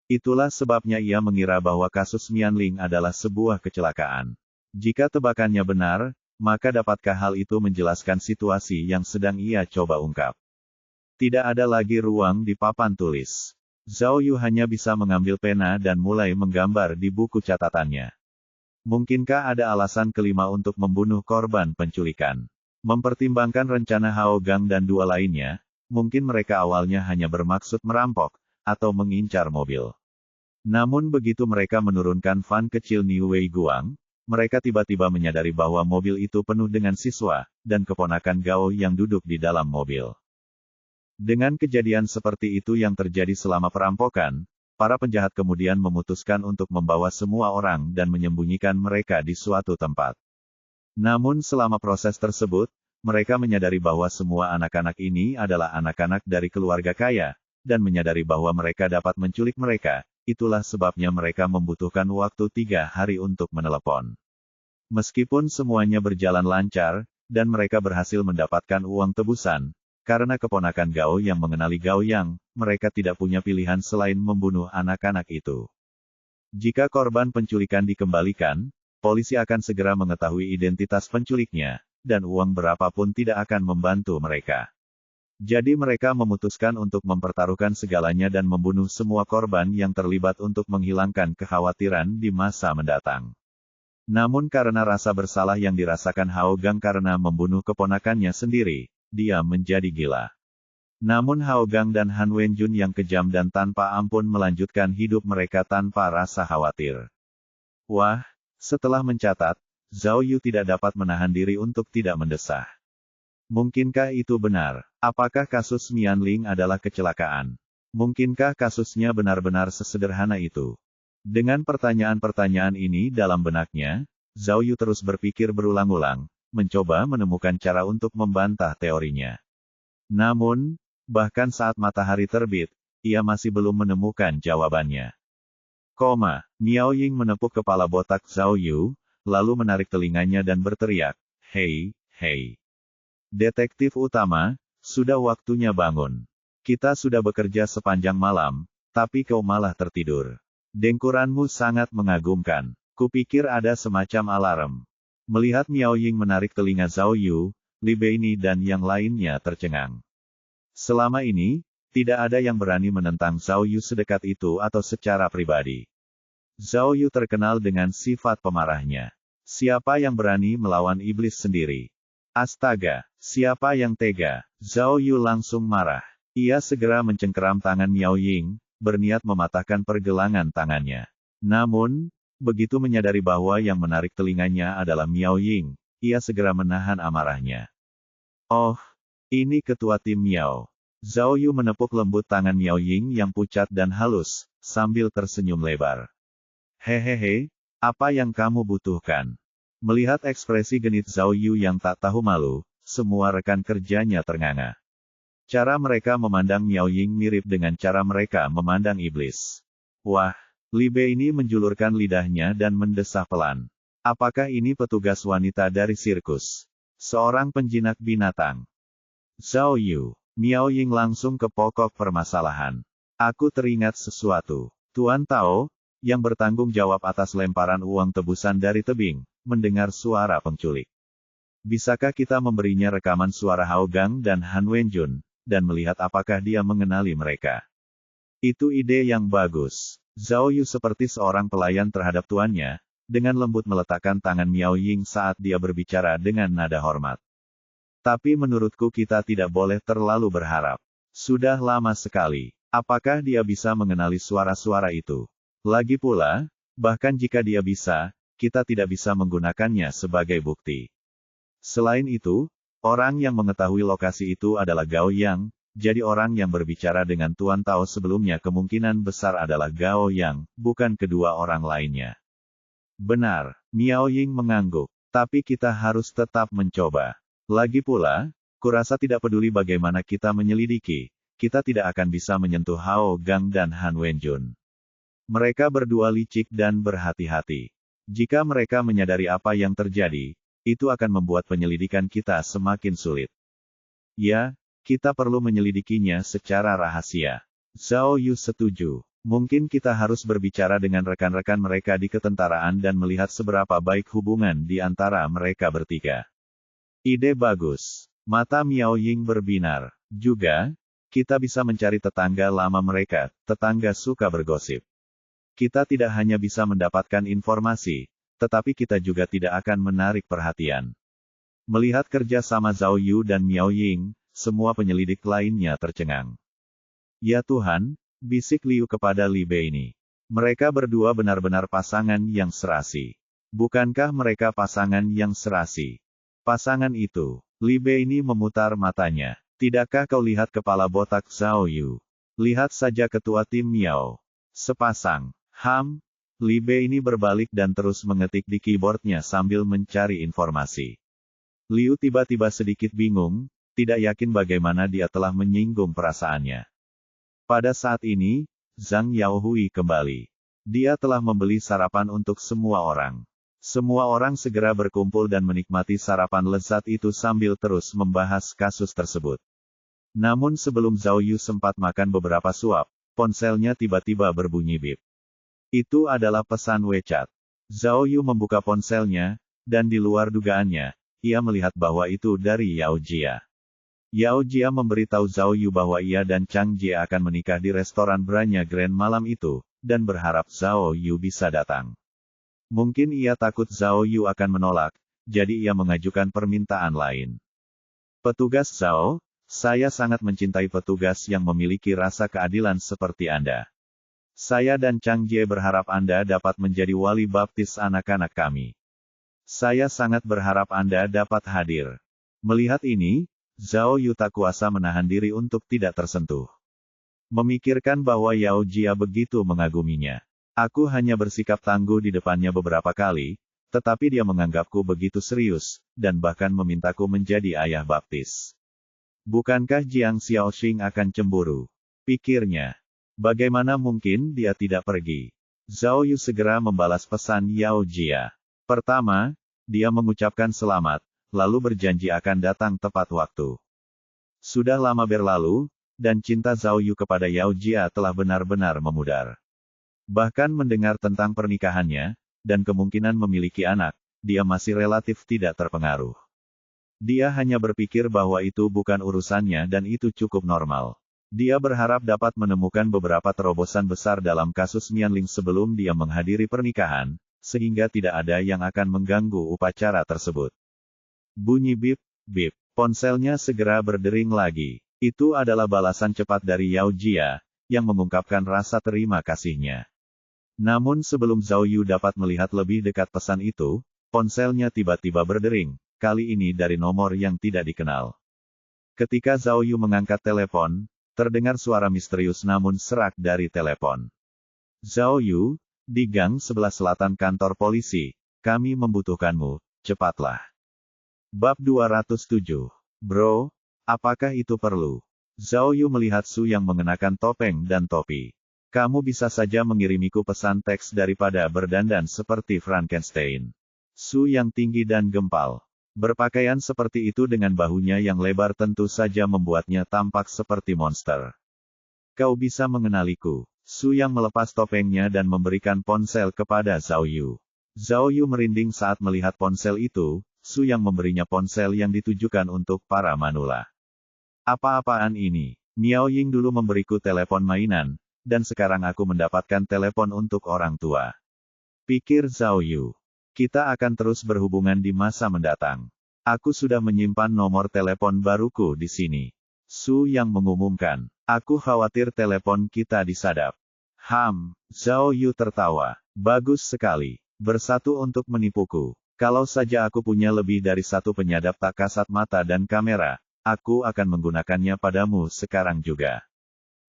Itulah sebabnya ia mengira bahwa kasus Mianling adalah sebuah kecelakaan. Jika tebakannya benar, maka dapatkah hal itu menjelaskan situasi yang sedang ia coba ungkap? Tidak ada lagi ruang di papan tulis. Zhao Yu hanya bisa mengambil pena dan mulai menggambar di buku catatannya. Mungkinkah ada alasan kelima untuk membunuh korban penculikan? Mempertimbangkan rencana Hao Gang dan dua lainnya, mungkin mereka awalnya hanya bermaksud merampok, atau mengincar mobil. Namun begitu mereka menurunkan van kecil Niu Wei Guang, mereka tiba-tiba menyadari bahwa mobil itu penuh dengan siswa, dan keponakan Gao yang duduk di dalam mobil. Dengan kejadian seperti itu yang terjadi selama perampokan, para penjahat kemudian memutuskan untuk membawa semua orang dan menyembunyikan mereka di suatu tempat. Namun selama proses tersebut, mereka menyadari bahwa semua anak-anak ini adalah anak-anak dari keluarga kaya, dan menyadari bahwa mereka dapat menculik mereka. Itulah sebabnya mereka membutuhkan waktu 3 hari untuk menelepon. Meskipun semuanya berjalan lancar, dan mereka berhasil mendapatkan uang tebusan, karena keponakan Gao yang mengenali Gao Yang, mereka tidak punya pilihan selain membunuh anak-anak itu. Jika korban penculikan dikembalikan, polisi akan segera mengetahui identitas penculiknya, dan uang berapapun tidak akan membantu mereka. Jadi mereka memutuskan untuk mempertaruhkan segalanya dan membunuh semua korban yang terlibat untuk menghilangkan kekhawatiran di masa mendatang. Namun karena rasa bersalah yang dirasakan Hao Gang karena membunuh keponakannya sendiri, dia menjadi gila. Namun Hao Gang dan Han Wenjun yang kejam dan tanpa ampun melanjutkan hidup mereka tanpa rasa khawatir. Wah, setelah mencatat, Zhao Yu tidak dapat menahan diri untuk tidak mendesah. Mungkinkah itu benar? Apakah kasus Mianling adalah kecelakaan? Mungkinkah kasusnya benar-benar sesederhana itu? Dengan pertanyaan-pertanyaan ini dalam benaknya, Zhao Yu terus berpikir berulang-ulang, mencoba menemukan cara untuk membantah teorinya. Namun, bahkan saat matahari terbit, ia masih belum menemukan jawabannya. Miao Ying menepuk kepala botak Zhao Yu, lalu menarik telinganya dan berteriak, "Hei, hei. Detektif utama, sudah waktunya bangun. Kita sudah bekerja sepanjang malam, tapi kau malah tertidur. Dengkuranmu sangat mengagumkan. Kupikir ada semacam alarm." Melihat Miao Ying menarik telinga Zhao Yu, Li Beini dan yang lainnya tercengang. Selama ini, tidak ada yang berani menentang Zhao Yu sedekat itu atau secara pribadi. Zhao Yu terkenal dengan sifat pemarahnya. Siapa yang berani melawan iblis sendiri? Astaga, siapa yang tega? Zhao Yu langsung marah. Ia segera mencengkeram tangan Miao Ying, berniat mematahkan pergelangan tangannya. Namun, begitu menyadari bahwa yang menarik telinganya adalah Miao Ying, ia segera menahan amarahnya. Oh, ini ketua tim Miao. Zhao Yu menepuk lembut tangan Miao Ying yang pucat dan halus, sambil tersenyum lebar. Hehehe, apa yang kamu butuhkan? Melihat ekspresi genit Zhao Yu yang tak tahu malu, semua rekan kerjanya ternganga. Cara mereka memandang Miao Ying mirip dengan cara mereka memandang iblis. Wah, Li Bei ini menjulurkan lidahnya dan mendesah pelan. Apakah ini petugas wanita dari sirkus? Seorang penjinak binatang. Zhao Yu, Miao Ying langsung ke pokok permasalahan. Aku teringat sesuatu. Tuan Tao, yang bertanggung jawab atas lemparan uang tebusan dari tebing, mendengar suara penculik. Bisakah kita memberinya rekaman suara Hao Gang dan Han Wenjun, dan melihat apakah dia mengenali mereka? Itu ide yang bagus. Zhao Yu seperti seorang pelayan terhadap tuannya, dengan lembut meletakkan tangan Miao Ying saat dia berbicara dengan nada hormat. Tapi menurutku kita tidak boleh terlalu berharap. Sudah lama sekali. Apakah dia bisa mengenali suara-suara itu? Lagi pula, bahkan jika dia bisa, kita tidak bisa menggunakannya sebagai bukti. Selain itu, orang yang mengetahui lokasi itu adalah Gao Yang, jadi orang yang berbicara dengan Tuan Tao sebelumnya kemungkinan besar adalah Gao Yang, bukan kedua orang lainnya. Benar, Miao Ying mengangguk. Tapi kita harus tetap mencoba. Lagi pula, kurasa tidak peduli bagaimana kita menyelidiki, kita tidak akan bisa menyentuh Hao Gang dan Han Wenjun. Mereka berdua licik dan berhati-hati. Jika mereka menyadari apa yang terjadi, itu akan membuat penyelidikan kita semakin sulit. Ya, kita perlu menyelidikinya secara rahasia. Zhao Yu setuju. Mungkin kita harus berbicara dengan rekan-rekan mereka di ketentaraan dan melihat seberapa baik hubungan di antara mereka bertiga. Ide bagus. Mata Miao Ying berbinar. Juga, kita bisa mencari tetangga lama mereka, tetangga suka bergosip. Kita tidak hanya bisa mendapatkan informasi, tetapi kita juga tidak akan menarik perhatian. Melihat kerja sama Zhao Yu dan Miao Ying, semua penyelidik lainnya tercengang. Ya Tuhan, bisik Liu kepada Li Bei ini. Mereka berdua benar-benar pasangan yang serasi. Bukankah mereka pasangan yang serasi? Pasangan itu. Li Bei ini memutar matanya. Tidakkah kau lihat kepala botak Zhao Yu? Lihat saja ketua tim Miao. Sepasang. Li Bei ini berbalik dan terus mengetik di keyboardnya sambil mencari informasi. Liu tiba-tiba sedikit bingung, tidak yakin bagaimana dia telah menyinggung perasaannya. Pada saat ini, Zhang Yaohui kembali. Dia telah membeli sarapan untuk semua orang. Semua orang segera berkumpul dan menikmati sarapan lezat itu sambil terus membahas kasus tersebut. Namun sebelum Zhao Yu sempat makan beberapa suap, ponselnya tiba-tiba berbunyi bip. Itu adalah pesan WeChat. Zhao Yu membuka ponselnya, dan di luar dugaannya, ia melihat bahwa itu dari Yao Jia. Yao Jia memberitahu Zhao Yu bahwa ia dan Chang Jie akan menikah di restoran Branya Grand malam itu, dan berharap Zhao Yu bisa datang. Mungkin ia takut Zhao Yu akan menolak, jadi ia mengajukan permintaan lain. Petugas Zhao, saya sangat mencintai petugas yang memiliki rasa keadilan seperti Anda. Saya dan Chang Jie berharap Anda dapat menjadi wali baptis anak-anak kami. Saya sangat berharap Anda dapat hadir. Melihat ini, Zhao Yu tak kuasa menahan diri untuk tidak tersentuh. Memikirkan bahwa Yao Jia begitu mengaguminya. Aku hanya bersikap tangguh di depannya beberapa kali, tetapi dia menganggapku begitu serius, dan bahkan memintaku menjadi ayah baptis. Bukankah Jiang Xiaoxing akan cemburu? Pikirnya. Bagaimana mungkin dia tidak pergi? Zhao Yu segera membalas pesan Yao Jia. Pertama, dia mengucapkan selamat, lalu berjanji akan datang tepat waktu. Sudah lama berlalu, dan cinta Zhao Yu kepada Yao Jia telah benar-benar memudar. Bahkan mendengar tentang pernikahannya, dan kemungkinan memiliki anak, dia masih relatif tidak terpengaruh. Dia hanya berpikir bahwa itu bukan urusannya dan itu cukup normal. Dia berharap dapat menemukan beberapa terobosan besar dalam kasus Mianling sebelum dia menghadiri pernikahan, sehingga tidak ada yang akan mengganggu upacara tersebut. Bunyi bip, bip. Ponselnya segera berdering lagi. Itu adalah balasan cepat dari Yao Jia, yang mengungkapkan rasa terima kasihnya. Namun sebelum Zhao Yu dapat melihat lebih dekat pesan itu, ponselnya tiba-tiba berdering, kali ini dari nomor yang tidak dikenal. Ketika Zhao Yu mengangkat telepon, terdengar suara misterius namun serak dari telepon. Zhao Yu, di gang sebelah selatan kantor polisi, kami membutuhkanmu, cepatlah. Bab 207. Bro, apakah itu perlu? Zhao Yu melihat Su yang mengenakan topeng dan topi. Kamu bisa saja mengirimiku pesan teks daripada berdandan seperti Frankenstein. Su yang tinggi dan gempal. Berpakaian seperti itu dengan bahunya yang lebar tentu saja membuatnya tampak seperti monster. Kau bisa mengenaliku. Su yang melepas topengnya dan memberikan ponsel kepada Zhao Yu. Zhao Yu merinding saat melihat ponsel itu. Su yang memberinya ponsel yang ditujukan untuk para manula. Apa-apaan ini? Miao Ying dulu memberiku telepon mainan, dan sekarang aku mendapatkan telepon untuk orang tua. Pikir Zhao Yu. Kita akan terus berhubungan di masa mendatang. Aku sudah menyimpan nomor telepon baruku di sini. Su yang mengumumkan. Aku khawatir telepon kita disadap. Zhao Yu tertawa. Bagus sekali. Bersatu untuk menipuku. Kalau saja aku punya lebih dari satu penyadap tak kasat mata dan kamera, aku akan menggunakannya padamu sekarang juga.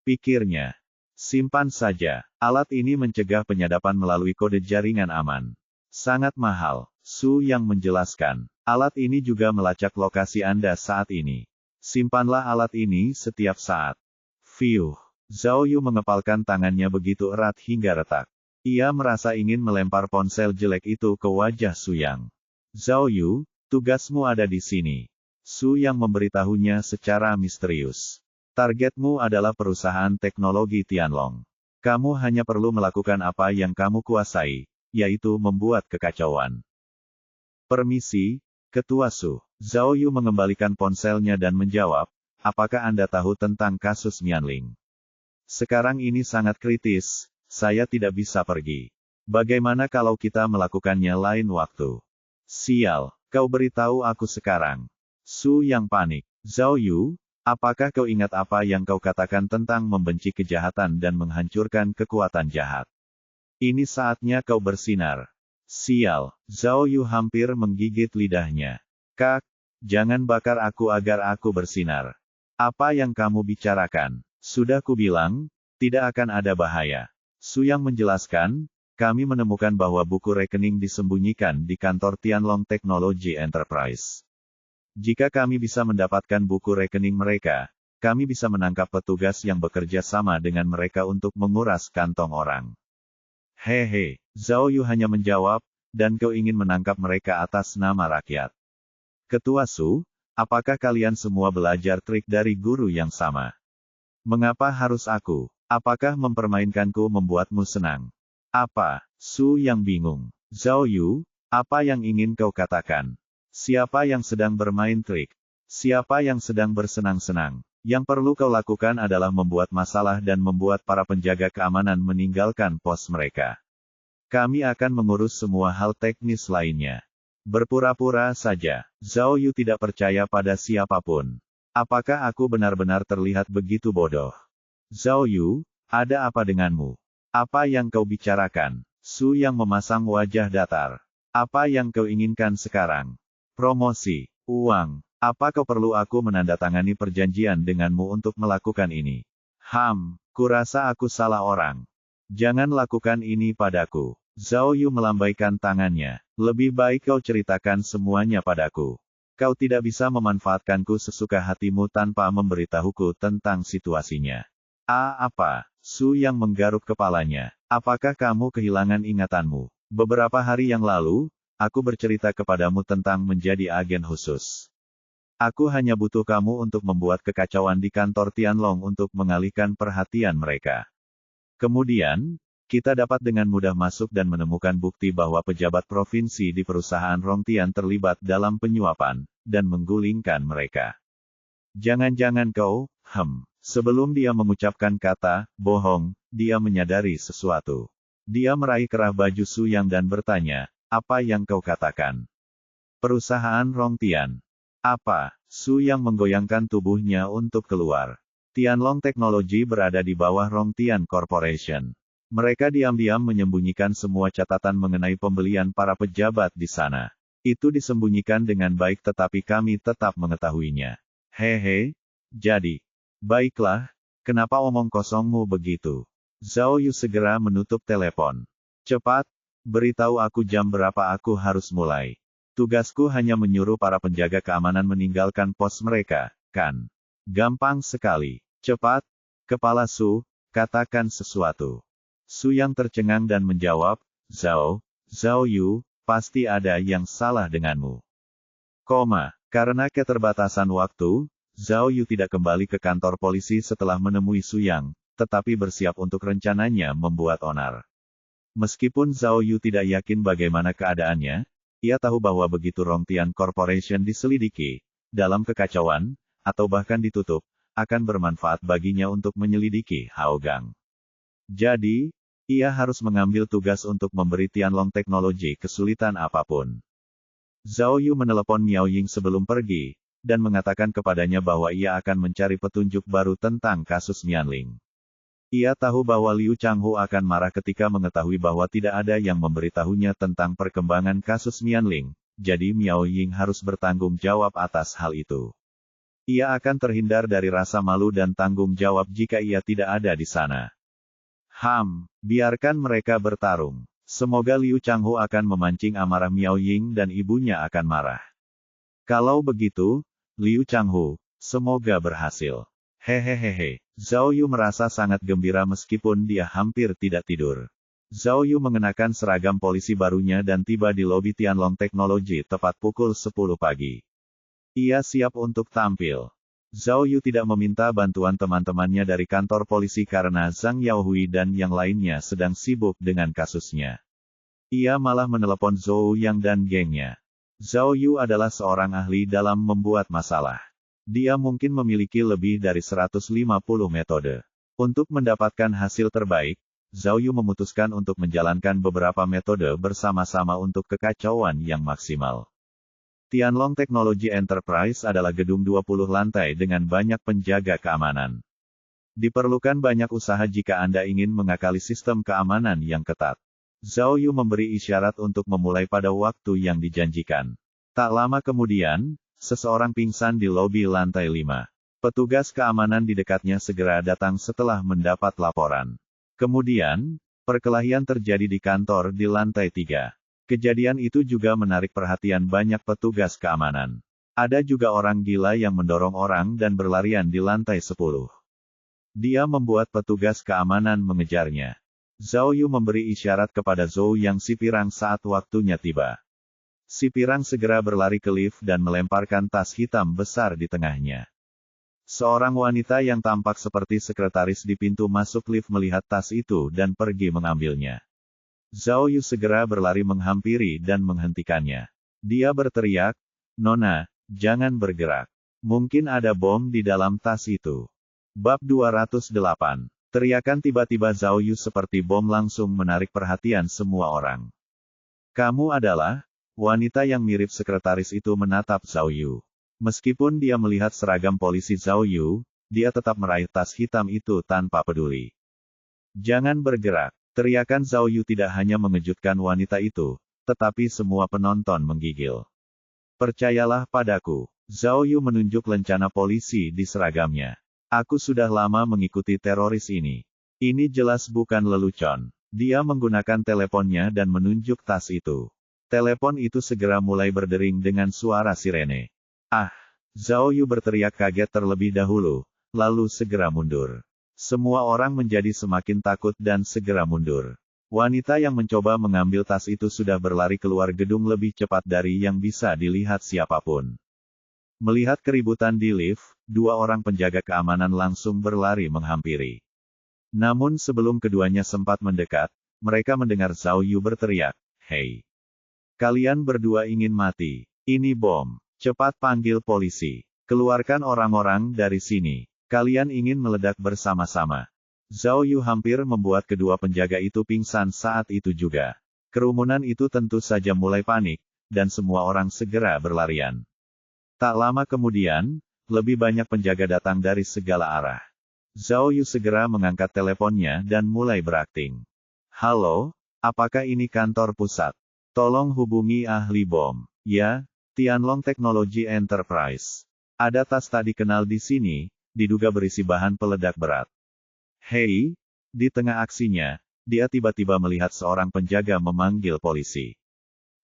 Pikirnya. Simpan saja. Alat ini mencegah penyadapan melalui kode jaringan aman. Sangat mahal. Su yang menjelaskan. Alat ini juga melacak lokasi Anda saat ini. Simpanlah alat ini setiap saat. Fiuh. Zhao Yu mengepalkan tangannya begitu erat hingga retak. Ia merasa ingin melempar ponsel jelek itu ke wajah Su Yang. Zhao Yu, tugasmu ada di sini. Su Yang memberitahunya secara misterius. Targetmu adalah perusahaan teknologi Tianlong. Kamu hanya perlu melakukan apa yang kamu kuasai, yaitu membuat kekacauan. Permisi, Ketua Su. Zhao Yu mengembalikan ponselnya dan menjawab, apakah Anda tahu tentang kasus Mianling? Sekarang ini sangat kritis, saya tidak bisa pergi. Bagaimana kalau kita melakukannya lain waktu? Sial, kau beritahu aku sekarang. Su yang panik. Zhao Yu, apakah kau ingat apa yang kau katakan tentang membenci kejahatan dan menghancurkan kekuatan jahat? Ini saatnya kau bersinar. Sial, Zhao Yu hampir menggigit lidahnya. Kak, jangan bakar aku agar aku bersinar. Apa yang kamu bicarakan? Sudah kubilang, tidak akan ada bahaya. Su Yang menjelaskan, kami menemukan bahwa buku rekening disembunyikan di kantor Tianlong Technology Enterprise. Jika kami bisa mendapatkan buku rekening mereka, kami bisa menangkap petugas yang bekerja sama dengan mereka untuk menguras kantong orang. Hehe, Zhao Yu hanya menjawab, dan kau ingin menangkap mereka atas nama rakyat. Ketua Su, apakah kalian semua belajar trik dari guru yang sama? Mengapa harus aku? Apakah mempermainkanku membuatmu senang? Apa? Su yang bingung. Zhao Yu, apa yang ingin kau katakan? Siapa yang sedang bermain trik? Siapa yang sedang bersenang-senang? Yang perlu kau lakukan adalah membuat masalah dan membuat para penjaga keamanan meninggalkan pos mereka. Kami akan mengurus semua hal teknis lainnya. Berpura-pura saja. Zhao Yu tidak percaya pada siapapun. Apakah aku benar-benar terlihat begitu bodoh? Zhao Yu, ada apa denganmu? Apa yang kau bicarakan? Su yang memasang wajah datar. Apa yang kau inginkan sekarang? Promosi, uang. Apa kau perlu aku menandatangani perjanjian denganmu untuk melakukan ini? Kurasa aku salah orang. Jangan lakukan ini padaku. Zhao Yu melambaikan tangannya. Lebih baik kau ceritakan semuanya padaku. Kau tidak bisa memanfaatkanku sesuka hatimu tanpa memberitahuku tentang situasinya. Apa? Su yang menggaruk kepalanya. Apakah kamu kehilangan ingatanmu? Beberapa hari yang lalu, aku bercerita kepadamu tentang menjadi agen khusus. Aku hanya butuh kamu untuk membuat kekacauan di kantor Tianlong untuk mengalihkan perhatian mereka. Kemudian, kita dapat dengan mudah masuk dan menemukan bukti bahwa pejabat provinsi di perusahaan Rongtian terlibat dalam penyuapan, dan menggulingkan mereka. Jangan-jangan kau, sebelum dia mengucapkan kata, bohong, dia menyadari sesuatu. Dia meraih kerah baju Su Yang dan bertanya, apa yang kau katakan? Perusahaan Rongtian. Apa? Su Yang menggoyangkan tubuhnya untuk keluar. Tianlong Technology berada di bawah Rongtian Corporation. Mereka diam-diam menyembunyikan semua catatan mengenai pembelian para pejabat di sana. Itu disembunyikan dengan baik tetapi kami tetap mengetahuinya. Hehe. Jadi. Baiklah, kenapa omong kosongmu begitu? Zhao Yu segera menutup telepon. Cepat, beritahu aku jam berapa aku harus mulai. Tugasku hanya menyuruh para penjaga keamanan meninggalkan pos mereka, kan? Gampang sekali. Cepat, Kepala Su, katakan sesuatu. Su yang tercengang dan menjawab, Zhao Yu, pasti ada yang salah denganmu. Karena keterbatasan waktu, Zhao Yu tidak kembali ke kantor polisi setelah menemui Su Yang, tetapi bersiap untuk rencananya membuat onar. Meskipun Zhao Yu tidak yakin bagaimana keadaannya, ia tahu bahwa begitu Rongtian Corporation diselidiki, dalam kekacauan, atau bahkan ditutup, akan bermanfaat baginya untuk menyelidiki Haogang. Jadi, ia harus mengambil tugas untuk memberi Tianlong Technology kesulitan apapun. Zhao Yu menelepon Miao Ying sebelum pergi, dan mengatakan kepadanya bahwa ia akan mencari petunjuk baru tentang kasus Mianling. Ia tahu bahwa Liu Changhu akan marah ketika mengetahui bahwa tidak ada yang memberitahunya tentang perkembangan kasus Mianling, jadi Miao Ying harus bertanggung jawab atas hal itu. Ia akan terhindar dari rasa malu dan tanggung jawab jika ia tidak ada di sana. Biarkan mereka bertarung. Semoga Liu Changhu akan memancing amarah Miao Ying dan ibunya akan marah. Kalau begitu, Liu Changhu, semoga berhasil. Hehehehe. Zhao Yu merasa sangat gembira meskipun dia hampir tidak tidur. Zhao Yu mengenakan seragam polisi barunya dan tiba di lobi Tianlong Technology tepat pukul 10 pagi. Ia siap untuk tampil. Zhao Yu tidak meminta bantuan teman-temannya dari kantor polisi karena Zhang Yaohui dan yang lainnya sedang sibuk dengan kasusnya. Ia malah menelepon Zhou Yang dan gengnya. Zhao Yu adalah seorang ahli dalam membuat masalah. Dia mungkin memiliki lebih dari 150 metode. Untuk mendapatkan hasil terbaik, Zhao Yu memutuskan untuk menjalankan beberapa metode bersama-sama untuk kekacauan yang maksimal. Tianlong Technology Enterprise adalah gedung 20 lantai dengan banyak penjaga keamanan. Diperlukan banyak usaha jika Anda ingin mengakali sistem keamanan yang ketat. Zhao Yu memberi isyarat untuk memulai pada waktu yang dijanjikan. Tak lama kemudian, seseorang pingsan di lobi lantai 5. Petugas keamanan di dekatnya segera datang setelah mendapat laporan. Kemudian, perkelahian terjadi di kantor di lantai 3. Kejadian itu juga menarik perhatian banyak petugas keamanan. Ada juga orang gila yang mendorong orang dan berlarian di lantai 10. Dia membuat petugas keamanan mengejarnya. Zhao Yu memberi isyarat kepada Zhou Yang si pirang saat waktunya tiba. Si pirang segera berlari ke lift dan melemparkan tas hitam besar di tengahnya. Seorang wanita yang tampak seperti sekretaris di pintu masuk lift melihat tas itu dan pergi mengambilnya. Zhao Yu segera berlari menghampiri dan menghentikannya. Dia berteriak, "Nona, jangan bergerak. Mungkin ada bom di dalam tas itu." Bab 208. Teriakan tiba-tiba Zhao Yu seperti bom langsung menarik perhatian semua orang. "Kamu adalah?" Wanita yang mirip sekretaris itu menatap Zhao Yu. Meskipun dia melihat seragam polisi Zhao Yu, dia tetap meraih tas hitam itu tanpa peduli. "Jangan bergerak." Teriakan Zhao Yu tidak hanya mengejutkan wanita itu, tetapi semua penonton menggigil. "Percayalah padaku." Zhao Yu menunjuk lencana polisi di seragamnya. "Aku sudah lama mengikuti teroris ini. Ini jelas bukan lelucon." Dia menggunakan teleponnya dan menunjuk tas itu. Telepon itu segera mulai berdering dengan suara sirene. "Ah!" Zhao Yu berteriak kaget terlebih dahulu, lalu segera mundur. Semua orang menjadi semakin takut dan segera mundur. Wanita yang mencoba mengambil tas itu sudah berlari keluar gedung lebih cepat dari yang bisa dilihat siapapun. Melihat keributan di lift, dua orang penjaga keamanan langsung berlari menghampiri. Namun sebelum keduanya sempat mendekat, mereka mendengar Zhao Yu berteriak, "Hei! Kalian berdua ingin mati. Ini bom. Cepat panggil polisi. Keluarkan orang-orang dari sini. Kalian ingin meledak bersama-sama." Zhao Yu hampir membuat kedua penjaga itu pingsan saat itu juga. Kerumunan itu tentu saja mulai panik, dan semua orang segera berlarian. Tak lama kemudian, lebih banyak penjaga datang dari segala arah. Zhao Yu segera mengangkat teleponnya dan mulai berakting. "Halo, apakah ini kantor pusat? Tolong hubungi ahli bom." "Ya, Tianlong Technology Enterprise. Ada tas tak dikenal di sini, diduga berisi bahan peledak berat." "Hei!" Di tengah aksinya, dia tiba-tiba melihat seorang penjaga memanggil polisi.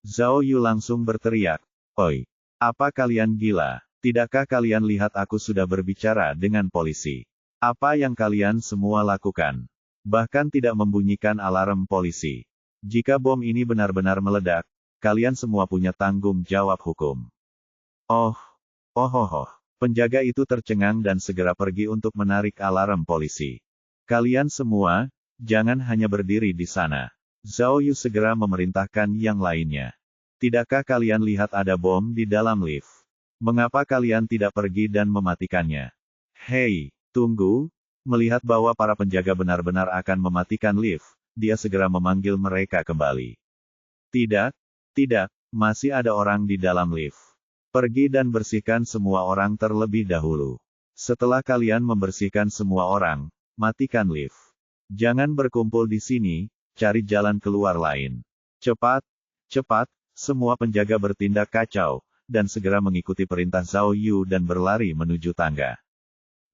Zhao Yu langsung berteriak, "Oi! Apa kalian gila? Tidakkah kalian lihat aku sudah berbicara dengan polisi? Apa yang kalian semua lakukan? Bahkan tidak membunyikan alarm polisi. Jika bom ini benar-benar meledak, kalian semua punya tanggung jawab hukum." Oh. Penjaga itu tercengang dan segera pergi untuk menarik alarm polisi. "Kalian semua, jangan hanya berdiri di sana." Zhao Yu segera memerintahkan yang lainnya. "Tidakkah kalian lihat ada bom di dalam lift? Mengapa kalian tidak pergi dan mematikannya?" "Hei, tunggu." Melihat bahwa para penjaga benar-benar akan mematikan lift, dia segera memanggil mereka kembali. Tidak, masih ada orang di dalam lift. Pergi dan bersihkan semua orang terlebih dahulu. Setelah kalian membersihkan semua orang, matikan lift. Jangan berkumpul di sini, cari jalan keluar lain. Cepat. Semua penjaga bertindak kacau, dan segera mengikuti perintah Zhao Yu dan berlari menuju tangga.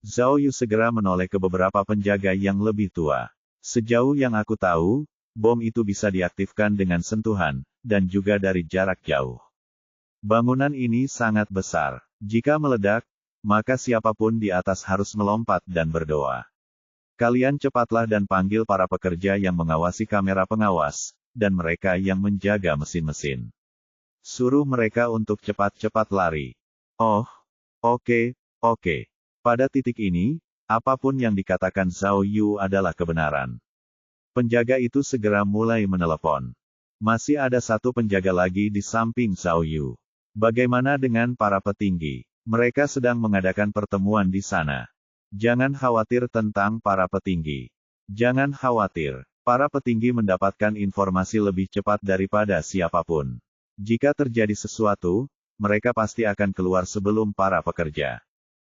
Zhao Yu segera menoleh ke beberapa penjaga yang lebih tua. "Sejauh yang aku tahu, bom itu bisa diaktifkan dengan sentuhan, dan juga dari jarak jauh. Bangunan ini sangat besar. Jika meledak, maka siapapun di atas harus melompat dan berdoa. Kalian cepatlah dan panggil para pekerja yang mengawasi kamera pengawas, dan mereka yang menjaga mesin-mesin. Suruh mereka untuk cepat-cepat lari. Oh, oke. Pada titik ini, apapun yang dikatakan Zhao Yu adalah kebenaran. Penjaga itu segera mulai menelepon. Masih ada satu penjaga lagi di samping Zhao Yu. Bagaimana dengan para petinggi? Mereka sedang mengadakan pertemuan di sana. Jangan khawatir tentang para petinggi. Jangan khawatir. Para petinggi mendapatkan informasi lebih cepat daripada siapapun. Jika terjadi sesuatu, mereka pasti akan keluar sebelum para pekerja.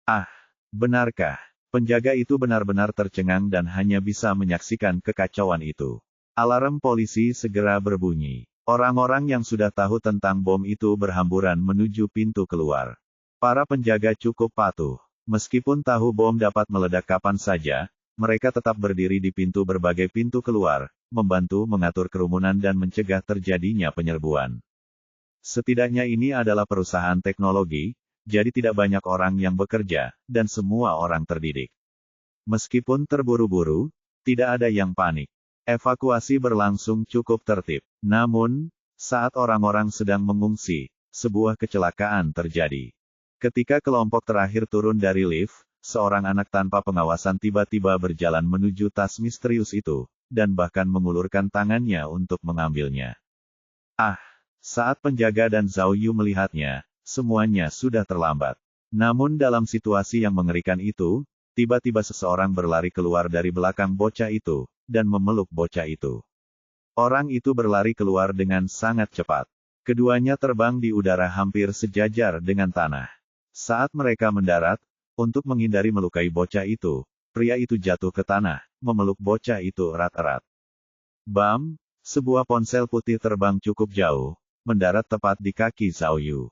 Ah, benarkah? Penjaga itu benar-benar tercengang dan hanya bisa menyaksikan kekacauan itu. Alarm polisi segera berbunyi. Orang-orang yang sudah tahu tentang bom itu berhamburan menuju pintu keluar. Para penjaga cukup patuh. Meskipun tahu bom dapat meledak kapan saja, mereka tetap berdiri di pintu berbagai pintu keluar, membantu mengatur kerumunan dan mencegah terjadinya penyerbuan. Setidaknya ini adalah perusahaan teknologi, jadi tidak banyak orang yang bekerja, dan semua orang terdidik. Meskipun terburu-buru, tidak ada yang panik. Evakuasi berlangsung cukup tertib. Namun, saat orang-orang sedang mengungsi, sebuah kecelakaan terjadi. Ketika kelompok terakhir turun dari lift, seorang anak tanpa pengawasan tiba-tiba berjalan menuju tas misterius itu, dan bahkan mengulurkan tangannya untuk mengambilnya. Ah! Saat penjaga dan Zhao Yu melihatnya, semuanya sudah terlambat. Namun dalam situasi yang mengerikan itu, tiba-tiba seseorang berlari keluar dari belakang bocah itu, dan memeluk bocah itu. Orang itu berlari keluar dengan sangat cepat. Keduanya terbang di udara hampir sejajar dengan tanah. Saat mereka mendarat, untuk menghindari melukai bocah itu, pria itu jatuh ke tanah, memeluk bocah itu erat-erat. Bam! Sebuah ponsel putih terbang cukup jauh, mendarat tepat di kaki Zhao Yu.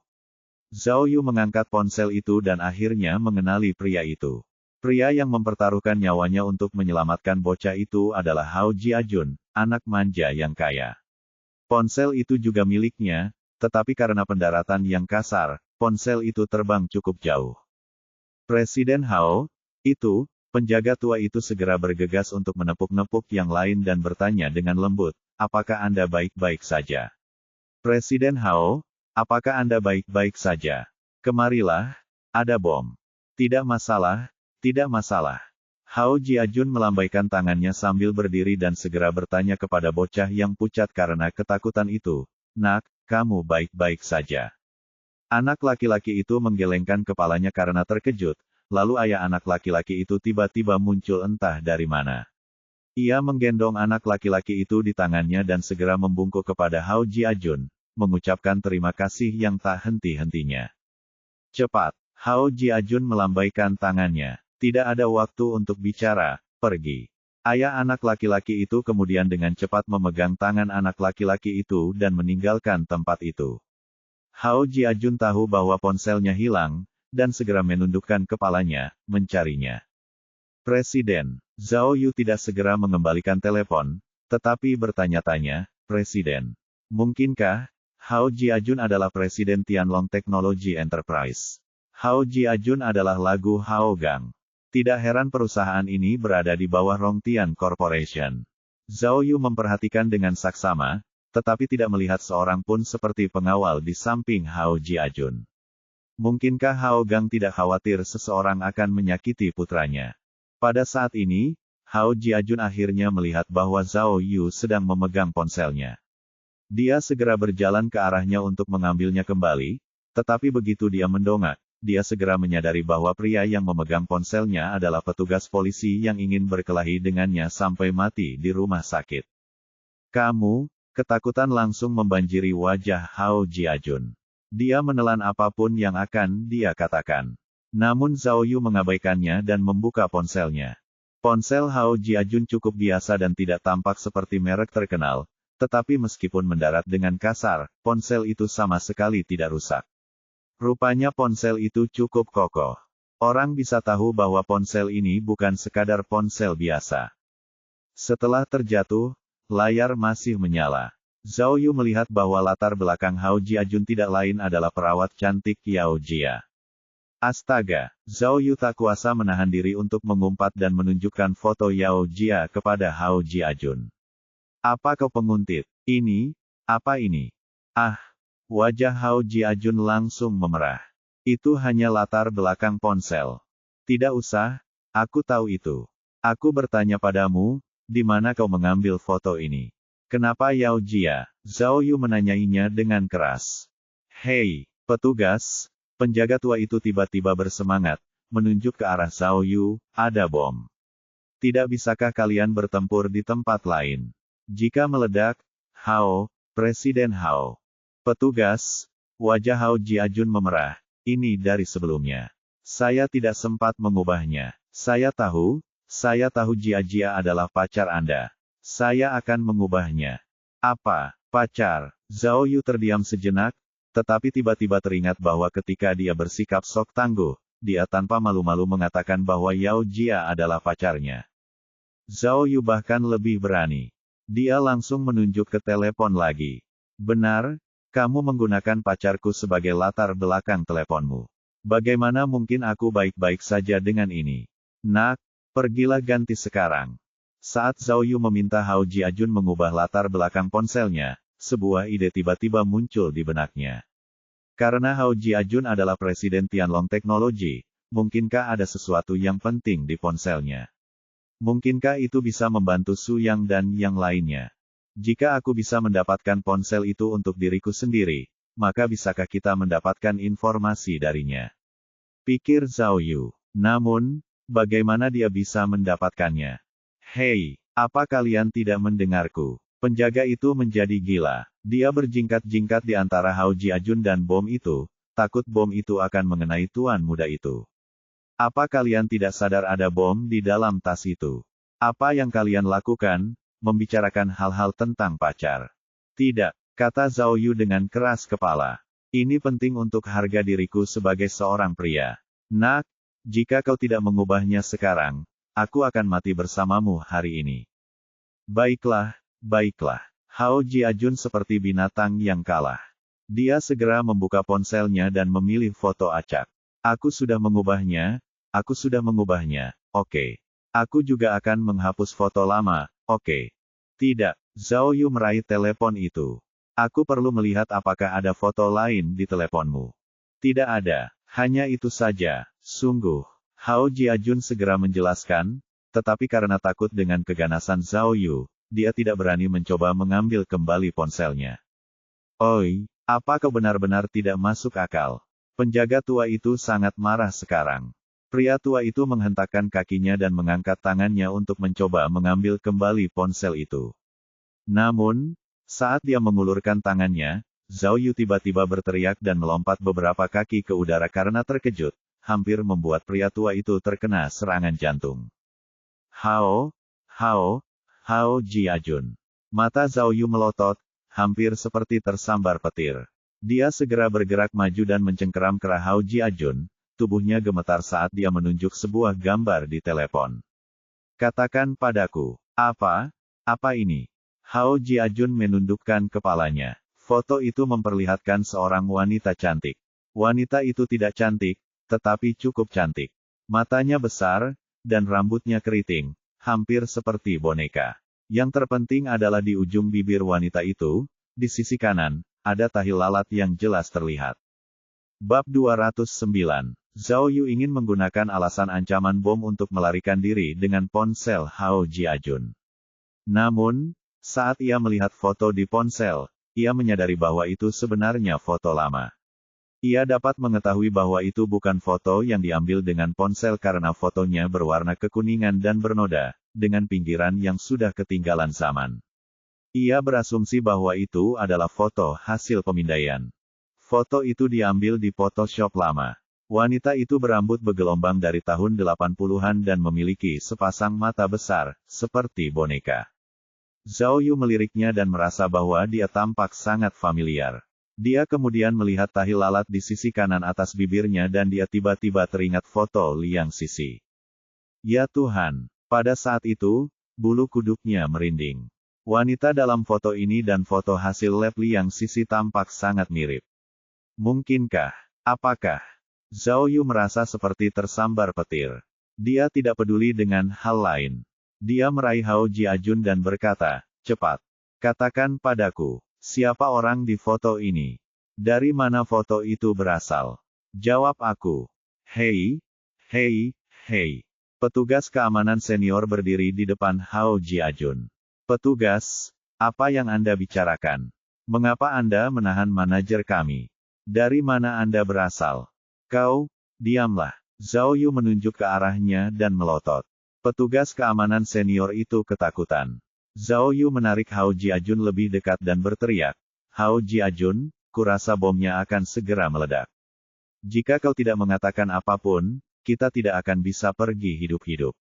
Zhao Yu mengangkat ponsel itu dan akhirnya mengenali pria itu. Pria yang mempertaruhkan nyawanya untuk menyelamatkan bocah itu adalah Hao Jiajun, anak manja yang kaya. Ponsel itu juga miliknya, tetapi karena pendaratan yang kasar, ponsel itu terbang cukup jauh. Presiden Hao, itu, penjaga tua itu segera bergegas untuk menepuk-nepuk yang lain dan bertanya dengan lembut, apakah Anda baik-baik saja? Presiden Hao, apakah Anda baik-baik saja? Kemarilah, ada bom. Tidak masalah, tidak masalah. Hao Jiajun melambaikan tangannya sambil berdiri dan segera bertanya kepada bocah yang pucat karena ketakutan itu, Nak, kamu baik-baik saja? Anak laki-laki itu menggelengkan kepalanya karena terkejut, lalu ayah anak laki-laki itu tiba-tiba muncul entah dari mana. Ia menggendong anak laki-laki itu di tangannya dan segera membungkuk kepada Hao Jiajun, mengucapkan terima kasih yang tak henti-hentinya. Cepat, Hao Jiajun melambaikan tangannya. Tidak ada waktu untuk bicara, pergi. Ayah anak laki-laki itu kemudian dengan cepat memegang tangan anak laki-laki itu dan meninggalkan tempat itu. Hao Jiajun tahu bahwa ponselnya hilang, dan segera menundukkan kepalanya, mencarinya. Presiden, Zhao Yu tidak segera mengembalikan telepon, tetapi bertanya-tanya, Presiden, mungkinkah Hao Jiajun adalah Presiden Tianlong Technology Enterprise? Hao Jiajun adalah lagu Hao Gang. Tidak heran perusahaan ini berada di bawah Rongtian Corporation. Zhao Yu memperhatikan dengan saksama, tetapi tidak melihat seorang pun seperti pengawal di samping Hao Jiajun. Mungkinkah Hao Gang tidak khawatir seseorang akan menyakiti putranya? Pada saat ini, Hao Jiajun akhirnya melihat bahwa Zhao Yu sedang memegang ponselnya. Dia segera berjalan ke arahnya untuk mengambilnya kembali, tetapi begitu dia mendongak, dia segera menyadari bahwa pria yang memegang ponselnya adalah petugas polisi yang ingin berkelahi dengannya sampai mati di rumah sakit. Kamu, ketakutan langsung membanjiri wajah Hao Jiajun. Dia menelan apapun yang akan dia katakan. Namun Zhao Yu mengabaikannya dan membuka ponselnya. Ponsel Hao Jiajun cukup biasa dan tidak tampak seperti merek terkenal, tetapi meskipun mendarat dengan kasar, ponsel itu sama sekali tidak rusak. Rupanya ponsel itu cukup kokoh. Orang bisa tahu bahwa ponsel ini bukan sekadar ponsel biasa. Setelah terjatuh, layar masih menyala. Zhao Yu melihat bahwa latar belakang Hao Jiajun tidak lain adalah perawat cantik Yao Jia. Astaga, Zhao Yu tak kuasa menahan diri untuk mengumpat dan menunjukkan foto Yao Jia kepada Hao Jiajun. Apa kau penguntit? Ini, apa ini? Ah, wajah Hao Jiajun langsung memerah. Itu hanya latar belakang ponsel. Tidak usah, aku tahu itu. Aku bertanya padamu, di mana kau mengambil foto ini? Kenapa Yao Jia? Zhao Yu menanyainya dengan keras. Hei, petugas! Penjaga tua itu tiba-tiba bersemangat, menunjuk ke arah Zhao Yu, ada bom. Tidak bisakah kalian bertempur di tempat lain? Jika meledak, Hao, Presiden Hao. Petugas, wajah Hao Jiajun memerah. Ini dari sebelumnya. Saya tidak sempat mengubahnya. Saya tahu Jia adalah pacar Anda. Saya akan mengubahnya. Apa, pacar? Zhao Yu terdiam sejenak, tetapi tiba-tiba teringat bahwa ketika dia bersikap sok tangguh, dia tanpa malu-malu mengatakan bahwa Yao Jia adalah pacarnya. Zhao Yu bahkan lebih berani. Dia langsung menunjuk ke telepon lagi. Benar, kamu menggunakan pacarku sebagai latar belakang teleponmu. Bagaimana mungkin aku baik-baik saja dengan ini? Nak, pergilah ganti sekarang. Saat Zhao Yu meminta Hao Jiajun mengubah latar belakang ponselnya, sebuah ide tiba-tiba muncul di benaknya. Karena Hao Jiajun adalah Presiden Tianlong Technology, mungkinkah ada sesuatu yang penting di ponselnya? Mungkinkah itu bisa membantu Su Yang dan yang lainnya? Jika aku bisa mendapatkan ponsel itu untuk diriku sendiri, maka bisakah kita mendapatkan informasi darinya? Pikir Zhao Yu. Namun, bagaimana dia bisa mendapatkannya? Hei, apa kalian tidak mendengarku? Penjaga itu menjadi gila. Dia berjingkat-jingkat di antara Hao Jiajun dan bom itu, takut bom itu akan mengenai tuan muda itu. Apa kalian tidak sadar ada bom di dalam tas itu? Apa yang kalian lakukan? Membicarakan hal-hal tentang pacar. Tidak, kata Zhao Yu dengan keras kepala. Ini penting untuk harga diriku sebagai seorang pria. Nak, jika kau tidak mengubahnya sekarang, aku akan mati bersamamu hari ini. Baiklah, baiklah. Hao Jiajun seperti binatang yang kalah. Dia segera membuka ponselnya dan memilih foto acak. Aku sudah mengubahnya, oke. Aku juga akan menghapus foto lama, oke. Tidak, Zhao Yu meraih telepon itu. Aku perlu melihat apakah ada foto lain di teleponmu. Tidak ada, hanya itu saja, sungguh. Hao Jiajun segera menjelaskan, tetapi karena takut dengan keganasan Zhao Yu, dia tidak berani mencoba mengambil kembali ponselnya. Oi, apa kau benar-benar tidak masuk akal? Penjaga tua itu sangat marah sekarang. Pria tua itu menghentakkan kakinya dan mengangkat tangannya untuk mencoba mengambil kembali ponsel itu. Namun, saat dia mengulurkan tangannya, Zhao Yu tiba-tiba berteriak dan melompat beberapa kaki ke udara karena terkejut, hampir membuat pria tua itu terkena serangan jantung. Hao Jiajun. Mata Zhao Yu melotot, hampir seperti tersambar petir. Dia segera bergerak maju dan mencengkeram ke arah Hao Jiajun. Tubuhnya gemetar saat dia menunjuk sebuah gambar di telepon. Katakan padaku, apa ini? Hao Jiajun menundukkan kepalanya. Foto itu memperlihatkan seorang wanita cantik. Wanita itu tidak cantik, tetapi cukup cantik. Matanya besar, dan rambutnya keriting, hampir seperti boneka. Yang terpenting adalah di ujung bibir wanita itu, di sisi kanan, ada tahi lalat yang jelas terlihat. Bab 209. Zhao Yu ingin menggunakan alasan ancaman bom untuk melarikan diri dengan ponsel Hao Jiajun. Namun, saat ia melihat foto di ponsel, ia menyadari bahwa itu sebenarnya foto lama. Ia dapat mengetahui bahwa itu bukan foto yang diambil dengan ponsel karena fotonya berwarna kekuningan dan bernoda, dengan pinggiran yang sudah ketinggalan zaman. Ia berasumsi bahwa itu adalah foto hasil pemindaian. Foto itu diambil di Photoshop lama. Wanita itu berambut bergelombang dari tahun 80-an dan memiliki sepasang mata besar, seperti boneka. Zhao Yu meliriknya dan merasa bahwa dia tampak sangat familiar. Dia kemudian melihat tahi lalat di sisi kanan atas bibirnya dan dia tiba-tiba teringat foto Liang Sisi. Ya Tuhan, pada saat itu, bulu kuduknya merinding. Wanita dalam foto ini dan foto hasil lab Liang Sisi tampak sangat mirip. Mungkinkah? Apakah? Zhao Yu merasa seperti tersambar petir. Dia tidak peduli dengan hal lain. Dia meraih Hao Jiajun dan berkata, cepat. Katakan padaku, siapa orang di foto ini? Dari mana foto itu berasal? Jawab aku. Hei, hei, hei. Petugas keamanan senior berdiri di depan Hao Jiajun. Petugas, apa yang Anda bicarakan? Mengapa Anda menahan manajer kami? Dari mana Anda berasal? Kau, diamlah. Zhao Yu menunjuk ke arahnya dan melotot. Petugas keamanan senior itu ketakutan. Zhao Yu menarik Hao Jiajun lebih dekat dan berteriak, Hao Jiajun, kurasa bomnya akan segera meledak. Jika kau tidak mengatakan apapun, kita tidak akan bisa pergi hidup-hidup.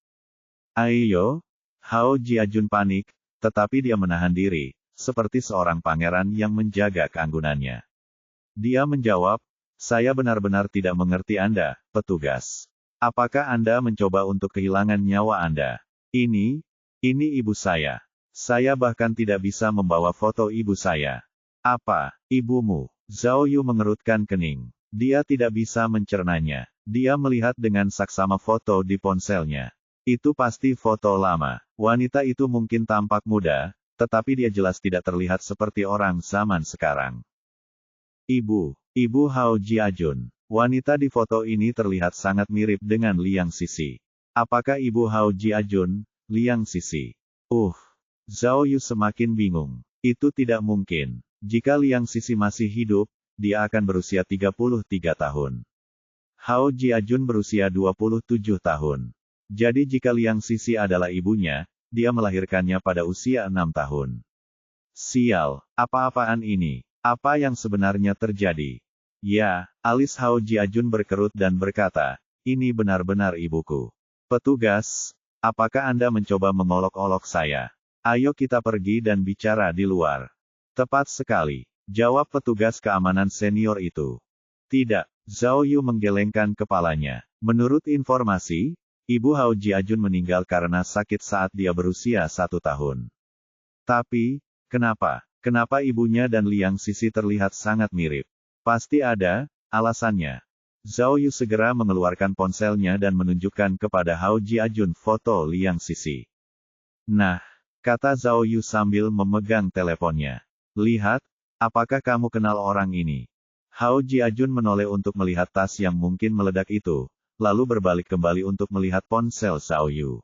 Ayo, Hao Jiajun panik, tetapi dia menahan diri, seperti seorang pangeran yang menjaga keanggunannya. Dia menjawab, saya benar-benar tidak mengerti Anda, petugas. Apakah Anda mencoba untuk kehilangan nyawa Anda? Ini ibu saya. Saya bahkan tidak bisa membawa foto ibu saya. Apa, ibumu? Zhao Yu mengerutkan kening. Dia tidak bisa mencernanya. Dia melihat dengan saksama foto di ponselnya. Itu pasti foto lama. Wanita itu mungkin tampak muda, tetapi dia jelas tidak terlihat seperti orang zaman sekarang. Ibu Hao Jiajun. Wanita di foto ini terlihat sangat mirip dengan Liang Sisi. Apakah ibu Hao Jiajun, Liang Sisi? Zhao Yu semakin bingung. Itu tidak mungkin. Jika Liang Sisi masih hidup, dia akan berusia 33 tahun. Hao Jiajun berusia 27 tahun. Jadi jika Liang Sisi adalah ibunya, dia melahirkannya pada usia 6 tahun. Sial, apa-apaan ini? Apa yang sebenarnya terjadi? Ya, alis Hao Jiajun berkerut dan berkata, ini benar-benar ibuku. Petugas, apakah Anda mencoba mengolok-olok saya? Ayo kita pergi dan bicara di luar. Tepat sekali, jawab petugas keamanan senior itu. Tidak, Zhao Yu menggelengkan kepalanya. Menurut informasi, Ibu Hao Jiajun meninggal karena sakit saat dia berusia 1 tahun. Tapi, kenapa? Kenapa ibunya dan Liang Sisi terlihat sangat mirip? Pasti ada alasannya. Zhao Yu segera mengeluarkan ponselnya dan menunjukkan kepada Hao Jiajun foto Liang Sisi. Nah, kata Zhao Yu sambil memegang teleponnya. Lihat, apakah kamu kenal orang ini? Hao Jiajun menoleh untuk melihat tas yang mungkin meledak itu, lalu berbalik kembali untuk melihat ponsel Zhao Yu.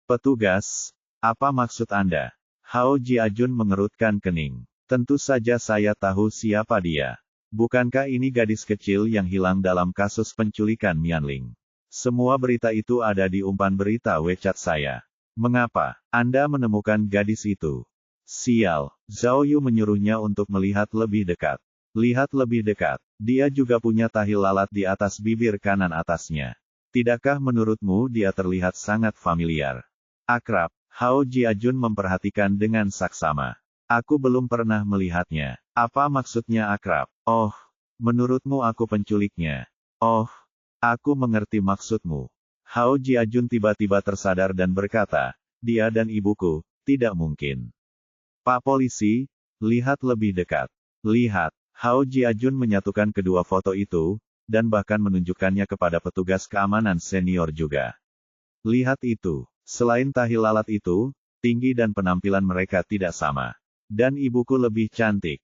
Petugas, apa maksud Anda? Hao Jiajun mengerutkan kening. Tentu saja saya tahu siapa dia. Bukankah ini gadis kecil yang hilang dalam kasus penculikan Mianling? Semua berita itu ada di umpan berita WeChat saya. Mengapa Anda menemukan gadis itu? Sial, Zhao Yu menyuruhnya untuk melihat lebih dekat. Lihat lebih dekat. Dia juga punya tahi lalat di atas bibir kanan atasnya. Tidakkah menurutmu dia terlihat sangat familiar? Akrab. Hao Jiajun memperhatikan dengan saksama. Aku belum pernah melihatnya. Apa maksudnya akrab? Oh, menurutmu aku penculiknya? Oh, aku mengerti maksudmu. Hao Jiajun tiba-tiba tersadar dan berkata, dia dan ibuku, tidak mungkin. Pak Polisi, lihat lebih dekat. Lihat. Hao Jiajun menyatukan kedua foto itu, dan bahkan menunjukkannya kepada petugas keamanan senior juga. Lihat itu. Selain tahi lalat itu, tinggi dan penampilan mereka tidak sama. Dan ibuku lebih cantik.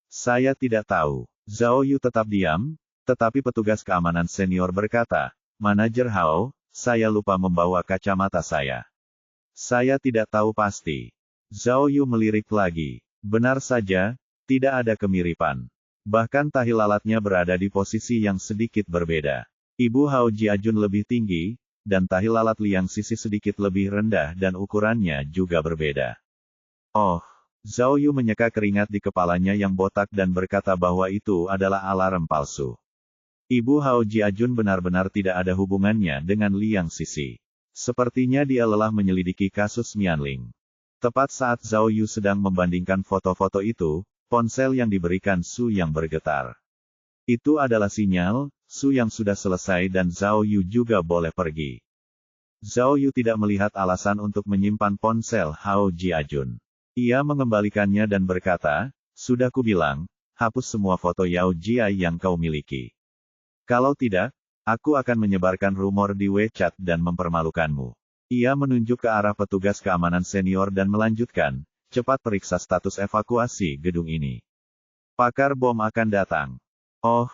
Saya tidak tahu. Zhao Yu tetap diam, tetapi petugas keamanan senior berkata, Manajer Hao, saya lupa membawa kacamata saya. Saya tidak tahu pasti. Zhao Yu melirik lagi. Benar saja, tidak ada kemiripan. Bahkan tahi lalatnya berada di posisi yang sedikit berbeda. Ibu Hao Jiajun lebih tinggi, dan tahi lalat Liang Sisi sedikit lebih rendah dan ukurannya juga berbeda. Oh, Zhao Yu menyeka keringat di kepalanya yang botak dan berkata bahwa itu adalah alarm palsu. Ibu Hao Jiajun benar-benar tidak ada hubungannya dengan Liang Sisi. Sepertinya dia lelah menyelidiki kasus Mianling. Tepat saat Zhao Yu sedang membandingkan foto-foto itu, ponsel yang diberikan Su yang bergetar. Itu adalah sinyal, Su yang sudah selesai dan Zhao Yu juga boleh pergi. Zhao Yu tidak melihat alasan untuk menyimpan ponsel Hao Jiajun. Ia mengembalikannya dan berkata, sudah kubilang, hapus semua foto Yao Jia yang kau miliki. Kalau tidak, aku akan menyebarkan rumor di WeChat dan mempermalukanmu. Ia menunjuk ke arah petugas keamanan senior dan melanjutkan, cepat periksa status evakuasi gedung ini. Pakar bom akan datang. Oh,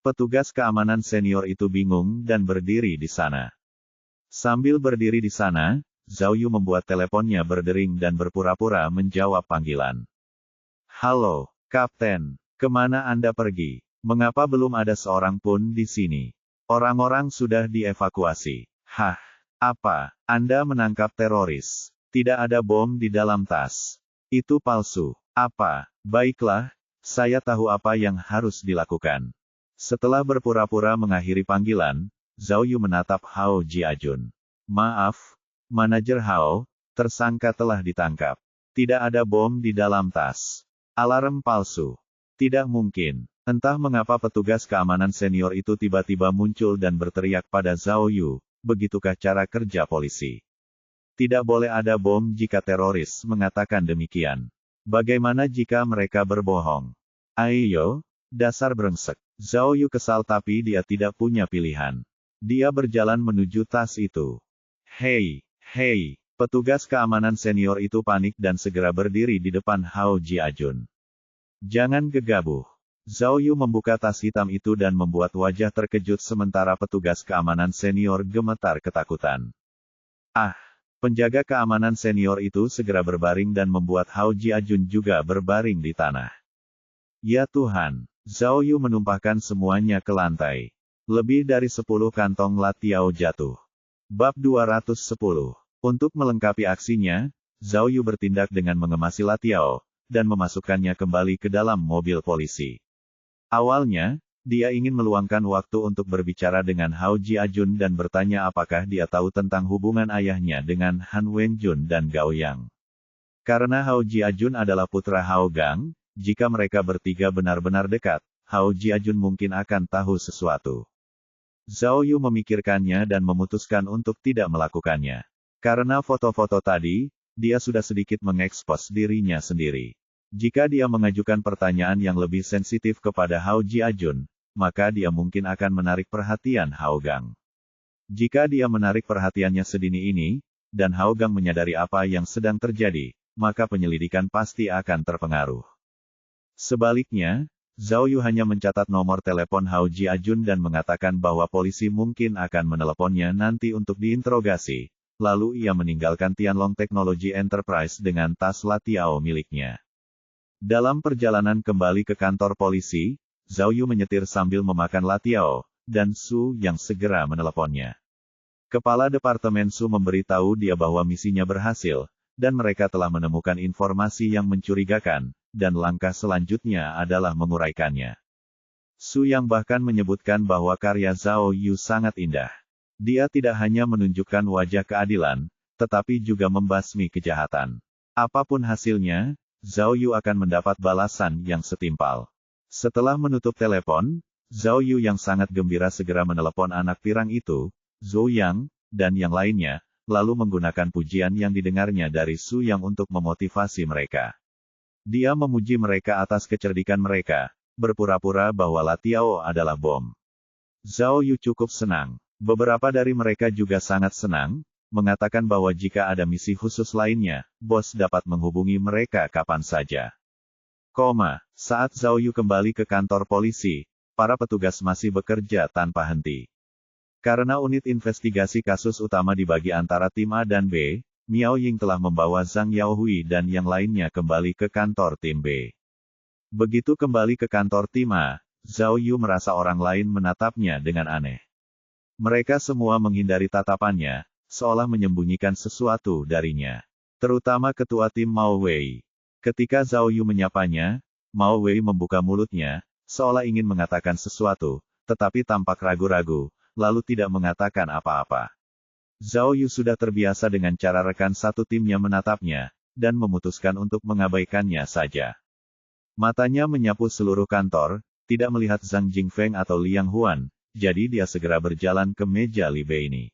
petugas keamanan senior itu bingung dan berdiri di sana. Sambil berdiri di sana, Zhao Yu membuat teleponnya berdering dan berpura-pura menjawab panggilan. Halo, Kapten, kemana Anda pergi? Mengapa belum ada seorang pun di sini? Orang-orang sudah dievakuasi. Hah, apa? Anda menangkap teroris? Tidak ada bom di dalam tas. Itu palsu. Apa? Baiklah, saya tahu apa yang harus dilakukan. Setelah berpura-pura mengakhiri panggilan, Zhao Yu menatap Hao Jiajun. Maaf, Manajer Hao, tersangka telah ditangkap. Tidak ada bom di dalam tas. Alarm palsu. Tidak mungkin. Entah mengapa petugas keamanan senior itu tiba-tiba muncul dan berteriak pada Zhao Yu, begitukah cara kerja polisi? Tidak boleh ada bom jika teroris mengatakan demikian. Bagaimana jika mereka berbohong? Ayo, dasar brengsek. Zhao Yu kesal tapi dia tidak punya pilihan. Dia berjalan menuju tas itu. Hei, petugas keamanan senior itu panik dan segera berdiri di depan Hao Jiajun. Jangan gegabah. Zhao Yu membuka tas hitam itu dan membuat wajah terkejut sementara petugas keamanan senior gemetar ketakutan. Penjaga keamanan senior itu segera berbaring dan membuat Hao Jiajun juga berbaring di tanah. Ya Tuhan, Zhao Yu menumpahkan semuanya ke lantai. Lebih dari 10 kantong latiao jatuh. Bab 210. Untuk melengkapi aksinya, Zhao Yu bertindak dengan mengemasi latiao, dan memasukkannya kembali ke dalam mobil polisi. Awalnya, dia ingin meluangkan waktu untuk berbicara dengan Hao Jiajun dan bertanya apakah dia tahu tentang hubungan ayahnya dengan Han Wenjun dan Gao Yang. Karena Hao Jiajun adalah putra Hao Gang, jika mereka bertiga benar-benar dekat, Hao Jiajun mungkin akan tahu sesuatu. Zhao Yu memikirkannya dan memutuskan untuk tidak melakukannya. Karena foto-foto tadi, dia sudah sedikit mengekspos dirinya sendiri. Jika dia mengajukan pertanyaan yang lebih sensitif kepada Hao Jiajun, maka dia mungkin akan menarik perhatian Hao Gang. Jika dia menarik perhatiannya sedini ini, dan Hao Gang menyadari apa yang sedang terjadi, maka penyelidikan pasti akan terpengaruh. Sebaliknya, Zhao Yu hanya mencatat nomor telepon Hao Jiajun dan mengatakan bahwa polisi mungkin akan meneleponnya nanti untuk diinterogasi, lalu ia meninggalkan Tianlong Technology Enterprise dengan tas latiao miliknya. Dalam perjalanan kembali ke kantor polisi, Zhao Yu menyetir sambil memakan latiao, dan Su yang segera meneleponnya. Kepala Departemen Su memberitahu dia bahwa misinya berhasil, dan mereka telah menemukan informasi yang mencurigakan, dan langkah selanjutnya adalah menguraikannya. Su yang bahkan menyebutkan bahwa karya Zhao Yu sangat indah. Dia tidak hanya menunjukkan wajah keadilan, tetapi juga membasmi kejahatan. Apapun hasilnya, Zhao Yu akan mendapat balasan yang setimpal. Setelah menutup telepon, Zhao Yu yang sangat gembira segera menelepon anak pirang itu, Zhou Yang, dan yang lainnya, lalu menggunakan pujian yang didengarnya dari Su Yang untuk memotivasi mereka. Dia memuji mereka atas kecerdikan mereka, berpura-pura bahwa latiao adalah bom. Zhao Yu cukup senang. Beberapa dari mereka juga sangat senang, mengatakan bahwa jika ada misi khusus lainnya, bos dapat menghubungi mereka kapan saja. Saat Zhao Yu kembali ke kantor polisi, para petugas masih bekerja tanpa henti. Karena unit investigasi kasus utama dibagi antara tim A dan B, Miao Ying telah membawa Zhang Yaohui dan yang lainnya kembali ke kantor tim B. Begitu kembali ke kantor tim A, Zhao Yu merasa orang lain menatapnya dengan aneh. Mereka semua menghindari tatapannya, seolah menyembunyikan sesuatu darinya. Terutama ketua tim Mao Wei. Ketika Zhao Yu menyapanya, Mao Wei membuka mulutnya, seolah ingin mengatakan sesuatu, tetapi tampak ragu-ragu, lalu tidak mengatakan apa-apa. Zhao Yu sudah terbiasa dengan cara rekan satu timnya menatapnya, dan memutuskan untuk mengabaikannya saja. Matanya menyapu seluruh kantor, tidak melihat Zhang Jingfeng atau Liang Huan, jadi dia segera berjalan ke meja Li Bei ini.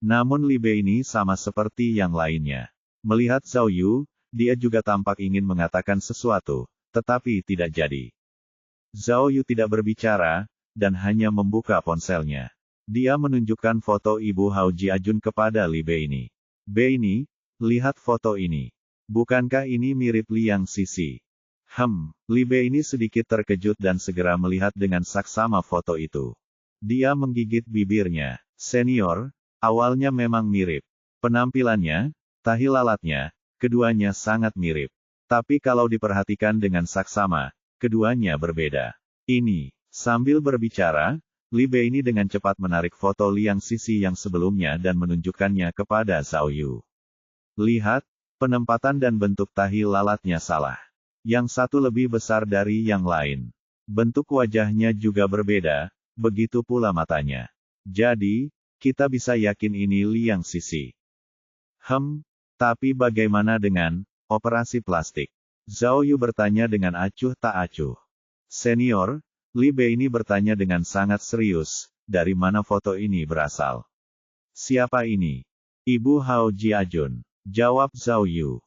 Namun Li Bei ini sama seperti yang lainnya. Melihat Zhao Yu, dia juga tampak ingin mengatakan sesuatu, tetapi tidak jadi. Zhao Yu tidak berbicara, dan hanya membuka ponselnya. Dia menunjukkan foto Ibu Hao Jiajun kepada Li Beini. Beini, lihat foto ini. Bukankah ini mirip Liang Sisi? Li Beini sedikit terkejut dan segera melihat dengan saksama foto itu. Dia menggigit bibirnya. Senior, awalnya memang mirip. Penampilannya, tahi lalatnya, keduanya sangat mirip. Tapi kalau diperhatikan dengan saksama, keduanya berbeda. Ini, sambil berbicara, Li Beini dengan cepat menarik foto Liang Sisi yang sebelumnya dan menunjukkannya kepada Zhao Yu. Lihat, penempatan dan bentuk tahi lalatnya salah. Yang satu lebih besar dari yang lain. Bentuk wajahnya juga berbeda, begitu pula matanya. Jadi, kita bisa yakin ini Liang Sisi. Tapi bagaimana dengan operasi plastik? Zhao Yu bertanya dengan acuh tak acuh. Senior, Li Beini bertanya dengan sangat serius, dari mana foto ini berasal? Siapa ini? Ibu Hao Jiajun. Jawab Zhao Yu.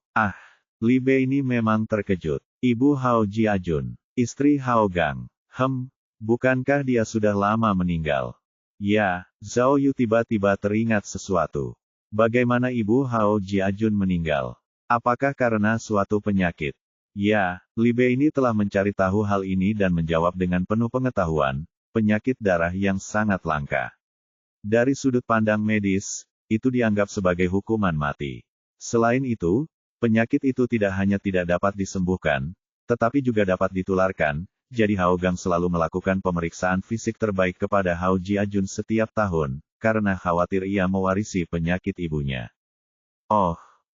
Li Beini memang terkejut. Ibu Hao Jiajun, istri Hao Gang. Bukankah dia sudah lama meninggal? Ya, Zhao Yu tiba-tiba teringat sesuatu. Bagaimana Ibu Hao Jiajun meninggal? Apakah karena suatu penyakit? Ya, Li Beini telah mencari tahu hal ini dan menjawab dengan penuh pengetahuan, penyakit darah yang sangat langka. Dari sudut pandang medis, itu dianggap sebagai hukuman mati. Selain itu, penyakit itu tidak hanya tidak dapat disembuhkan, tetapi juga dapat ditularkan, jadi Hao Gang selalu melakukan pemeriksaan fisik terbaik kepada Hao Jiajun setiap tahun, karena khawatir ia mewarisi penyakit ibunya.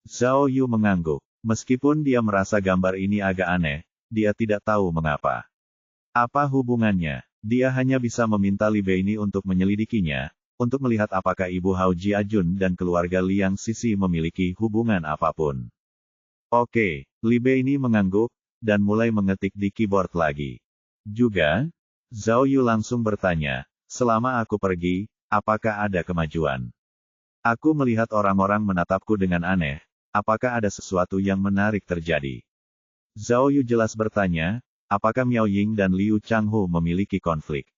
Zhao Yu mengangguk. Meskipun dia merasa gambar ini agak aneh, dia tidak tahu mengapa. Apa hubungannya? Dia hanya bisa meminta Li Beini untuk menyelidikinya, untuk melihat apakah Ibu Hao Jiajun dan keluarga Liang Sisi memiliki hubungan apapun. Oke, Li Beini mengangguk, dan mulai mengetik di keyboard lagi. Juga, Zhao Yu langsung bertanya, selama aku pergi, apakah ada kemajuan? Aku melihat orang-orang menatapku dengan aneh, apakah ada sesuatu yang menarik terjadi? Zhao Yu jelas bertanya, apakah Miao Ying dan Liu Changhu memiliki konflik?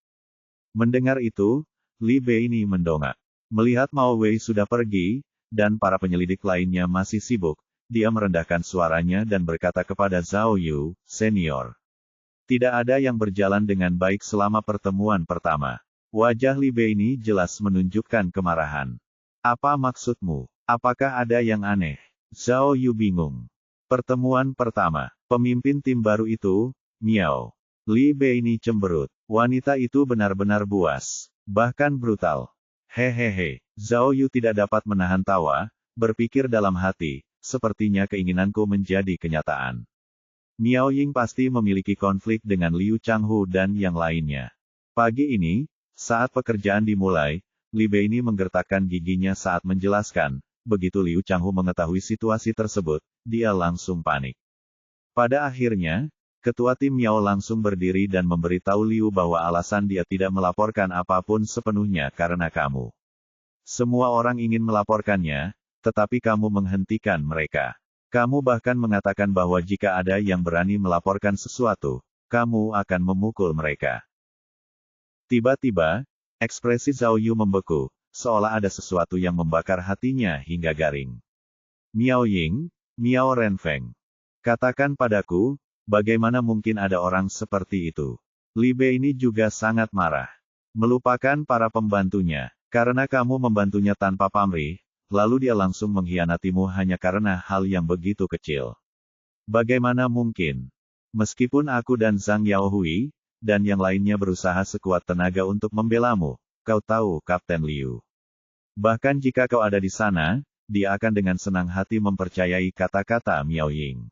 Mendengar itu, Li Beini mendongak. Melihat Mao Wei sudah pergi, dan para penyelidik lainnya masih sibuk, dia merendahkan suaranya dan berkata kepada Zhao Yu, Senior. Tidak ada yang berjalan dengan baik selama pertemuan pertama. Wajah Li Beini jelas menunjukkan kemarahan. Apa maksudmu? Apakah ada yang aneh? Zhao Yu bingung. Pertemuan pertama, pemimpin tim baru itu, Miao. Li Beini cemberut. Wanita itu benar-benar buas. Bahkan brutal. Hehehe. Zhao Yu tidak dapat menahan tawa, berpikir dalam hati, sepertinya keinginanku menjadi kenyataan. Miao Ying pasti memiliki konflik dengan Liu Changhu dan yang lainnya. Pagi ini, saat pekerjaan dimulai, Li Beini menggertakkan giginya saat menjelaskan. Begitu Liu Changhu mengetahui situasi tersebut, dia langsung panik. Pada akhirnya, ketua tim Miao langsung berdiri dan memberitahu Liu bahwa alasan dia tidak melaporkan apapun sepenuhnya karena kamu. Semua orang ingin melaporkannya, tetapi kamu menghentikan mereka. Kamu bahkan mengatakan bahwa jika ada yang berani melaporkan sesuatu, kamu akan memukul mereka. Tiba-tiba, ekspresi Zhao Yu membeku. Seolah ada sesuatu yang membakar hatinya hingga garing. Miao Ying, Miao Renfeng. Katakan padaku, bagaimana mungkin ada orang seperti itu? Li Beini juga sangat marah. Melupakan para pembantunya, karena kamu membantunya tanpa pamrih, lalu dia langsung mengkhianatimu hanya karena hal yang begitu kecil. Bagaimana mungkin? Meskipun aku dan Zhang Yaohui, dan yang lainnya berusaha sekuat tenaga untuk membelamu, kau tahu Kapten Liu. Bahkan jika kau ada di sana, dia akan dengan senang hati mempercayai kata-kata Miao Ying.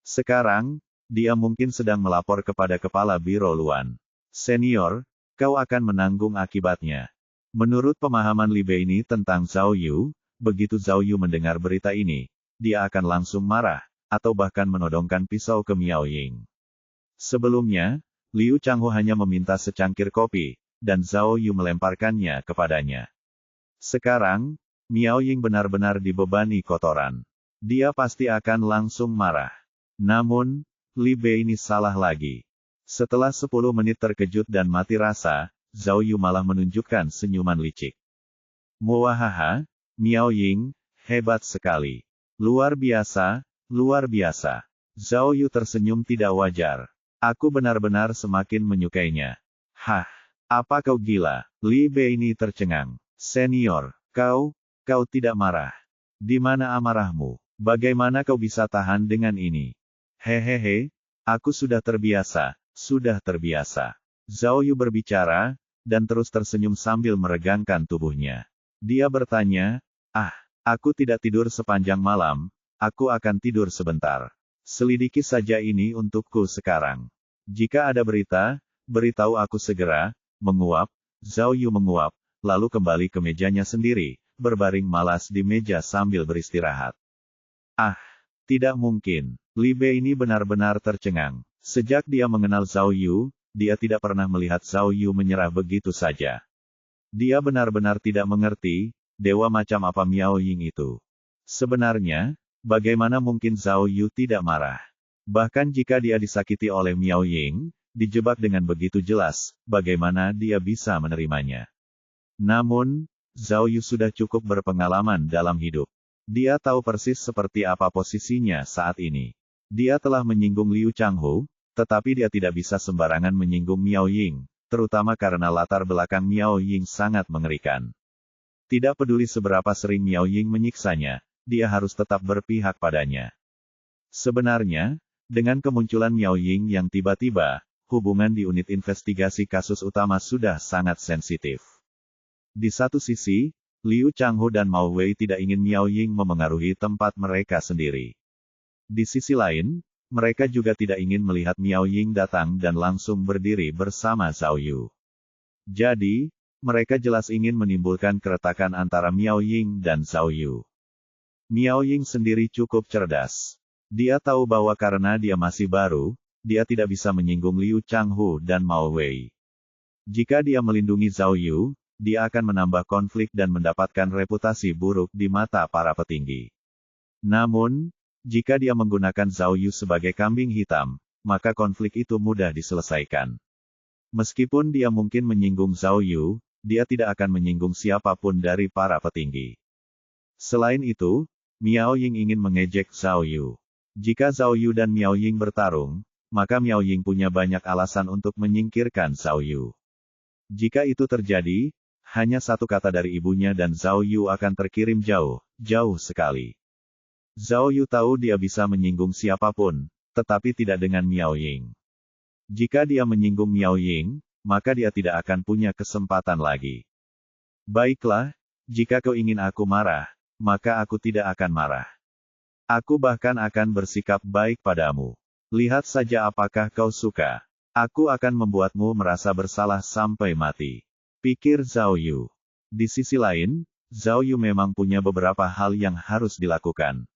Sekarang, dia mungkin sedang melapor kepada Kepala Biro Luan. Senior, kau akan menanggung akibatnya. Menurut pemahaman Li Beini tentang Zhao Yu, begitu Zhao Yu mendengar berita ini, dia akan langsung marah, atau bahkan menodongkan pisau ke Miao Ying. Sebelumnya, Liu Changhu hanya meminta secangkir kopi, dan Zhao Yu melemparkannya kepadanya. Sekarang, Miao Ying benar-benar dibebani kotoran. dia pasti akan langsung marah. Namun, Li Bei ini salah lagi. Setelah 10 menit terkejut dan mati rasa, Zhao Yu malah menunjukkan senyuman licik. Muahaha, Miao Ying, hebat sekali. Luar biasa, luar biasa. Zhao Yu tersenyum tidak wajar. Aku benar-benar semakin menyukainya. Hah, apa kau gila? Li Bei ini tercengang. Senior, kau tidak marah. Di mana amarahmu? Bagaimana kau bisa tahan dengan ini? Hehehe, aku sudah terbiasa, sudah terbiasa. Zhao Yu berbicara, dan terus tersenyum sambil meregangkan tubuhnya. Dia bertanya, aku tidak tidur sepanjang malam, aku akan tidur sebentar. Selidiki saja ini untukku sekarang. Jika ada berita, beritahu aku segera. Menguap, Zhao Yu menguap, lalu kembali ke mejanya sendiri, berbaring malas di meja sambil beristirahat. Tidak mungkin. Li Bei ini benar-benar tercengang. Sejak dia mengenal Zhao Yu, dia tidak pernah melihat Zhao Yu menyerah begitu saja. Dia benar-benar tidak mengerti, dewa macam apa Miao Ying itu. Sebenarnya, bagaimana mungkin Zhao Yu tidak marah? Bahkan jika dia disakiti oleh Miao Ying, dijebak dengan begitu jelas, bagaimana dia bisa menerimanya? Namun, Zhao Yu sudah cukup berpengalaman dalam hidup. Dia tahu persis seperti apa posisinya saat ini. Dia telah menyinggung Liu Changhu, tetapi dia tidak bisa sembarangan menyinggung Miao Ying, terutama karena latar belakang Miao Ying sangat mengerikan. Tidak peduli seberapa sering Miao Ying menyiksanya, dia harus tetap berpihak padanya. Sebenarnya, dengan kemunculan Miao Ying yang tiba-tiba, hubungan di unit investigasi kasus utama sudah sangat sensitif. Di satu sisi, Liu Changhu dan Mao Wei tidak ingin Miao Ying memengaruhi tempat mereka sendiri. Di sisi lain, mereka juga tidak ingin melihat Miao Ying datang dan langsung berdiri bersama Zhao Yu. Jadi, mereka jelas ingin menimbulkan keretakan antara Miao Ying dan Zhao Yu. Miao Ying sendiri cukup cerdas. Dia tahu bahwa karena dia masih baru, dia tidak bisa menyinggung Liu Changhu dan Mao Wei. Jika dia melindungi Zhao Yu, dia akan menambah konflik dan mendapatkan reputasi buruk di mata para petinggi. Namun, jika dia menggunakan Zhao Yu sebagai kambing hitam, maka konflik itu mudah diselesaikan. Meskipun dia mungkin menyinggung Zhao Yu, dia tidak akan menyinggung siapapun dari para petinggi. Selain itu, Miao Ying ingin mengejek Zhao Yu. Jika Zhao Yu dan Miao Ying bertarung, maka Miao Ying punya banyak alasan untuk menyingkirkan Zhao Yu. Jika itu terjadi, hanya satu kata dari ibunya dan Zhao Yu akan terkirim jauh, jauh sekali. Zhao Yu tahu dia bisa menyinggung siapapun, tetapi tidak dengan Miao Ying. Jika dia menyinggung Miao Ying, maka dia tidak akan punya kesempatan lagi. Baiklah, jika kau ingin aku marah, maka aku tidak akan marah. Aku bahkan akan bersikap baik padamu. Lihat saja apakah kau suka. Aku akan membuatmu merasa bersalah sampai mati. Pikir Zhao Yu. Di sisi lain, Zhao Yu memang punya beberapa hal yang harus dilakukan.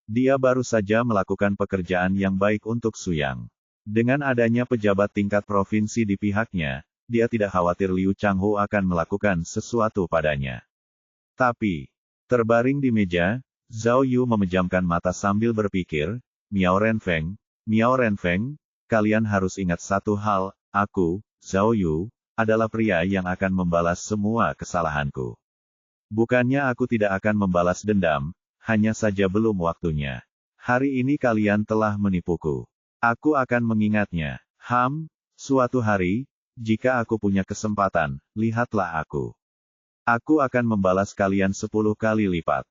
Dia baru saja melakukan pekerjaan yang baik untuk Suyang. Dengan adanya pejabat tingkat provinsi di pihaknya, dia tidak khawatir Liu Changhu akan melakukan sesuatu padanya. Tapi, terbaring di meja, Zhao Yu memejamkan mata sambil berpikir, Miao Renfeng, kalian harus ingat satu hal, aku, Zhao Yu, adalah pria yang akan membalas semua kesalahanku. Bukannya aku tidak akan membalas dendam, hanya saja belum waktunya. Hari ini kalian telah menipuku. Aku akan mengingatnya. Suatu hari, jika aku punya kesempatan, lihatlah aku. Aku akan membalas kalian 10 kali lipat.